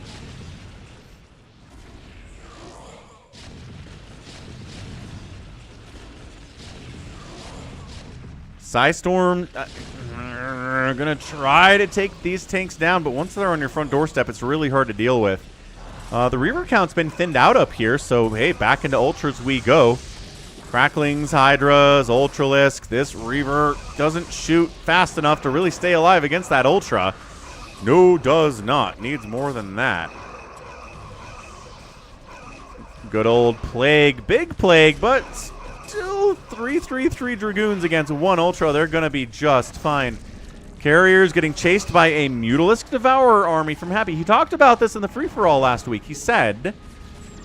Psystorm gonna try to take these tanks down, but once they're on your front doorstep, it's really hard to deal with. The Reaver count's been thinned out up here, so hey, back into Ultras we go. Cracklings, Hydras, Ultralisk. This Reaver doesn't shoot fast enough to really stay alive against that Ultra. No, does not. Needs more than that. Good old Plague. Big Plague, but still 3-3-3 Dragoons against 1 Ultra. They're going to be just fine. Carrier's getting chased by a Mutalisk Devourer army from Happy. He talked about this in the free-for-all last week. He said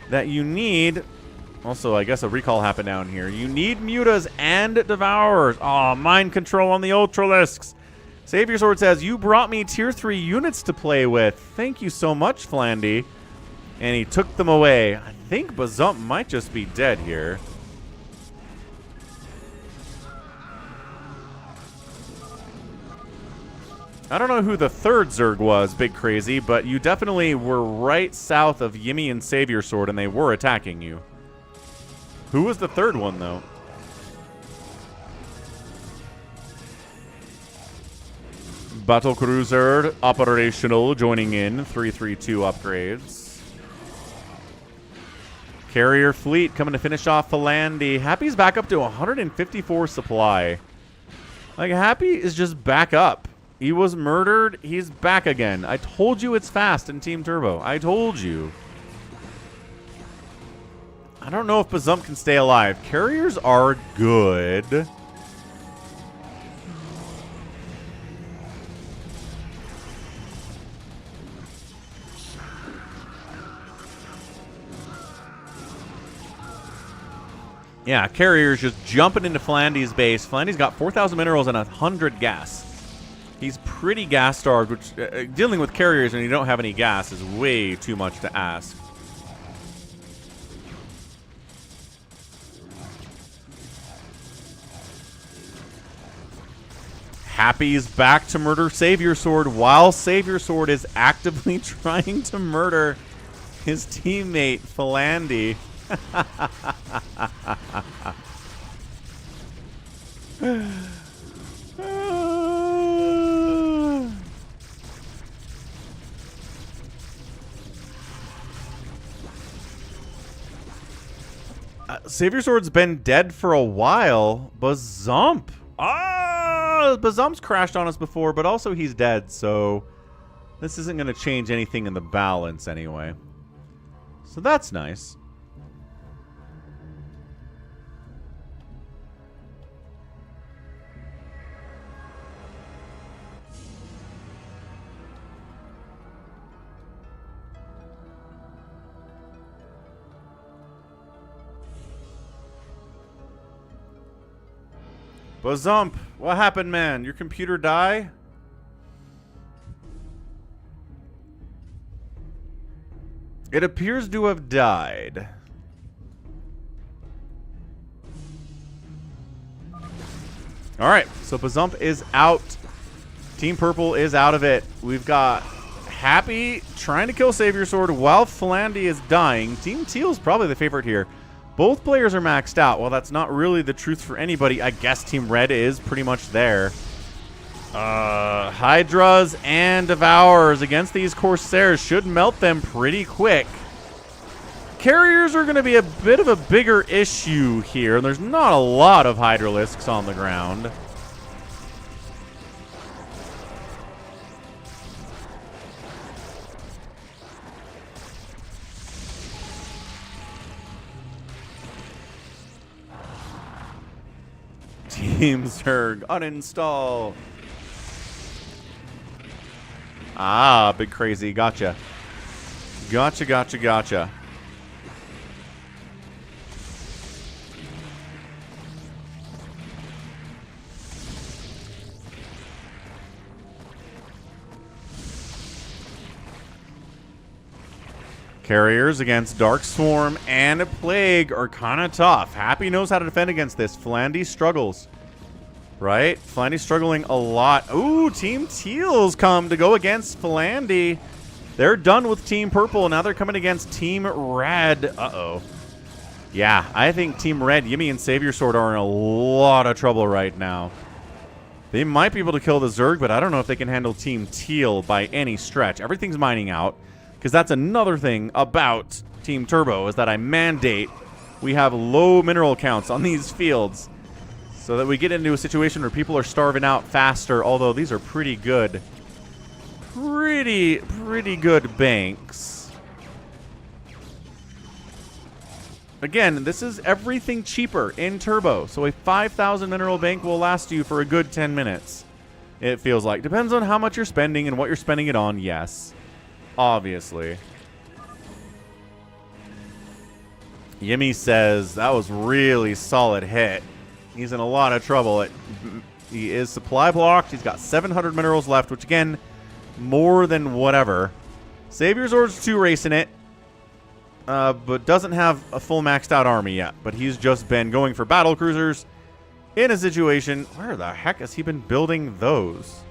that you need... Also, I guess a recall happened down here. You need Mutas and Devourers. Oh, mind control on the Ultralisks. Savior Sword says, you brought me tier 3 units to play with. Thank you so much, Flandy. And he took them away. I think Bazump might just be dead here. I don't know who the third Zerg was, Big Crazy, but you definitely were right south of Yimmy and Savior Sword, and they were attacking you. Who was the third one, though? Battle Cruiser, operational, joining in. 332 upgrades. Carrier Fleet coming to finish off Philandy. Happy's back up to 154 supply. Like, Happy is just back up. He was murdered. He's back again. I told you it's fast in Team Turbo. I told you. I don't know if Bazump can stay alive. Carriers are good. Yeah, Carrier's just jumping into Flandy's base. Flandy's got 4,000 minerals and 100 gas. He's pretty gas-starved, which dealing with Carriers when you don't have any gas is way too much to ask. Happy's back to murder Savior Sword while Savior Sword is actively trying to murder his teammate, Philandy. Savior Sword's been dead for a while. Bazump. Ah, Bazump's crashed on us before, but also he's dead, so This isn't going to change anything in the balance anyway. So that's nice. Bazump, what happened, man? Your computer die? It appears to have died. Alright, so Bazump is out. Team Purple is out of it. We've got Happy trying to kill Savior Sword while Philandy is dying. Team Teal's probably the favorite here. Both players are maxed out. Well, that's not really the truth for anybody. I guess Team Red is pretty much there. Hydras and Devourers against these Corsairs should melt them pretty quick. Carriers are going to be a bit of a bigger issue here. And there's not a lot of Hydralisks on the ground. Team Zerg, uninstall. Ah, big crazy. Gotcha. Gotcha, gotcha, gotcha. Carriers against Dark Swarm and Plague are kind of tough. Happy knows how to defend against this. Philandy struggles. Right? Philandy's struggling a lot. Ooh, Team Teal's come to go against Philandy. They're done with Team Purple. Now they're coming against Team Red. Uh-oh. Yeah, I think Team Red, Yimmy and Savior Sword are in a lot of trouble right now. They might be able to kill the Zerg, but I don't know if they can handle Team Teal by any stretch. Everything's mining out. Because that's another thing about Team Turbo, is that I mandate we have low mineral counts on these fields so that we get into a situation where people are starving out faster, although these are pretty good. Pretty good banks. Again, this is everything cheaper in Turbo, so a 5,000 mineral bank will last you for a good 10 minutes, it feels like. Depends on how much you're spending and what you're spending it on, yes. Obviously. Yimmy says that was really solid hit. He's in a lot of trouble. He is supply blocked. He's got 700 minerals left, which again, more than whatever. Savior Sword's 2 racing it, but doesn't have a full maxed out army yet. But he's just been going for battle cruisers in a situation. Where the heck has he been building those?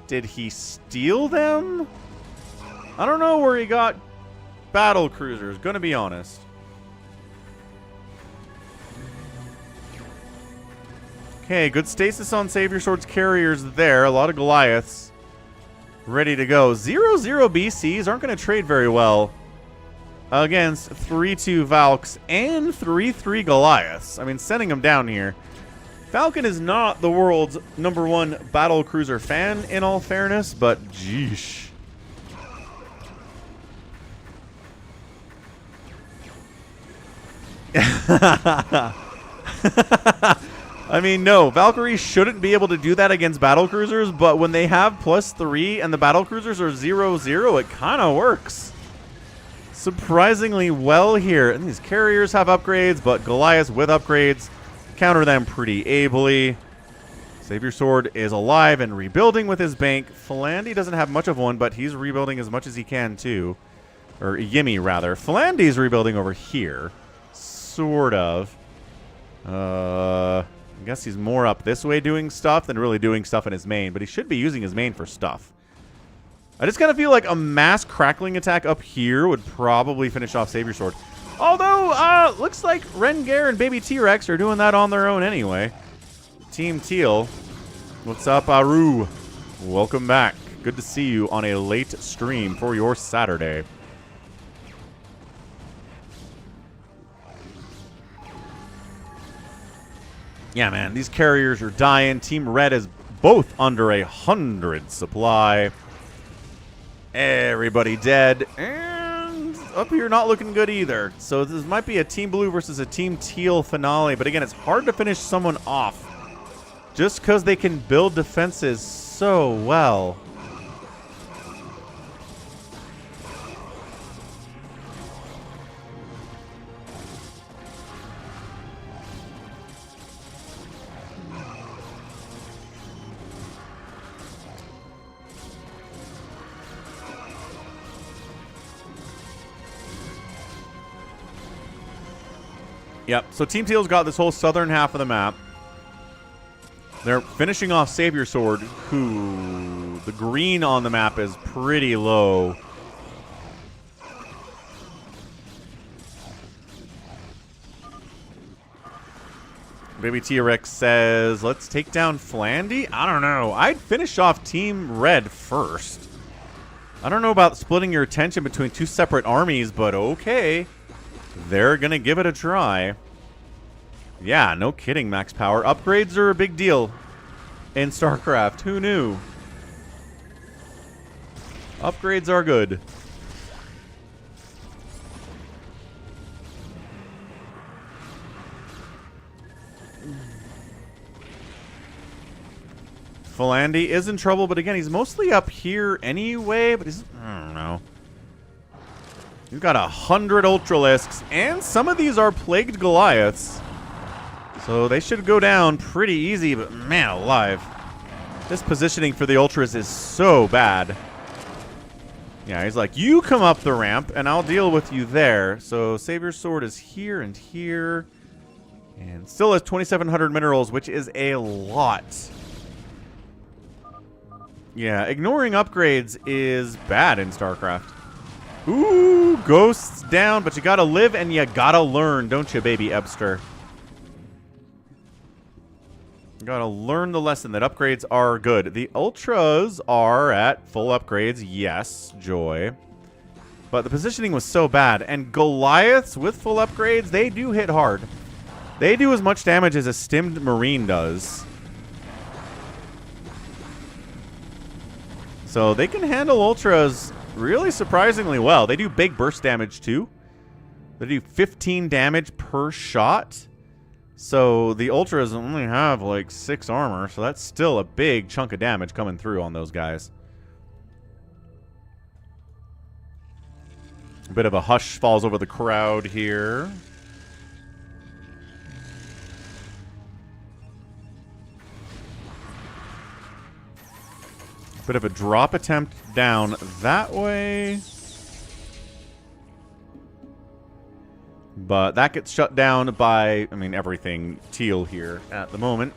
Did he steal them? I don't know where he got battle cruisers, gonna be honest. Okay, good stasis on Savior Sword's carriers there. A lot of Goliaths ready to go. 0-0 BCs aren't going to trade very well against 3-2 Valks and 3-3 Goliaths. I mean, sending them down here. Falcon is not the world's #1 battle cruiser fan, in all fairness, but geesh. I mean, no, Valkyrie shouldn't be able to do that against battle cruisers, but when they have +3 and the battle cruisers are 0-0, it kind of works surprisingly well here. And these carriers have upgrades, but Goliaths with upgrades counter them pretty ably. Savior Sword is alive and rebuilding with his bank. Philandy doesn't have much of one, but he's rebuilding as much as he can too. Or Yimmy, rather. Philandy's rebuilding over here. Sort of. I guess he's more up this way doing stuff than really doing stuff in his main, but he should be using his main for stuff. I just kind of feel like a mass crackling attack up here would probably finish off Savior Sword. Although, looks like Rengar and Baby T-Rex are doing that on their own anyway. Team Teal. What's up, Aru? Welcome back. Good to see you on a late stream for your Saturday. Yeah, man, these carriers are dying. Team Red is both under 100 supply. Everybody dead. And up here not looking good either. So this might be a Team Blue versus a Team Teal finale. But again, it's hard to finish someone off just because they can build defenses so well. Yep, so Team Teal's got this whole southern half of the map. They're finishing off Savior Sword, who the green on the map is pretty low. Baby T-Rex says, let's take down Flandy? I don't know. I'd finish off Team Red first. I don't know about splitting your attention between two separate armies, but okay. They're going to give it a try. Yeah, no kidding, Max Power. Upgrades are a big deal in StarCraft. Who knew? Upgrades are good. Flandy is in trouble, but again, he's mostly up here anyway, but he's, I don't know. You've got 100 Ultralisks, and some of these are Plagued Goliaths. So they should go down pretty easy, but man alive. This positioning for the Ultras is so bad. Yeah, he's like, you come up the ramp, and I'll deal with you there. So Savior Sword is here and here. And still has 2,700 minerals, which is a lot. Yeah, ignoring upgrades is bad in StarCraft. Ooh, ghosts down, but you gotta live and you gotta learn, don't you, baby Ebster? You gotta learn the lesson that upgrades are good. The Ultras are at full upgrades, yes, Joy. But the positioning was so bad. And Goliaths with full upgrades, they do hit hard. They do as much damage as a stimmed Marine does. So they can handle Ultras really surprisingly well. They do big burst damage too. They do 15 damage per shot. So the Ultras only have like 6 armor. So that's still a big chunk of damage coming through on those guys. A bit of a hush falls over the crowd here. Bit of a drop attempt down that way. But that gets shut down by, I mean, everything teal here at the moment.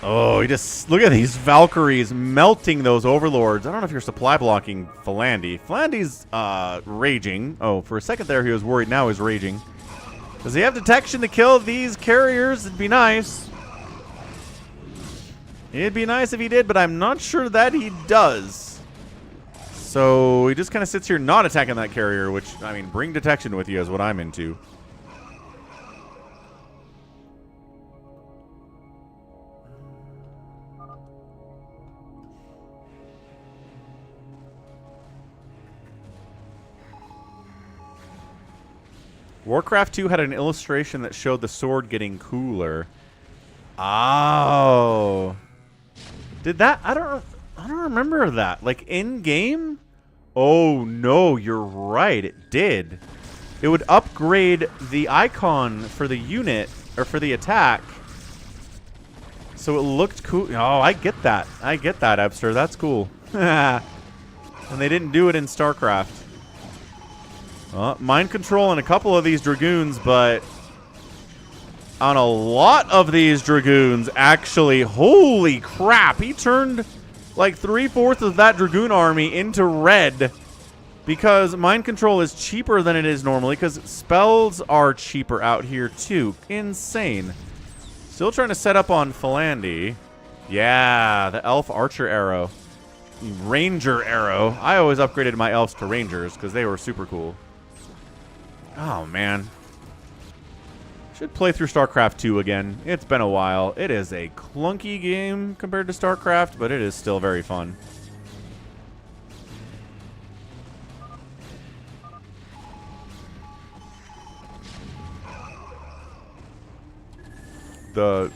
Oh, you just, look at these Valkyries melting those Overlords. I don't know if you're supply blocking Flandy. Flandy's raging. Oh, for a second there he was worried. Now he's raging. Does he have detection to kill these carriers? It'd be nice. It'd be nice if he did, but I'm not sure that he does. So he just kind of sits here not attacking that carrier, which, I mean, bring detection with you is what I'm into. Warcraft 2 had an illustration that showed the sword getting cooler. Oh. Did that? I don't remember that. Like in game? Oh no, you're right. It did. It would upgrade the icon for the unit or for the attack. So it looked cool. Oh, I get that. I get that, Ebster. That's cool. And they didn't do it in StarCraft. Mind control on a couple of these Dragoons, but on a lot of these Dragoons, actually, holy crap, he turned like 3/4 of that Dragoon army into red because mind control is cheaper than it is normally because spells are cheaper out here too. Insane. Still trying to set up on Flandy. Yeah, the elf archer arrow. Ranger arrow. I always upgraded my elves to rangers because they were super cool. Oh, man. Should play through StarCraft 2 again. It's been a while. It is a clunky game compared to StarCraft, but it is still very fun. The...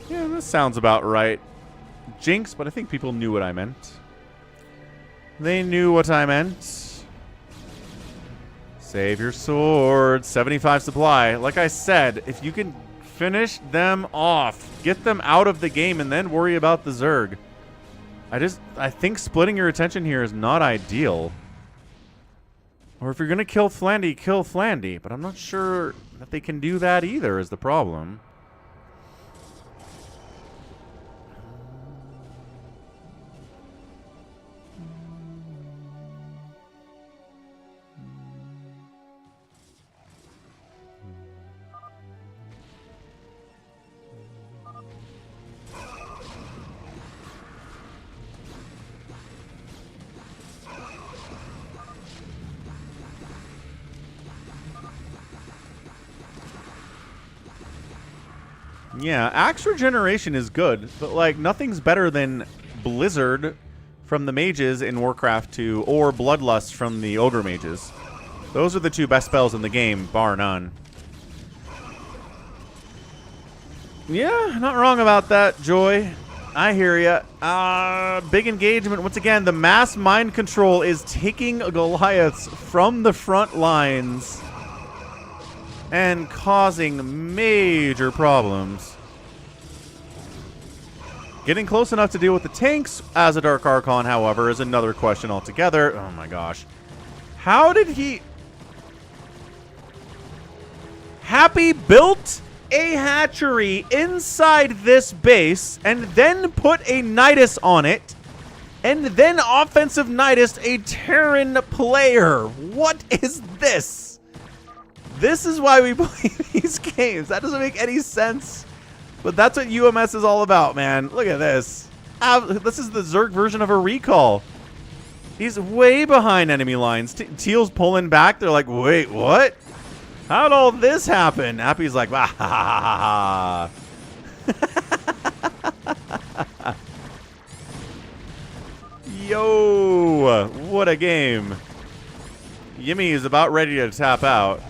Yeah, this sounds about right. Jinx, but I think people knew what I meant. They knew what I meant. Save your sword. 75 supply. Like I said, if you can finish them off, get them out of the game, and then worry about the Zerg. I think splitting your attention here is not ideal. Or if you're going to kill Flandy, kill Flandy. But I'm not sure that they can do that either is the problem. Yeah, Axe Regeneration is good, but like nothing's better than Blizzard from the mages in Warcraft 2 or Bloodlust from the Ogre mages. Those are the two best spells in the game, bar none. Yeah, not wrong about that, Joy. I hear ya. Big engagement. Once again, the mass mind control is taking Goliaths from the front lines and causing major problems. Getting close enough to deal with the tanks as a Dark Archon, however, is another question altogether. Oh my gosh. How did he... Happy built a hatchery inside this base and then put a Nidus on it and then offensive Nidus a Terran player. What is this? This is why we play these games. That doesn't make any sense. But that's what UMS is all about, man. Look at this. This is the Zerg version of a recall. He's way behind enemy lines. Teal's pulling back. They're like, wait, what? How'd all this happen? Appy's like, ah, ha, ha, ha. Yo, what a game. Yimmy is about ready to tap out.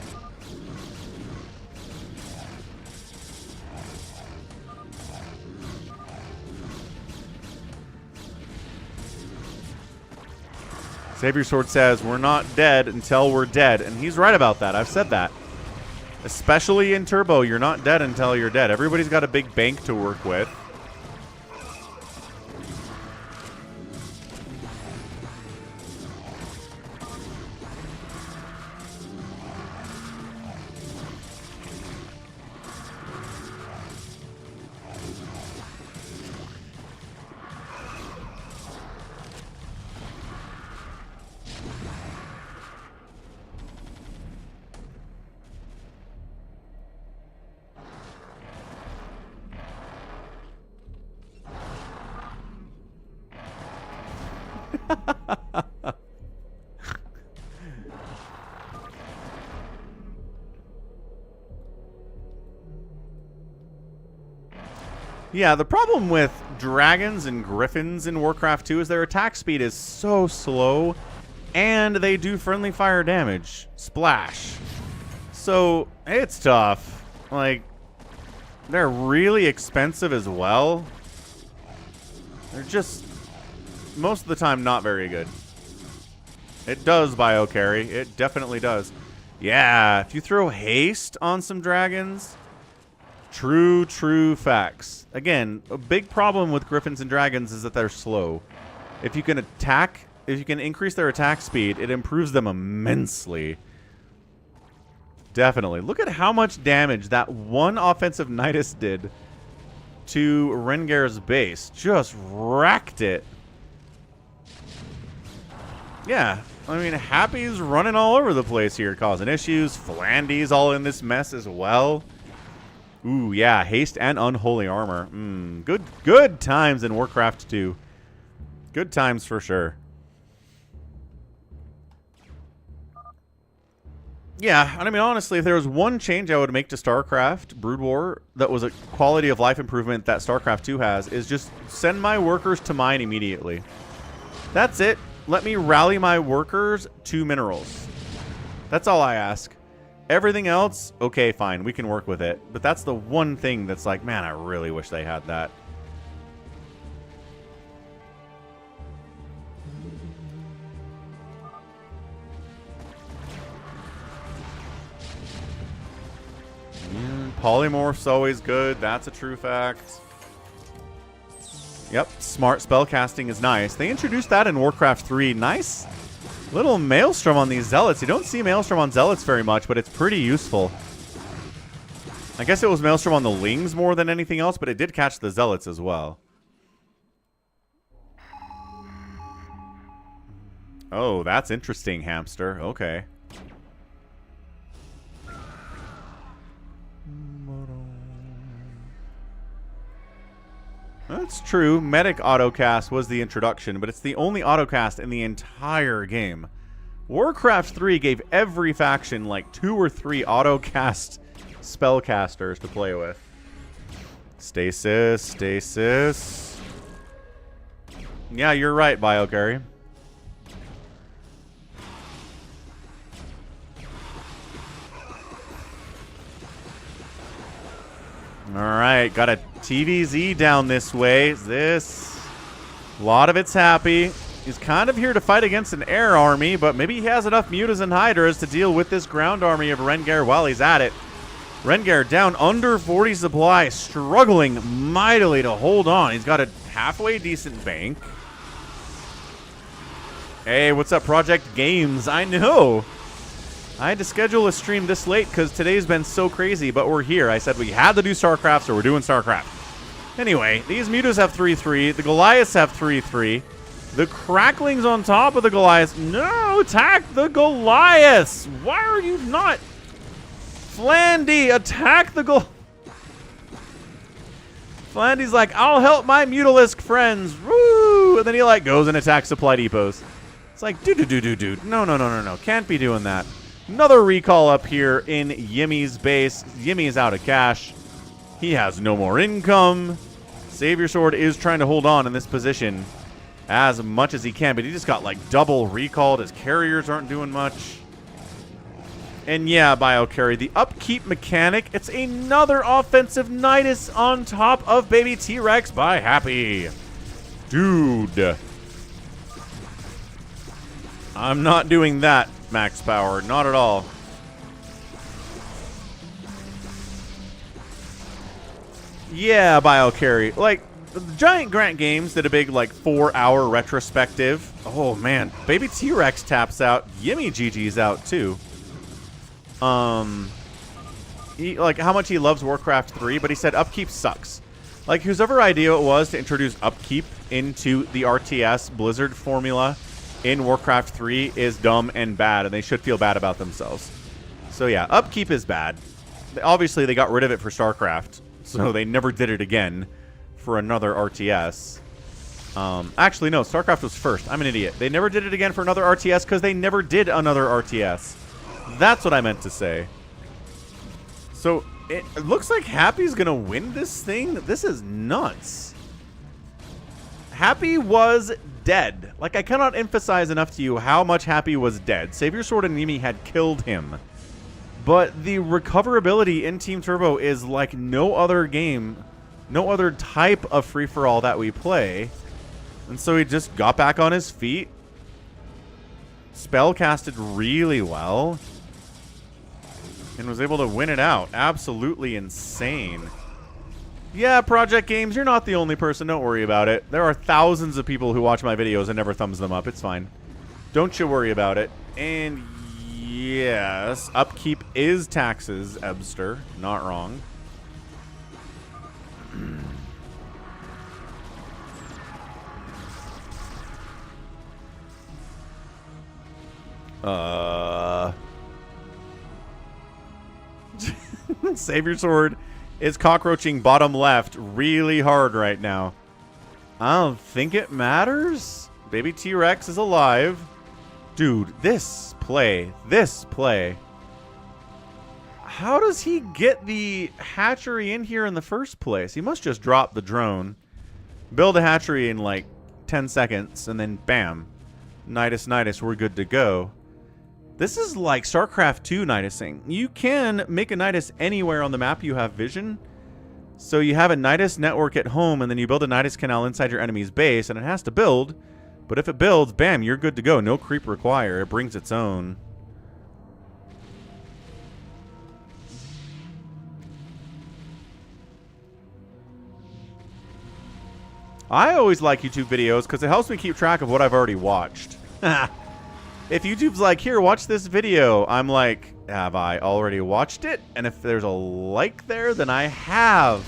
Savior Sword says, we're not dead until we're dead. And he's right about that. I've said that. Especially in Turbo, you're not dead until you're dead. Everybody's got a big bank to work with. Yeah, the problem with dragons and griffins in Warcraft 2 is their attack speed is so slow, and they do friendly fire damage. Splash. So, it's tough. Like, they're really expensive as well. They're just, most of the time, not very good. It does bio carry. It definitely does. Yeah, if you throw haste on some dragons... True facts. Again, a big problem with griffins and dragons is that they're slow. If you can attack, if you can increase their attack speed, it improves them immensely. Definitely. Look at how much damage that one offensive Nidus did to Rengar's base. Just wrecked it. Yeah, I mean, Happy's running all over the place here, causing issues. Flandy's all in this mess as well. Ooh, yeah, haste and unholy armor. Good times in Warcraft 2. Good times for sure. Yeah, and I mean, honestly, if there was one change I would make to StarCraft, Brood War, that was a quality of life improvement that StarCraft 2 has, is just send my workers to mine immediately. That's it. Let me rally my workers to minerals. That's all I ask. Everything else, okay, fine, we can work with it. But that's the one thing that's like, man, I really wish they had that. Polymorph's always good. That's a true fact. Yep, smart spellcasting is nice. They introduced that in Warcraft 3. Nice little Maelstrom on these Zealots. You don't see Maelstrom on Zealots very much, but it's pretty useful. I guess it was Maelstrom on the Lings more than anything else, but it did catch the Zealots as well. Oh, that's interesting, Hamster. Okay. That's true. Medic autocast was the introduction, but it's the only autocast in the entire game. Warcraft 3 gave every faction like 2 or 3 autocast spellcasters to play with. Stasis, stasis. Yeah, you're right, BioCurry. Alright, got a TVZ down this way. This. A lot of it's happy. He's kind of here to fight against an air army, but maybe he has enough mutas and hydras to deal with this ground army of Rengar while he's at it. Rengar down under 40 supply, struggling mightily to hold on. He's got a halfway decent bank. Hey, what's up, Project Games? I know. I had to schedule a stream this late because today's been so crazy, but we're here. I said we had to do StarCraft, so we're doing StarCraft. Anyway, these mutas have 3-3. The Goliaths have 3-3. The Cracklings on top of the Goliaths. No, attack the Goliaths. Why are you not? Flandy, attack the Goliaths. Flandy's like, I'll help my Mutalisk friends. Woo! And then he like goes and attacks supply depots. It's like, dude. No. Can't be doing that. Another recall up here in Yimmy's base. Yimmy is out of cash. He has no more income. Savior Sword is trying to hold on in this position as much as he can, but he just got like double recalled. His carriers aren't doing much. And yeah, BioCarry, the upkeep mechanic, it's another offensive Nidus on top of Baby T-Rex by Happy. Dude. I'm not doing that, max power. Not at all. Yeah, BioCarry. Like, the Giant Grant Games did a big, like, 4-hour retrospective. Oh, man. Baby T-Rex taps out. Yimmy GG's out, too. Like, how much he loves Warcraft 3, but he said upkeep sucks. Like, whosever idea it was to introduce upkeep into the RTS Blizzard formula in Warcraft 3 is dumb and bad, and they should feel bad about themselves. So, yeah, upkeep is bad. Obviously, they got rid of it for StarCraft, so they never did it again for another RTS. Actually, no, StarCraft was first. I'm an idiot. They never did it again for another RTS because they never did another RTS. That's what I meant to say. So, it looks like Happy's going to win this thing. This is nuts. Happy was dead. Like, I cannot emphasize enough to you how much Happy was dead. Savior Sword and Yimi had killed him. But the recoverability in Team Turbo is like no other game, no other type of free-for-all that we play. And so he just got back on his feet. Spell casted really well. And was able to win it out. Absolutely insane. Yeah, Project Games, you're not the only person. Don't worry about it. There are thousands of people who watch my videos and never thumbs them up. It's fine. Don't you worry about it. And yes, upkeep is taxes, Ebster. Not wrong. Savior Sword is cockroaching bottom left really hard right now. I don't think it matters. Baby T-Rex is alive. Dude, this play. How does he get the hatchery in here in the first place? He must just drop the drone, build a hatchery in like 10 seconds, and then bam. Nidus, we're good to go. This is like StarCraft 2 Nidusing. You can make a Nidus anywhere on the map you have vision. So you have a Nidus network at home, and then you build a Nidus canal inside your enemy's base, and it has to build. But if it builds, bam, you're good to go. No creep required. It brings its own. I always like YouTube videos because it helps me keep track of what I've already watched. If YouTube's like, here, watch this video, I'm like, have I already watched it? And if there's a like there, then I have.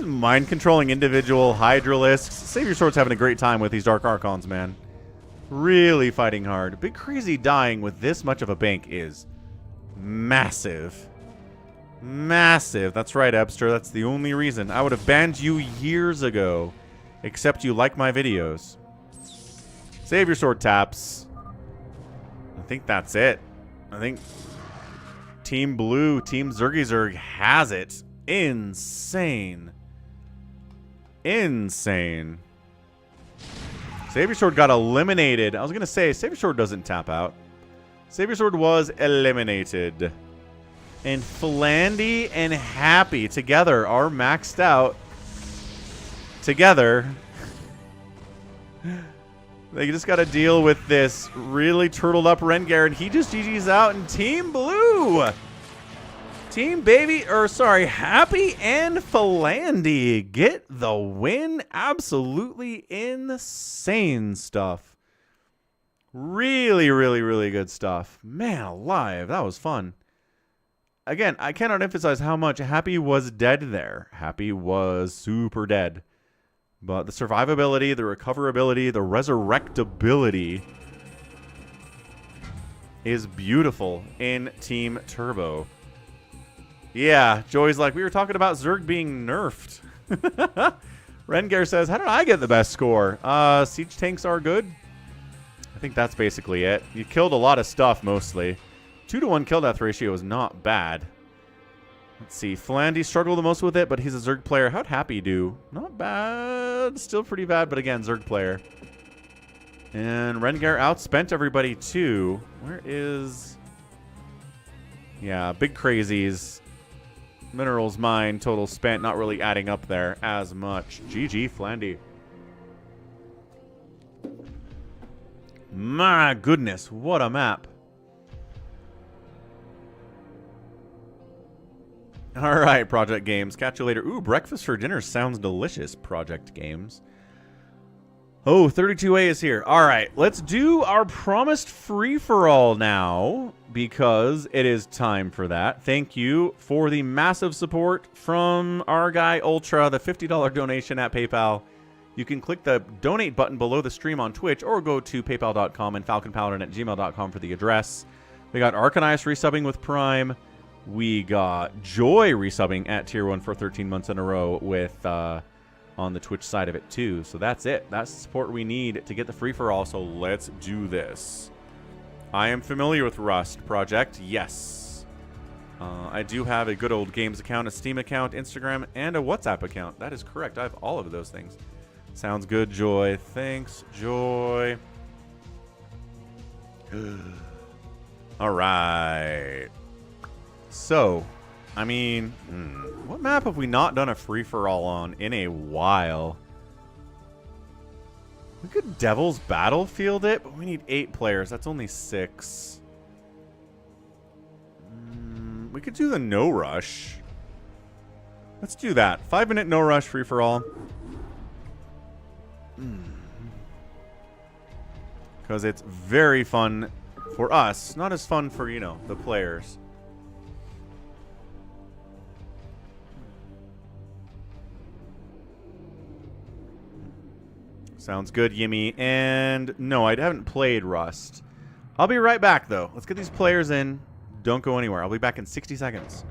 Mind controlling individual Hydralisks. Savior Sword's having a great time with these Dark Archons, man. Really fighting hard. Big Crazy dying with this much of a bank is massive. Massive. That's right, Ebster. That's the only reason. I would have banned you years ago. Except you like my videos. Savior Sword taps. I think that's it. I think Team Blue, Team Zergy has it. Insane. Insane. Savior Sword got eliminated. I was going to say, Savior Sword doesn't tap out. Savior Sword was eliminated. And Flandy and Happy together are maxed out. Together. They just got to deal with this really turtled up Rengar, and he just GG's out. And Team Blue, Happy and Flandy get the win. Absolutely insane stuff. Really, really, really good stuff. Man alive, that was fun. Again, I cannot emphasize how much Happy was dead there. Happy was super dead. But the survivability, the recoverability, the resurrectability is beautiful in Team Turbo. Yeah, Joey's like, we were talking about Zerg being nerfed. Rengar says, how did I get the best score? Siege tanks are good. I think that's basically it. You killed a lot of stuff, mostly. 2-to-1 kill death ratio is not bad. Let's see. Flandy struggled the most with it, but he's a Zerg player. How'd Happy do? Not bad. Still pretty bad, but again, Zerg player. And Rengar outspent everybody, too. Where is... Yeah, Big Crazies. Minerals mine, total spent. Not really adding up there as much. GG, Flandy. My goodness, what a map. All right, Project Games. Catch you later. Ooh, breakfast for dinner sounds delicious, Project Games. Oh, 32A is here. All right, let's do our promised free-for-all now because it is time for that. Thank you for the massive support from our guy Ultra, the $50 donation at PayPal. You can click the donate button below the stream on Twitch or go to paypal.com and falconpaladin@gmail.com for the address. We got Arcanias resubbing with Prime. We got Joy resubbing at Tier 1 for 13 months in a row with on the Twitch side of it too. So that's it. That's the support we need to get the free-for-all, so let's do this. I am familiar with Rust Project, yes. I do have a good old games account, a Steam account, Instagram, and a WhatsApp account. That is correct. I have all of those things. Sounds good, Joy. Thanks, Joy. All right. So, I mean, what map have we not done a free-for-all on in a while? We could Devil's Battlefield it, but we need 8 players. That's only 6. We could do the No Rush. Let's do that. 5-minute No Rush free-for-all. Because it's very fun for us. Not as fun for, you know, the players. Sounds good, Yimmy. And no, I haven't played Rust. I'll be right back, though. Let's get these players in. Don't go anywhere. I'll be back in 60 seconds.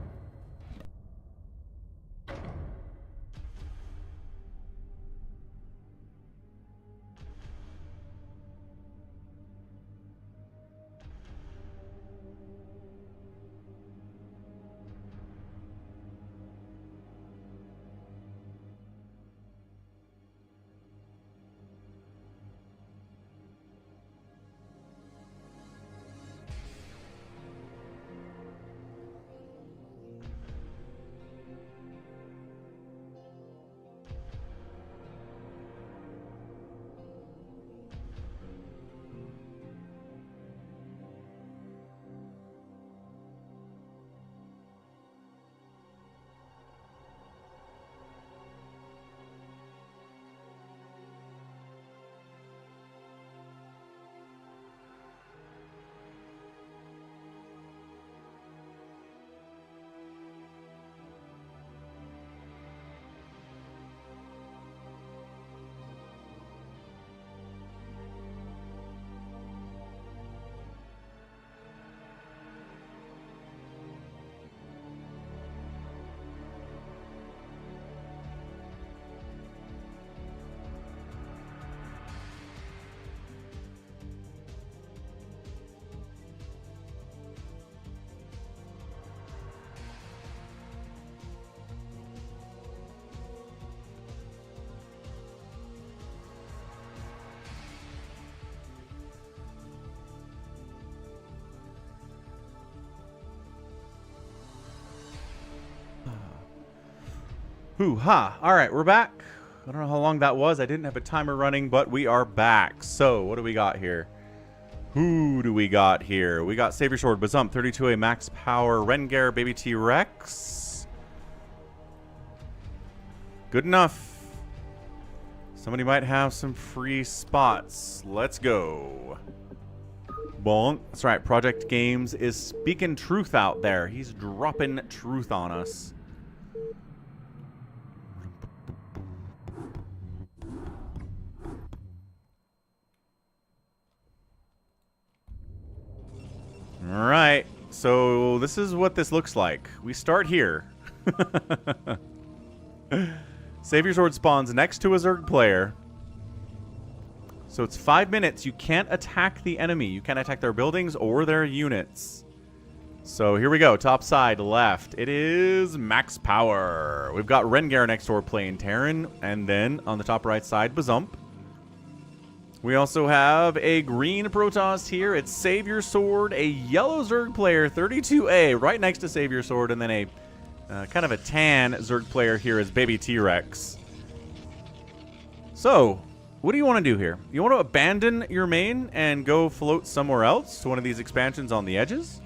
Hoo-ha. All right, we're back. I don't know how long that was. I didn't have a timer running, but we are back. So, what do we got here? Who do we got here? We got Savior Sword, Bazump, 32A Max Power, Rengar, Baby T-Rex. Good enough. Somebody might have some free spots. Let's go. Bonk. That's right, Project Games is speaking truth out there. He's dropping truth on us. Alright, so this is what this looks like. We start here. Savior Sword spawns next to a Zerg player. So it's 5 minutes. You can't attack the enemy. You can't attack their buildings or their units. So here we go. Top side left. It is max power. We've got Rengar next door playing Terran. And then on the top right side, Bazump. We also have a green Protoss here. It's Savior Sword, a yellow Zerg player, 32A, right next to Savior Sword, and then a kind of a tan Zerg player here is Baby T-Rex. So, what do you want to do here? You want to abandon your main and go float somewhere else to one of these expansions on the edges?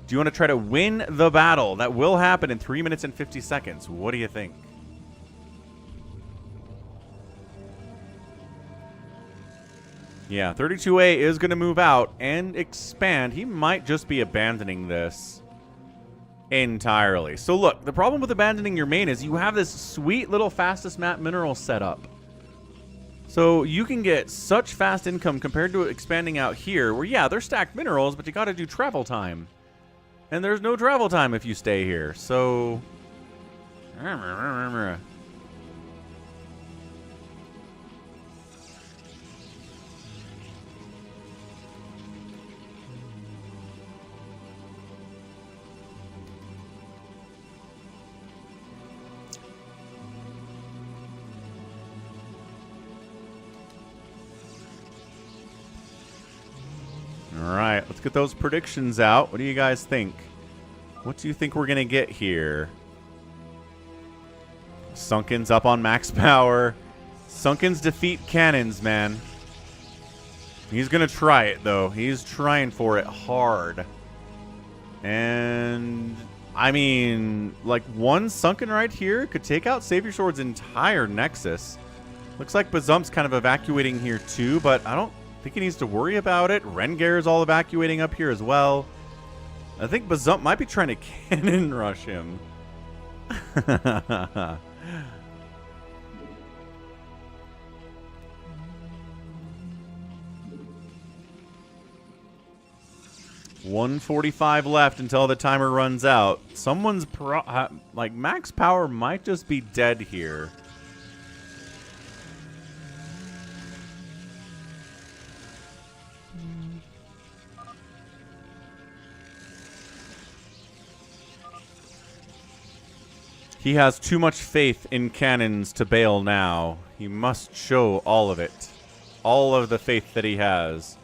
Do you want to try to win the battle? That will happen in 3 minutes and 50 seconds. What do you think? Yeah, 32A is going to move out and expand. He might just be abandoning this entirely. So look, the problem with abandoning your main is you have this sweet little fastest map mineral set up. So you can get such fast income compared to expanding out here where, yeah, they're stacked minerals, but you got to do travel time. And there's no travel time if you stay here. So... Alright, let's get those predictions out. What do you guys think? What do you think we're going to get here? Sunken's up on max power. Sunken's defeat cannons, man. He's going to try it, though. He's trying for it hard. And, I mean, like, one Sunken right here could take out Savior Sword's entire Nexus. Looks like Bazump's kind of evacuating here, too, but I don't think he needs to worry about it. Rengar is all evacuating up here as well. I think Bazump might be trying to cannon rush him. 1:45 left until the timer runs out. Someone's like max power might just be dead here. He has too much faith in cannons to bail now. He must show all of it. All of the faith that he has.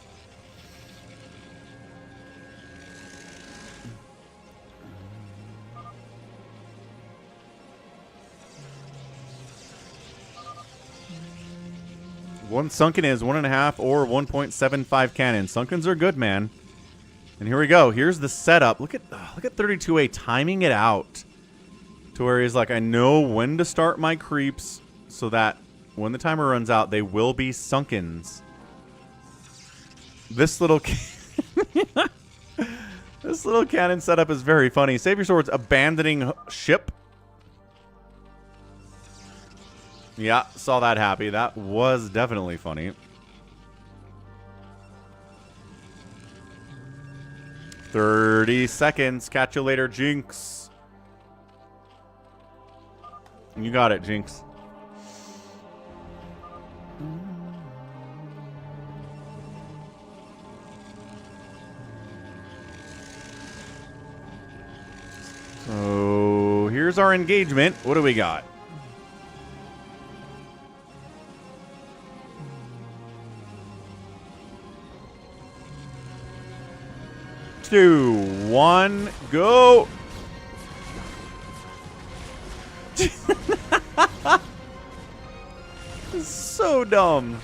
One sunken is 1.5 or 1.75 cannons. Sunkens are good, man. And here we go. Here's the setup. Look at 32A timing it out. To where he's like, I know when to start my creeps so that when the timer runs out, they will be sunkens. This little this little cannon setup is very funny. Save your swords abandoning ship. Yeah, saw that happy. That was definitely funny. 30 seconds. Catch you later, Jinx. You got it, Jinx. So here's our engagement. What do we got? Two, one, go. It's so dumb.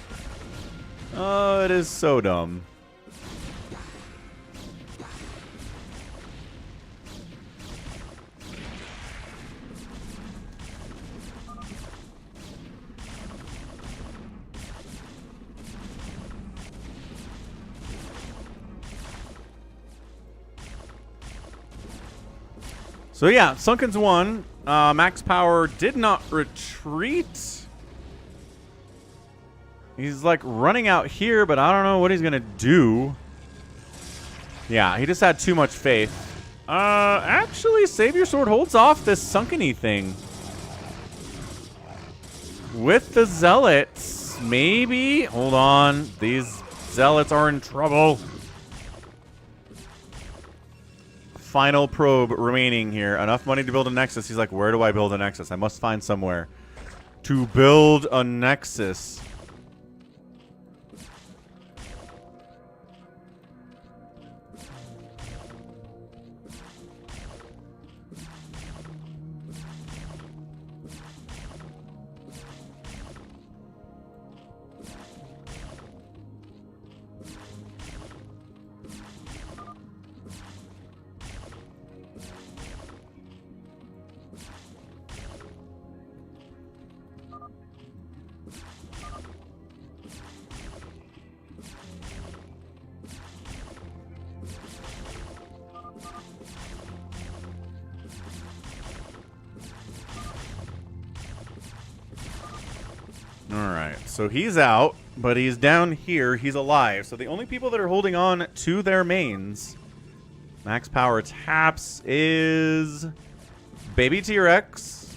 Oh, it is so dumb. So yeah, Sunken's won. Max Power did not retreat. He's like running out here, but I don't know what he's gonna do. Yeah, he just had too much faith. Actually, Save Your Sword holds off this Sunken-y thing. With the Zealots, maybe? Hold on, these Zealots are in trouble. Final probe remaining here. Enough money to build a Nexus. He's like, where do I build a Nexus? I must find somewhere to build a Nexus. Alright, so he's out, but he's down here. He's alive. So the only people that are holding on to their mains, max power taps, is Baby T-Rex.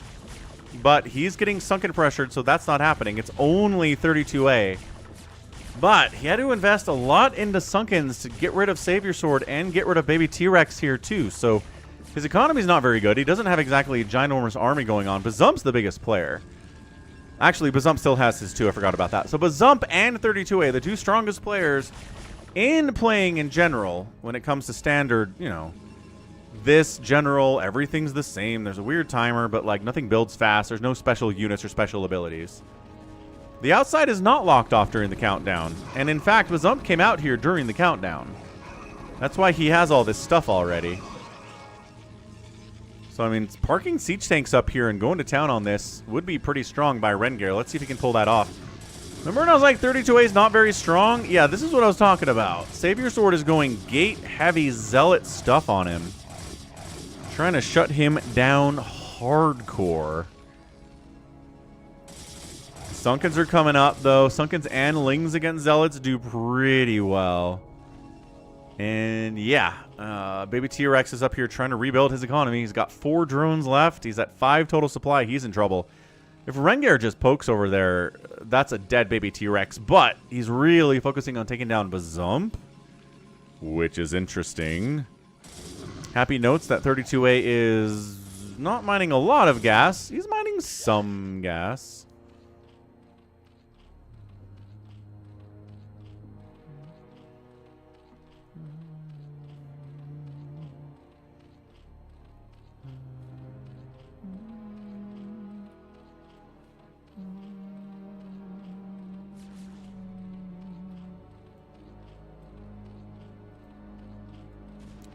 But he's getting sunken pressured, so that's not happening. It's only 32A. But he had to invest a lot into Sunkens to get rid of Save Your Sword and get rid of Baby T-Rex here, too. So his economy's not very good. He doesn't have exactly a ginormous army going on. Bazump's the biggest player. Actually, Bazump still has his too. I forgot about that. So Bazump and 32A, the two strongest players in playing in general when it comes to standard, you know, this general, everything's the same. There's a weird timer, but like nothing builds fast. There's no special units or special abilities. The outside is not locked off during the countdown. And in fact, Bazump came out here during the countdown. That's why he has all this stuff already. So, I mean, parking siege tanks up here and going to town on this would be pretty strong by Rengear. Let's see if he can pull that off. Remember when I was like 32A is not very strong? Yeah, this is what I was talking about. Save Your Sword is going gate-heavy zealot stuff on him. Trying to shut him down hardcore. Sunkens are coming up, though. Sunkens and Lings against zealots do pretty well. And yeah, Baby T-Rex is up here trying to rebuild his economy. He's got 4 drones left. He's at 5 total supply. He's in trouble. If Rengar just pokes over there, that's a dead Baby T-Rex. But he's really focusing on taking down Bazump, which is interesting. Happy notes that 32A is not mining a lot of gas. He's mining some gas.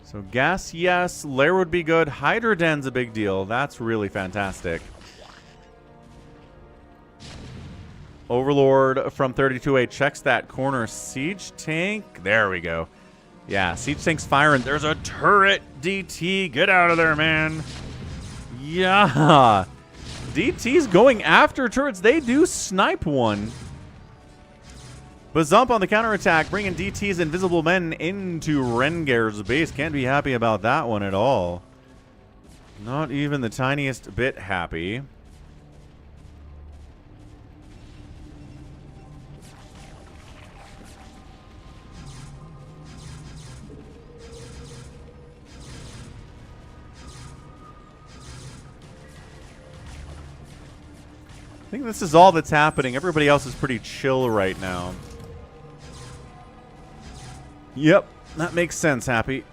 So gas, yes. Lair would be good. Hydra Den's a big deal. That's really fantastic. Overlord from 32A checks that corner. Siege tank. There we go. Yeah, Siege tank's firing. There's a turret, DT. Get out of there, man. Yeah. DT's going after turrets. They do snipe one. Bazump on the counterattack, bringing DT's invisible men into Rengar's base. Can't be happy about that one at all. Not even the tiniest bit happy. I think this is all that's happening. Everybody else is pretty chill right now. Yep, that makes sense, Happy.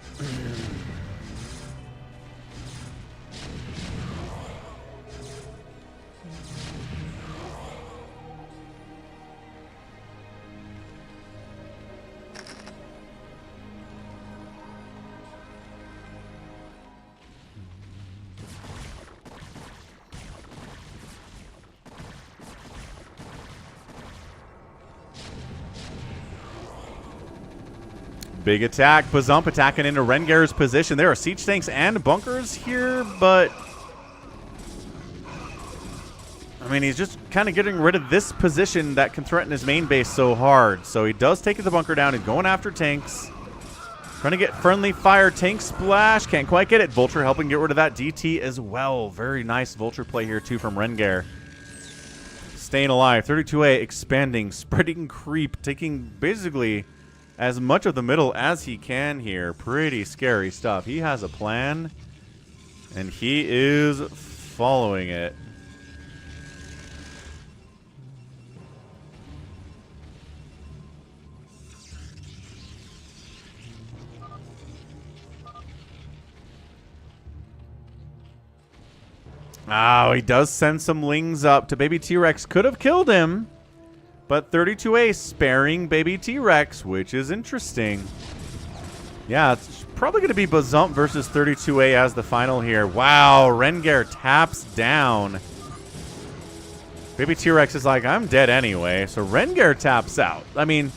Big attack. Bazump attacking into Rengar's position. There are siege tanks and bunkers here, but I mean, he's just kind of getting rid of this position that can threaten his main base so hard. So he does take the bunker down. He's going after tanks. Trying to get friendly fire. Tank splash. Can't quite get it. Vulture helping get rid of that DT as well. Very nice Vulture play here too from Rengar. Staying alive. 32A expanding. Spreading creep. Taking basically as much of the middle as he can here. Pretty scary stuff. He has a plan, and he is following it. Oh, he does send some lings up to Baby T-Rex. Could have killed him. But 32A sparing Baby T-Rex, which is interesting. Yeah, it's probably going to be Bazump versus 32A as the final here. Wow, Rengar taps down. Baby T-Rex is like, I'm dead anyway. So Rengar taps out. I mean,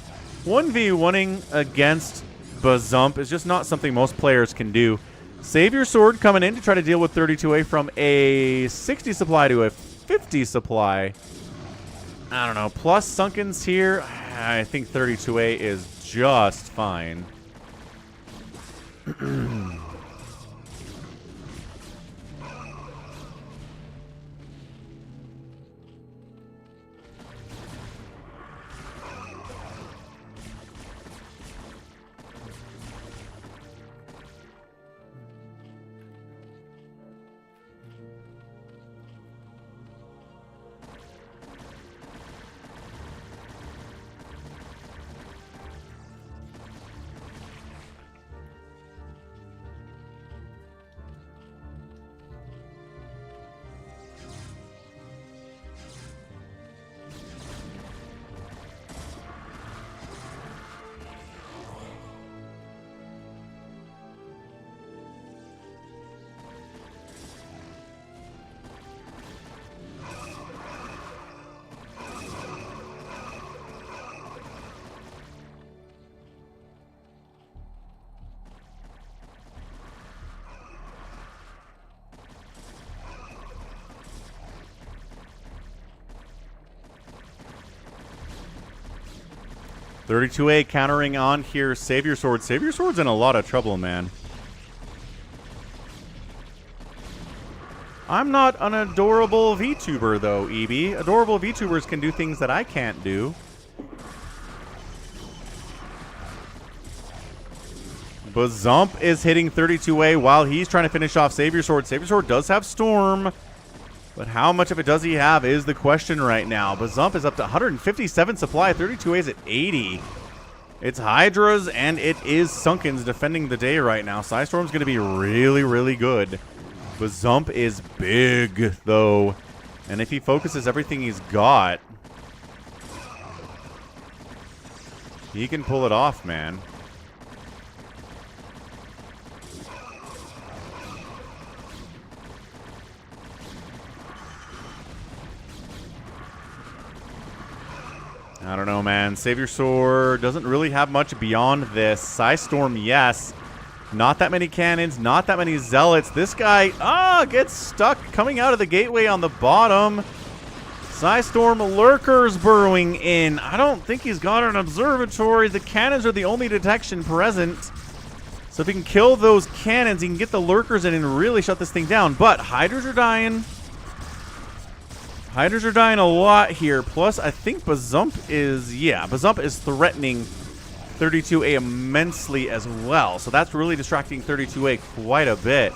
1v1ing against Bazump is just not something most players can do. Save your sword coming in to try to deal with 32A from a 60 supply to a 50 supply. I don't know. Plus Sunkens here. I think 32A is just fine. 32A countering on here. Savior Sword. Savior Sword's in a lot of trouble, man. I'm not an adorable VTuber, though, EB. Adorable VTubers can do things that I can't do. Bazump is hitting 32A while he's trying to finish off Savior Sword. Savior Sword does have Storm, but how much of it does he have is the question right now. Bazump is up to 157 supply. 32A is at 80. It's Hydras and it is Sunkens defending the day right now. Psystorm's going to be really, really good. Bazump is big, though. And if he focuses everything he's got, he can pull it off, man. I don't know, man. Savior Sword doesn't really have much beyond this. Psystorm, yes. Not that many cannons, not that many zealots. This guy, gets stuck coming out of the gateway on the bottom. Psystorm lurkers burrowing in. I don't think he's got an observatory. The cannons are the only detection present. So if he can kill those cannons, he can get the lurkers in and really shut this thing down. But Hydras are dying. Hydras are dying a lot here. Plus, I think Bazump is threatening 32A immensely as well. So that's really distracting 32A quite a bit.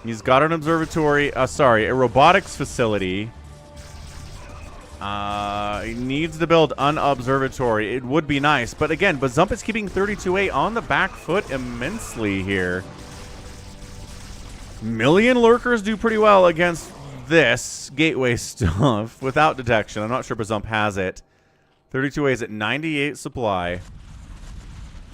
He's got an observatory, a robotics facility. He needs to build an observatory. It would be nice. But again, Bazump is keeping 32A on the back foot immensely here. Million lurkers do pretty well against this gateway stuff without detection. I'm not sure Bazump has it. 32A is at 98 supply.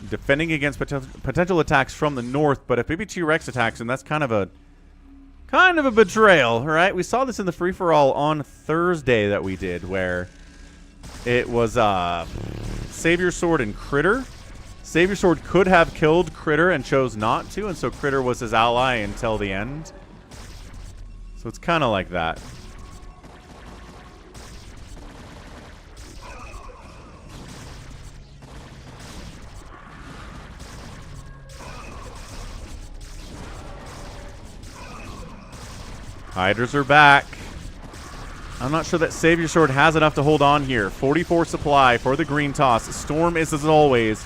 Defending against potential attacks from the north. But if Baby T-Rex attacks him, that's kind of a betrayal, right? We saw this in the free-for-all on Thursday that we did, where it was Savior Sword and Critter. Savior Sword could have killed Critter and chose not to, and so Critter was his ally until the end. So it's kind of like that. Hydras are back. I'm not sure that Savior Sword has enough to hold on here. 44 supply for the green toss. Storm is, as always,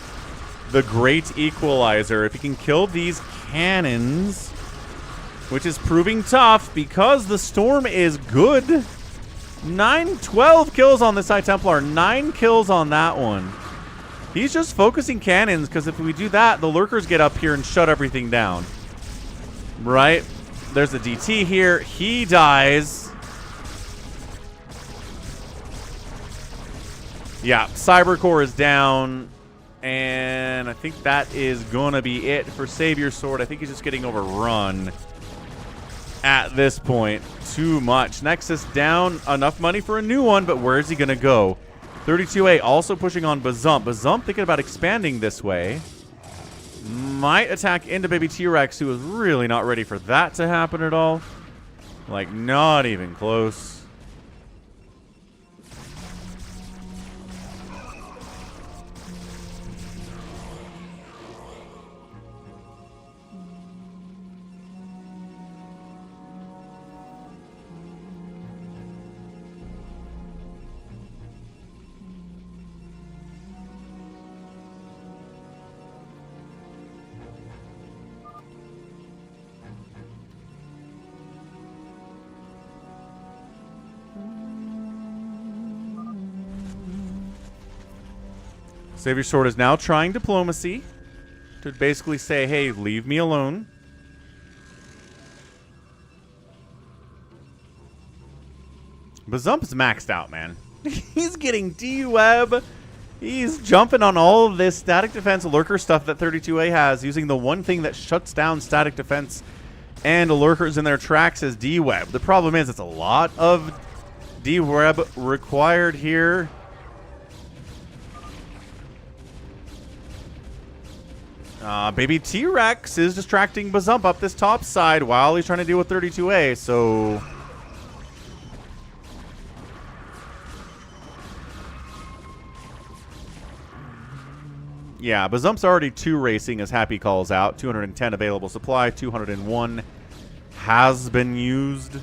the great equalizer. If he can kill these cannons, which is proving tough because the Storm is good. 12 kills on this High Templar. 9 kills on that one. He's just focusing cannons because if we do that, the lurkers get up here and shut everything down. Right? There's a DT here. He dies. Yeah, Cybercore is down. And I think that is going to be it for Savior Sword. I think he's just getting overrun at this point. Too much. Nexus down. Enough money for a new one, but where is he going to go? 32A also pushing on Bazump. Bazump thinking about expanding this way. Might attack into Baby T-Rex, who is really not ready for that to happen at all. Like, not even close. Savior Sword is now trying diplomacy to basically say, hey, leave me alone. Bazump is maxed out, man. He's getting D-Web. He's jumping on all of this static defense lurker stuff that 32A has, using the one thing that shuts down static defense and lurkers in their tracks is D-Web. The problem is it's a lot of D-Web required here. Baby T-Rex is distracting Bazump up this top side while he's trying to deal with 32A, so... Yeah, Bazump's already 2 racing as Happy calls out. 210 available supply, 201 has been used.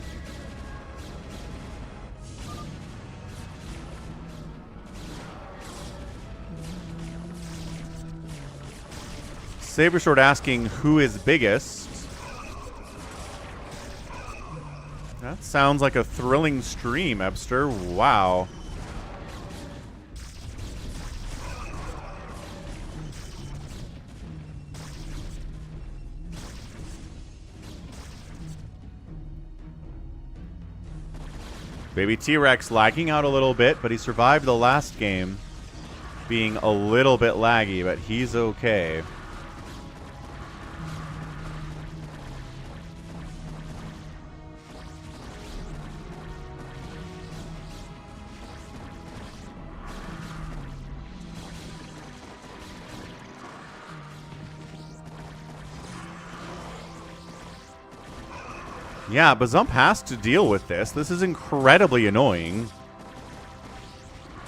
Sabersword asking who is biggest. That sounds like a thrilling stream, Ebster. Wow. Baby T-Rex lagging out a little bit, but he survived the last game being a little bit laggy, but he's okay. Yeah, Bazump has to deal with this. This is incredibly annoying.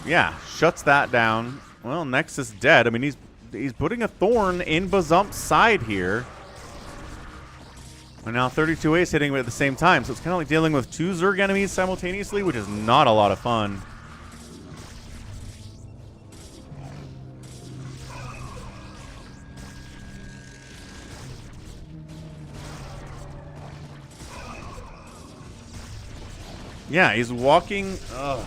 Yeah, shuts that down. Well, Nexus dead. I mean, he's putting a thorn in Bazump's side here. And now 32A is hitting him at the same time. So it's kind of like dealing with 2 Zerg enemies simultaneously, which is not a lot of fun. Yeah, he's walking. Ugh.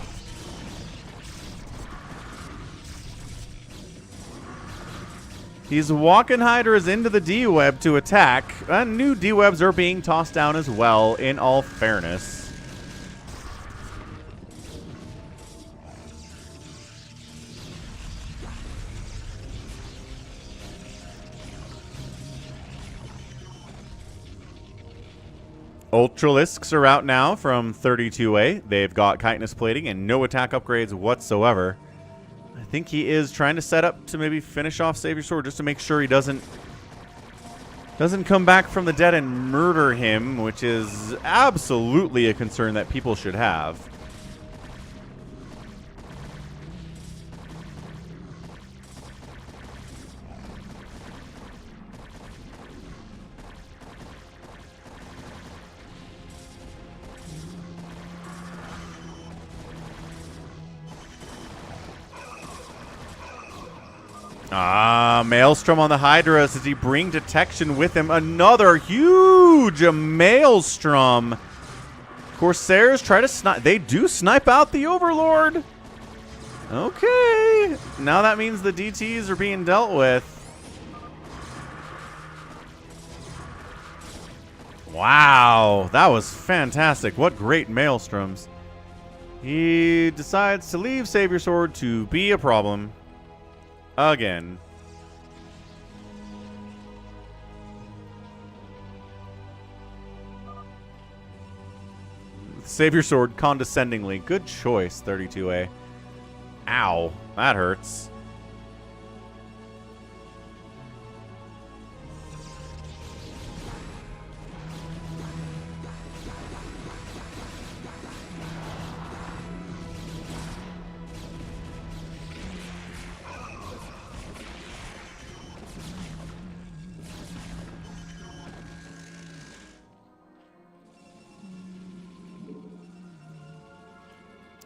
He's walking Hydras into the D-Web to attack. And new D-Webs are being tossed down as well, in all fairness. Ultralisks are out now from 32A. They've got chitinous plating and no attack upgrades whatsoever. I think he is trying to set up to maybe finish off Savior Sword just to make sure he doesn't come back from the dead and murder him, which is absolutely a concern that people should have. Maelstrom on the Hydras. Does he bring detection with him? Another huge Maelstrom. Corsairs try to snipe. They do snipe out the Overlord. Okay. Now that means the DTs are being dealt with. Wow. That was fantastic. What great Maelstroms. He decides to leave Savior Sword to be a problem. Again. Savior Sword condescendingly. Good choice, 32A. Ow. That hurts.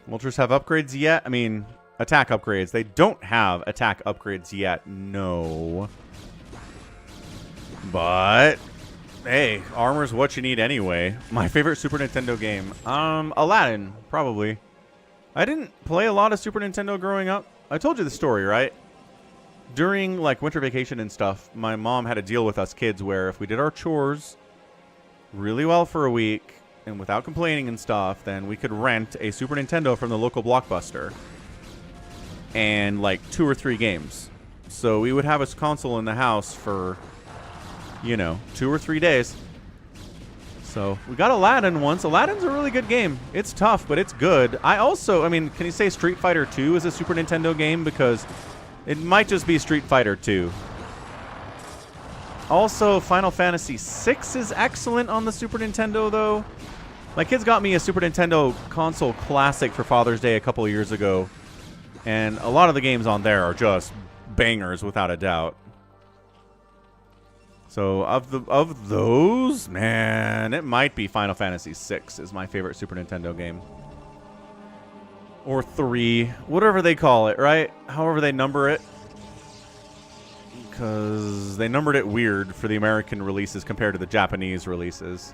Ultras have upgrades yet? I mean, attack upgrades. They don't have attack upgrades yet. No. But, hey, armor's what you need anyway. My favorite Super Nintendo game. Aladdin, probably. I didn't play a lot of Super Nintendo growing up. I told you the story, right? During, like, winter vacation and stuff, my mom had to deal with us kids where if we did our chores really well for a week, and without complaining and stuff, then we could rent a Super Nintendo from the local Blockbuster. And like 2 or 3 games. So we would have a console in the house for, you know, 2 or 3 days. So we got Aladdin once. Aladdin's a really good game. It's tough, but it's good. I mean, can you say Street Fighter 2 is a Super Nintendo game? Because it might just be Street Fighter 2. Also, Final Fantasy VI is excellent on the Super Nintendo, though. My kids got me a Super Nintendo console classic for Father's Day a couple of years ago. And a lot of the games on there are just bangers, without a doubt. So, of those, man, it might be Final Fantasy VI is my favorite Super Nintendo game. Or 3, whatever they call it, right? However they number it. Because they numbered it weird for the American releases compared to the Japanese releases.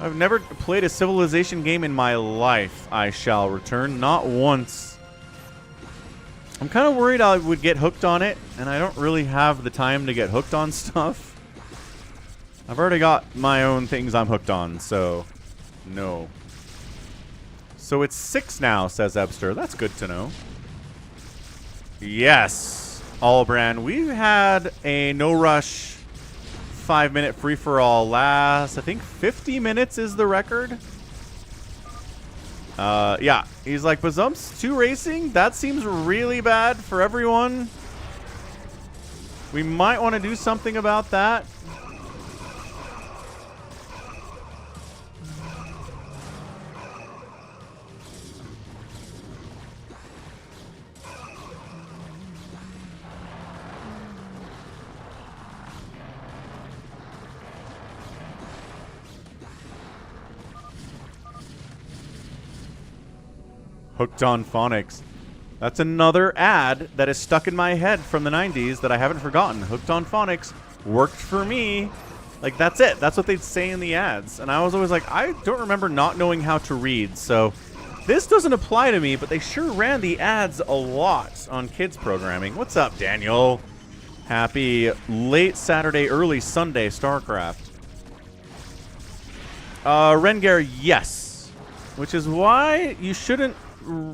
I've never played a Civilization game in my life. I shall return. Not once. I'm kind of worried I would get hooked on it, and I don't really have the time to get hooked on stuff. I've already got my own things I'm hooked on, so no. So it's 6 now, says Ebster. That's good to know. Yes, Allbrand. We've had a no-rush 5-minute free-for-all last, I think 50 minutes is the record. Yeah, he's like, Bazumps 2 racing? That seems really bad for everyone. We might want to do something about that. Hooked on Phonics. That's another ad that is stuck in my head from the 90s that I haven't forgotten. Hooked on Phonics worked for me. Like, that's it. That's what they'd say in the ads. And I was always like, I don't remember not knowing how to read. So this doesn't apply to me, but they sure ran the ads a lot on kids programming. What's up, Daniel? Happy late Saturday, early Sunday, StarCraft. Rengar, yes. Which is why you shouldn't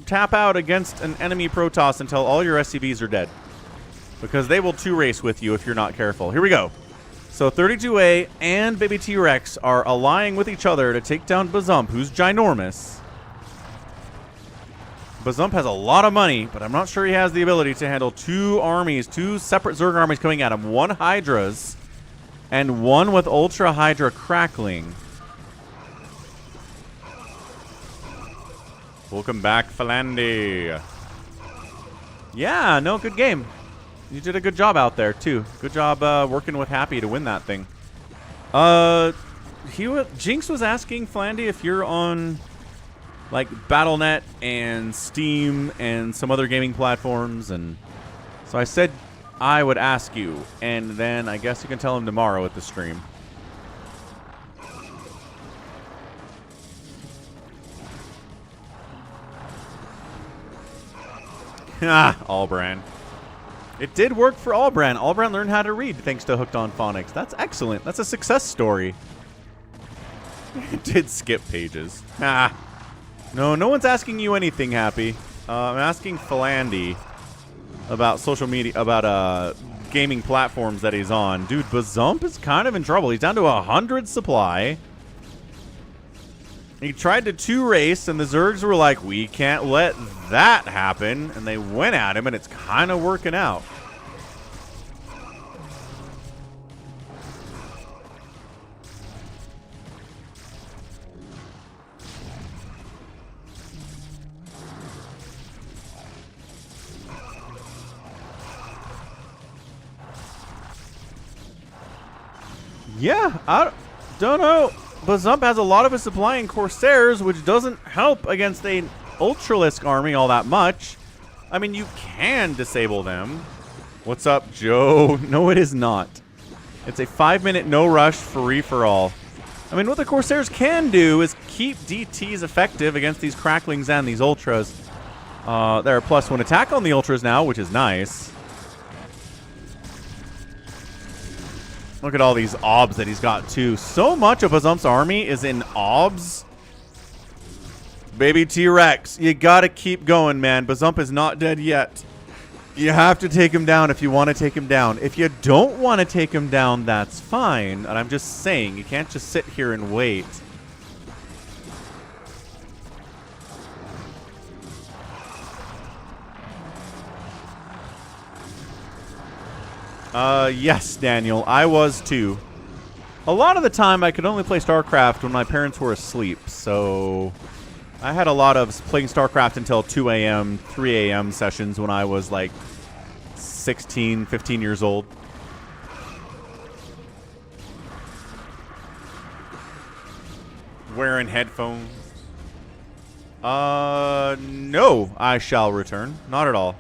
tap out against an enemy Protoss until all your SCVs are dead. Because they will 2-race with you if you're not careful. Here we go. So 32A and Baby T-Rex are allying with each other to take down Bazump, who's ginormous. Bazump has a lot of money, but I'm not sure he has the ability to handle 2 armies, 2 separate Zerg armies coming at him. 1 Hydras and 1 with Ultra Hydra crackling. Welcome back, Falandi. Yeah, no, good game. You did a good job out there, too. Good job working with Happy to win that thing. Jinx was asking Flandy if you're on, like, Battle.net and Steam and some other gaming platforms, and so I said I would ask you, and then I guess you can tell him tomorrow at the stream. Allbrand. It did work for Allbrand. Allbrand learned how to read thanks to Hooked on Phonics. That's excellent. That's a success story. It did skip pages. No, no one's asking you anything, Happy. I'm asking Philandy about social media, about gaming platforms that he's on. Dude, Bazump is kind of in trouble. He's down to 100 supply. He tried to 2-race, and the Zergs were like, we can't let that happen. And they went at him, and it's kind of working out. Yeah, I don't know. Bazump has a lot of his supply in Corsairs, which doesn't help against a Ultralisk army all that much. I mean, you can disable them. What's up, Joe? No, it is not. It's a 5-minute no-rush free-for-all. I mean, what the Corsairs can do is keep DTs effective against these Cracklings and these Ultras. They're a +1 attack on the Ultras now, which is nice. Look at all these obs that he's got, too. So much of Bazump's army is in obs. Baby T-Rex, you gotta keep going, man. Bazump is not dead yet. You have to take him down if you want to take him down. If you don't want to take him down, that's fine. And I'm just saying, you can't just sit here and wait. Yes, Daniel, I was too. A lot of the time, I could only play StarCraft when my parents were asleep, so I had a lot of playing StarCraft until 2 a.m., 3 a.m. sessions when I was like 16, 15 years old. Wearing headphones. No, I shall return. Not at all.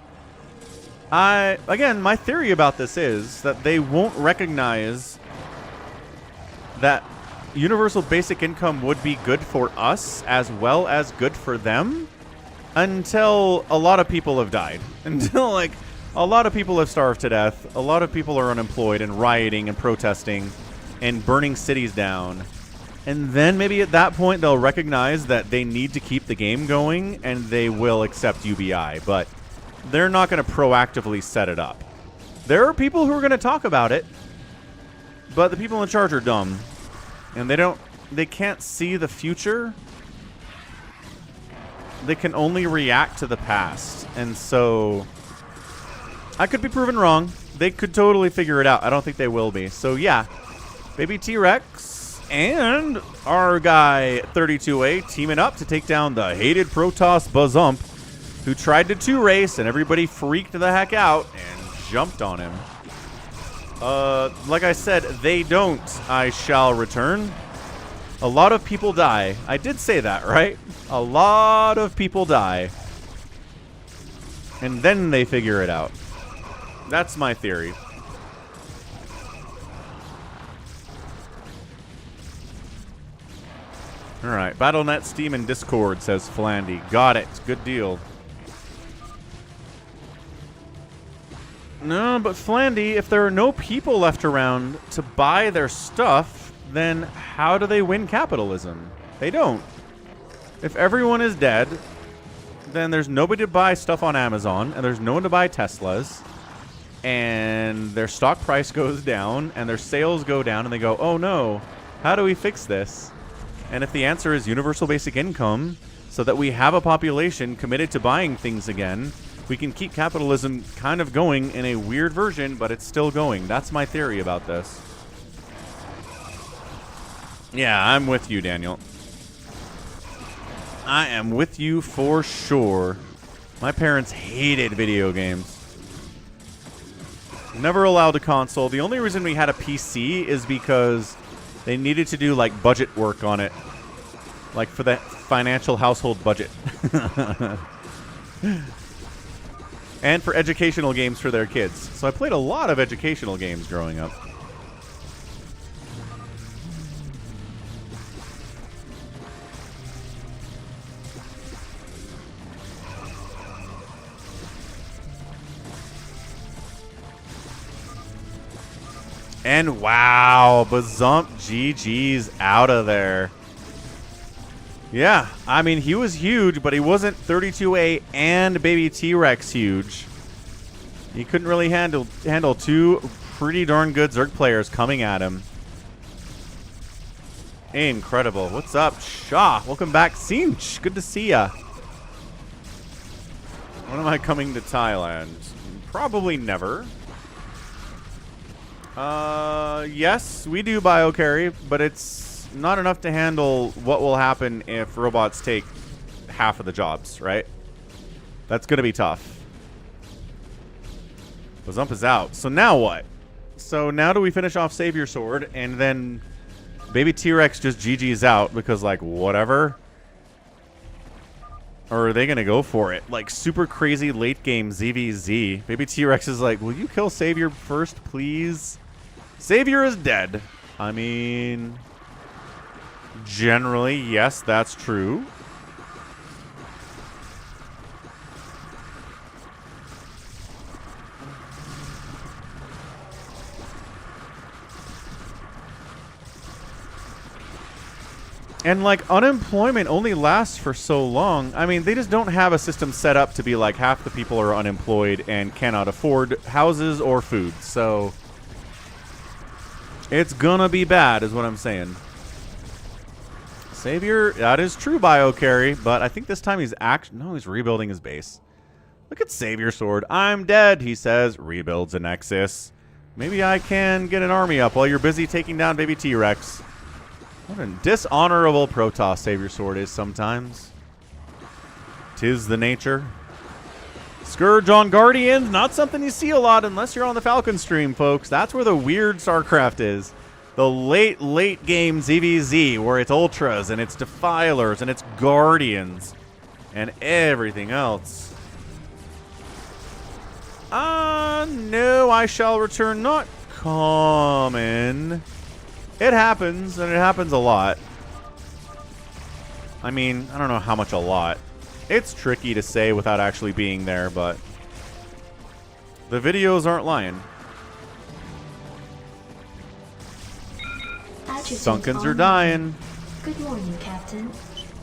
Again, my theory about this is that they won't recognize that universal basic income would be good for us as well as good for them until a lot of people have died. Until, like, a lot of people have starved to death. A lot of people are unemployed and rioting and protesting and burning cities down. And then maybe at that point they'll recognize that they need to keep the game going and they will accept UBI. But they're not going to proactively set it up. There are people who are going to talk about it, but the people in charge are dumb. And they can't see the future. They can only react to the past. And so I could be proven wrong. They could totally figure it out. I don't think they will be. So yeah, Baby T-Rex and our guy 32A teaming up to take down the hated Protoss Bazump, who tried to 2-race, and everybody freaked the heck out and jumped on him. Like I said, they don't. I shall return. A lot of people die. I did say that, right? A lot of people die. And then they figure it out. That's my theory. Alright, BattleNet, Steam, and Discord, says Flandy. Got it. Good deal. No, but Flandy, if there are no people left around to buy their stuff, then how do they win capitalism? They don't. If everyone is dead, then there's nobody to buy stuff on Amazon, and there's no one to buy Teslas, and their stock price goes down, and their sales go down, and they go, oh no, how do we fix this? And if the answer is universal basic income, so that we have a population committed to buying things again, we can keep capitalism kind of going in a weird version, but it's still going. That's my theory about this. Yeah, I'm with you, Daniel. I am with you for sure. My parents hated video games. Never allowed a console. The only reason we had a PC is because they needed to do, like, budget work on it. Like, for the financial household budget. And for educational games for their kids. So I played a lot of educational games growing up. And wow, Bazump GG's out of there. Yeah, I mean, he was huge, but he wasn't 32A and Baby T-Rex huge. He couldn't really handle two pretty darn good Zerg players coming at him. Incredible. What's up, Shaw? Welcome back, Sinch. Good to see ya. When am I coming to Thailand? Probably never. Yes, we do biocarry, but it's not enough to handle what will happen if robots take half of the jobs, right? That's going to be tough. Bazump is out. So now what? So now do we finish off Savior Sword and then Baby T-Rex just GG's out because, like, whatever? Or are they going to go for it? Like, super crazy late game ZVZ. Baby T-Rex is like, will you kill Savior first, please? Savior is dead. I mean, generally, yes, that's true. And, like, unemployment only lasts for so long. I mean, they just don't have a system set up to be like half the people are unemployed and cannot afford houses or food. So, it's gonna be bad, is what I'm saying. Savior, that is true, BioCarry, but I think this time he's no, he's rebuilding his base. Look at Savior Sword. I'm dead, he says. Rebuilds a Nexus. Maybe I can get an army up while you're busy taking down baby T-Rex. What a dishonorable Protoss Savior Sword is sometimes. 'Tis the nature. Scourge on Guardians, not something you see a lot unless you're on the Falcon stream, folks. That's where the weird StarCraft is. The late game ZVZ, where it's Ultras, and it's Defilers, and it's Guardians, and everything else. No, I shall return not common. It happens, and it happens a lot. I mean, I don't know how much a lot. It's tricky to say without actually being there, but the videos aren't lying. Sunkens are dying. Good morning, Captain.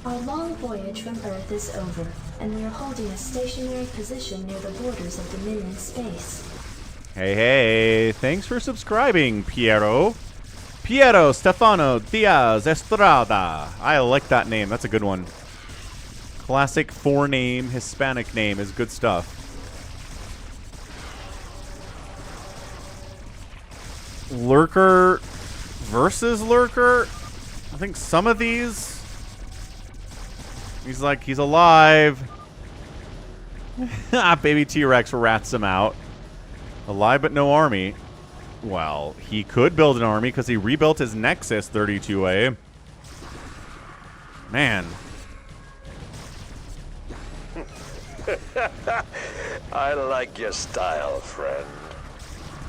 Our long voyage from Earth is over, and we are holding a stationary position near the borders of Dominion space. Hey, thanks for subscribing, Piero. Piero Stefano Diaz Estrada. I like that name. That's a good one. Classic four-name Hispanic name is good stuff. Lurker versus Lurker. I think some of these... He's like, he's alive. Baby T-Rex rats him out. Alive but no army. Well, he could build an army because he rebuilt his Nexus 32A. Man. I like your style, friend.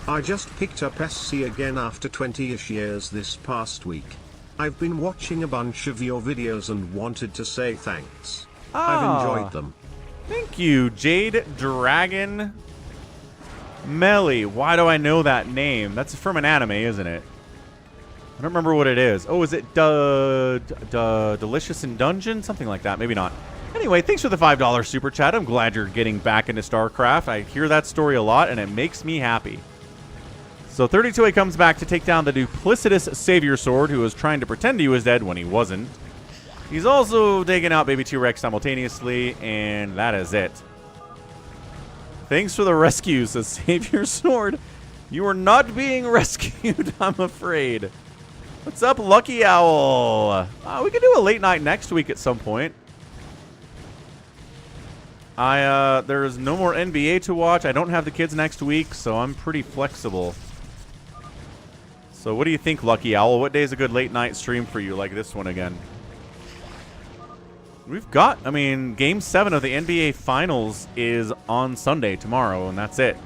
I just picked up SC again after 20-ish years this past week. I've been watching a bunch of your videos and wanted to say thanks. I've enjoyed them. Thank you, Jade Dragon Melly. Why do I know that name? That's from an anime, isn't it? I don't remember what it is. Oh, is it Delicious in Dungeon? Something like that. Maybe not. Anyway, thanks for the $5 super chat. I'm glad you're getting back into StarCraft. I hear that story a lot, and it makes me happy. So 32A comes back to take down the duplicitous Savior Sword, who was trying to pretend he was dead when he wasn't. He's also taking out baby T-Rex simultaneously, and that is it. Thanks for the rescue, says Savior Sword. You are not being rescued, I'm afraid. What's up, Lucky Owl? We could do a late night next week at some point. There's no more NBA to watch. I don't have the kids next week, so I'm pretty flexible. So what do you think, Lucky Owl? What day is a good late night stream for you, like this one again? We've got, I mean, Game 7 of the NBA Finals is on Sunday, tomorrow, and that's it.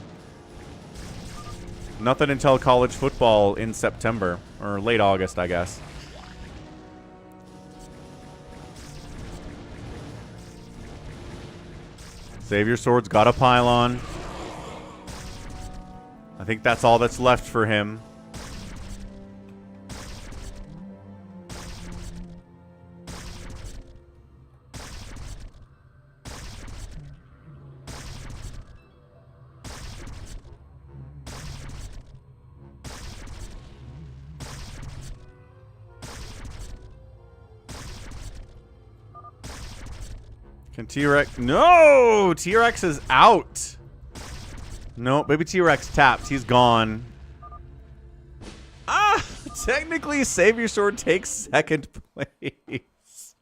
Nothing until college football in September, or late August, I guess. Savior Sword's got a pylon. I think that's all that's left for him. Can T-Rex... No! T-Rex is out. No, baby T-Rex tapped. He's gone. Ah! Technically, Savior Sword takes second place.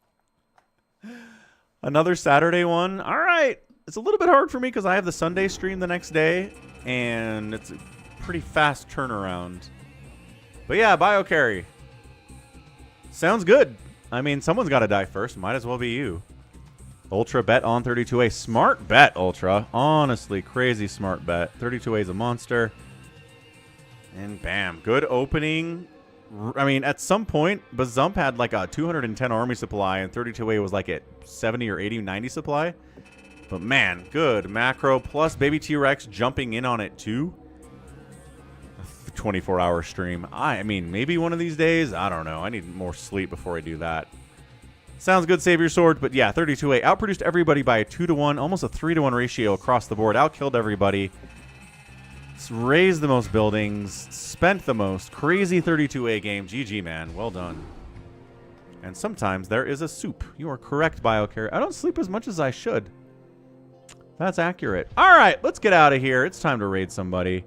Another Saturday one. All right. It's a little bit hard for me because I have the Sunday stream the next day, and it's a pretty fast turnaround. But yeah, BioCarry. Sounds good. I mean, someone's got to die first. Might as well be you. Ultra bet on 32A. Smart bet, Ultra. Honestly, crazy smart bet. 32A is a monster. And bam. Good opening. I mean, at some point, Bazump had like a 210 army supply, and 32A was like at 70 or 80, 90 supply. But man, good macro. Plus baby T-Rex jumping in on it too. 24-hour stream. I mean, maybe one of these days. I don't know. I need more sleep before I do that. Sounds good, save your sword. But yeah, 32A outproduced everybody by a 2-to-1, almost a 3-to-1 ratio across the board. Outkilled everybody. Raised the most buildings. Spent the most. Crazy 32A game. GG, man. Well done. And sometimes there is a soup. You are correct, BioCarry. I don't sleep as much as I should. That's accurate. All right, let's get out of here. It's time to raid somebody.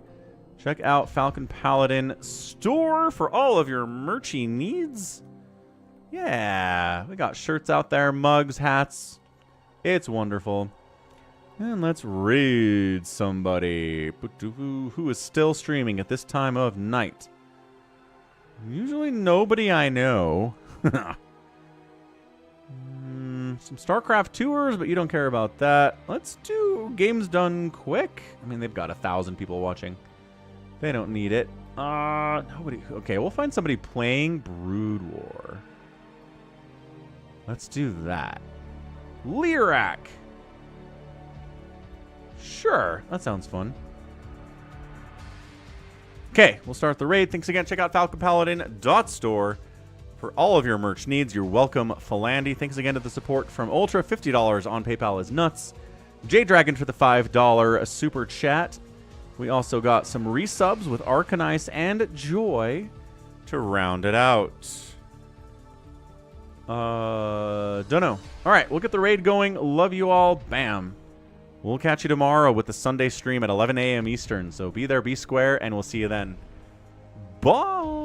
Check out Falcon Paladin store for all of your merchy needs. Yeah, we got shirts out there, mugs, hats. It's wonderful. And let's raid somebody who is still streaming at this time of night. Usually nobody I know. Some StarCraft tours, but you don't care about that. Let's do games done quick. I mean, they've got 1,000 people watching. They don't need it. Nobody. Okay, we'll find somebody playing Brood War. Let's do that. Lyrac. Sure, that sounds fun. Okay, we'll start the raid. Thanks again. Check out FalconPaladin.store for all of your merch needs. You're welcome, Philandy. Thanks again to the support from Ultra. $50 on PayPal is nuts. J-Dragon for the $5 super chat. We also got some resubs with Arcanice and Joy to round it out. Dunno. All right, we'll get the raid going. Love you all. Bam. We'll catch you tomorrow with the Sunday stream at 11 a.m. Eastern. So be there, be square, and we'll see you then. Bye.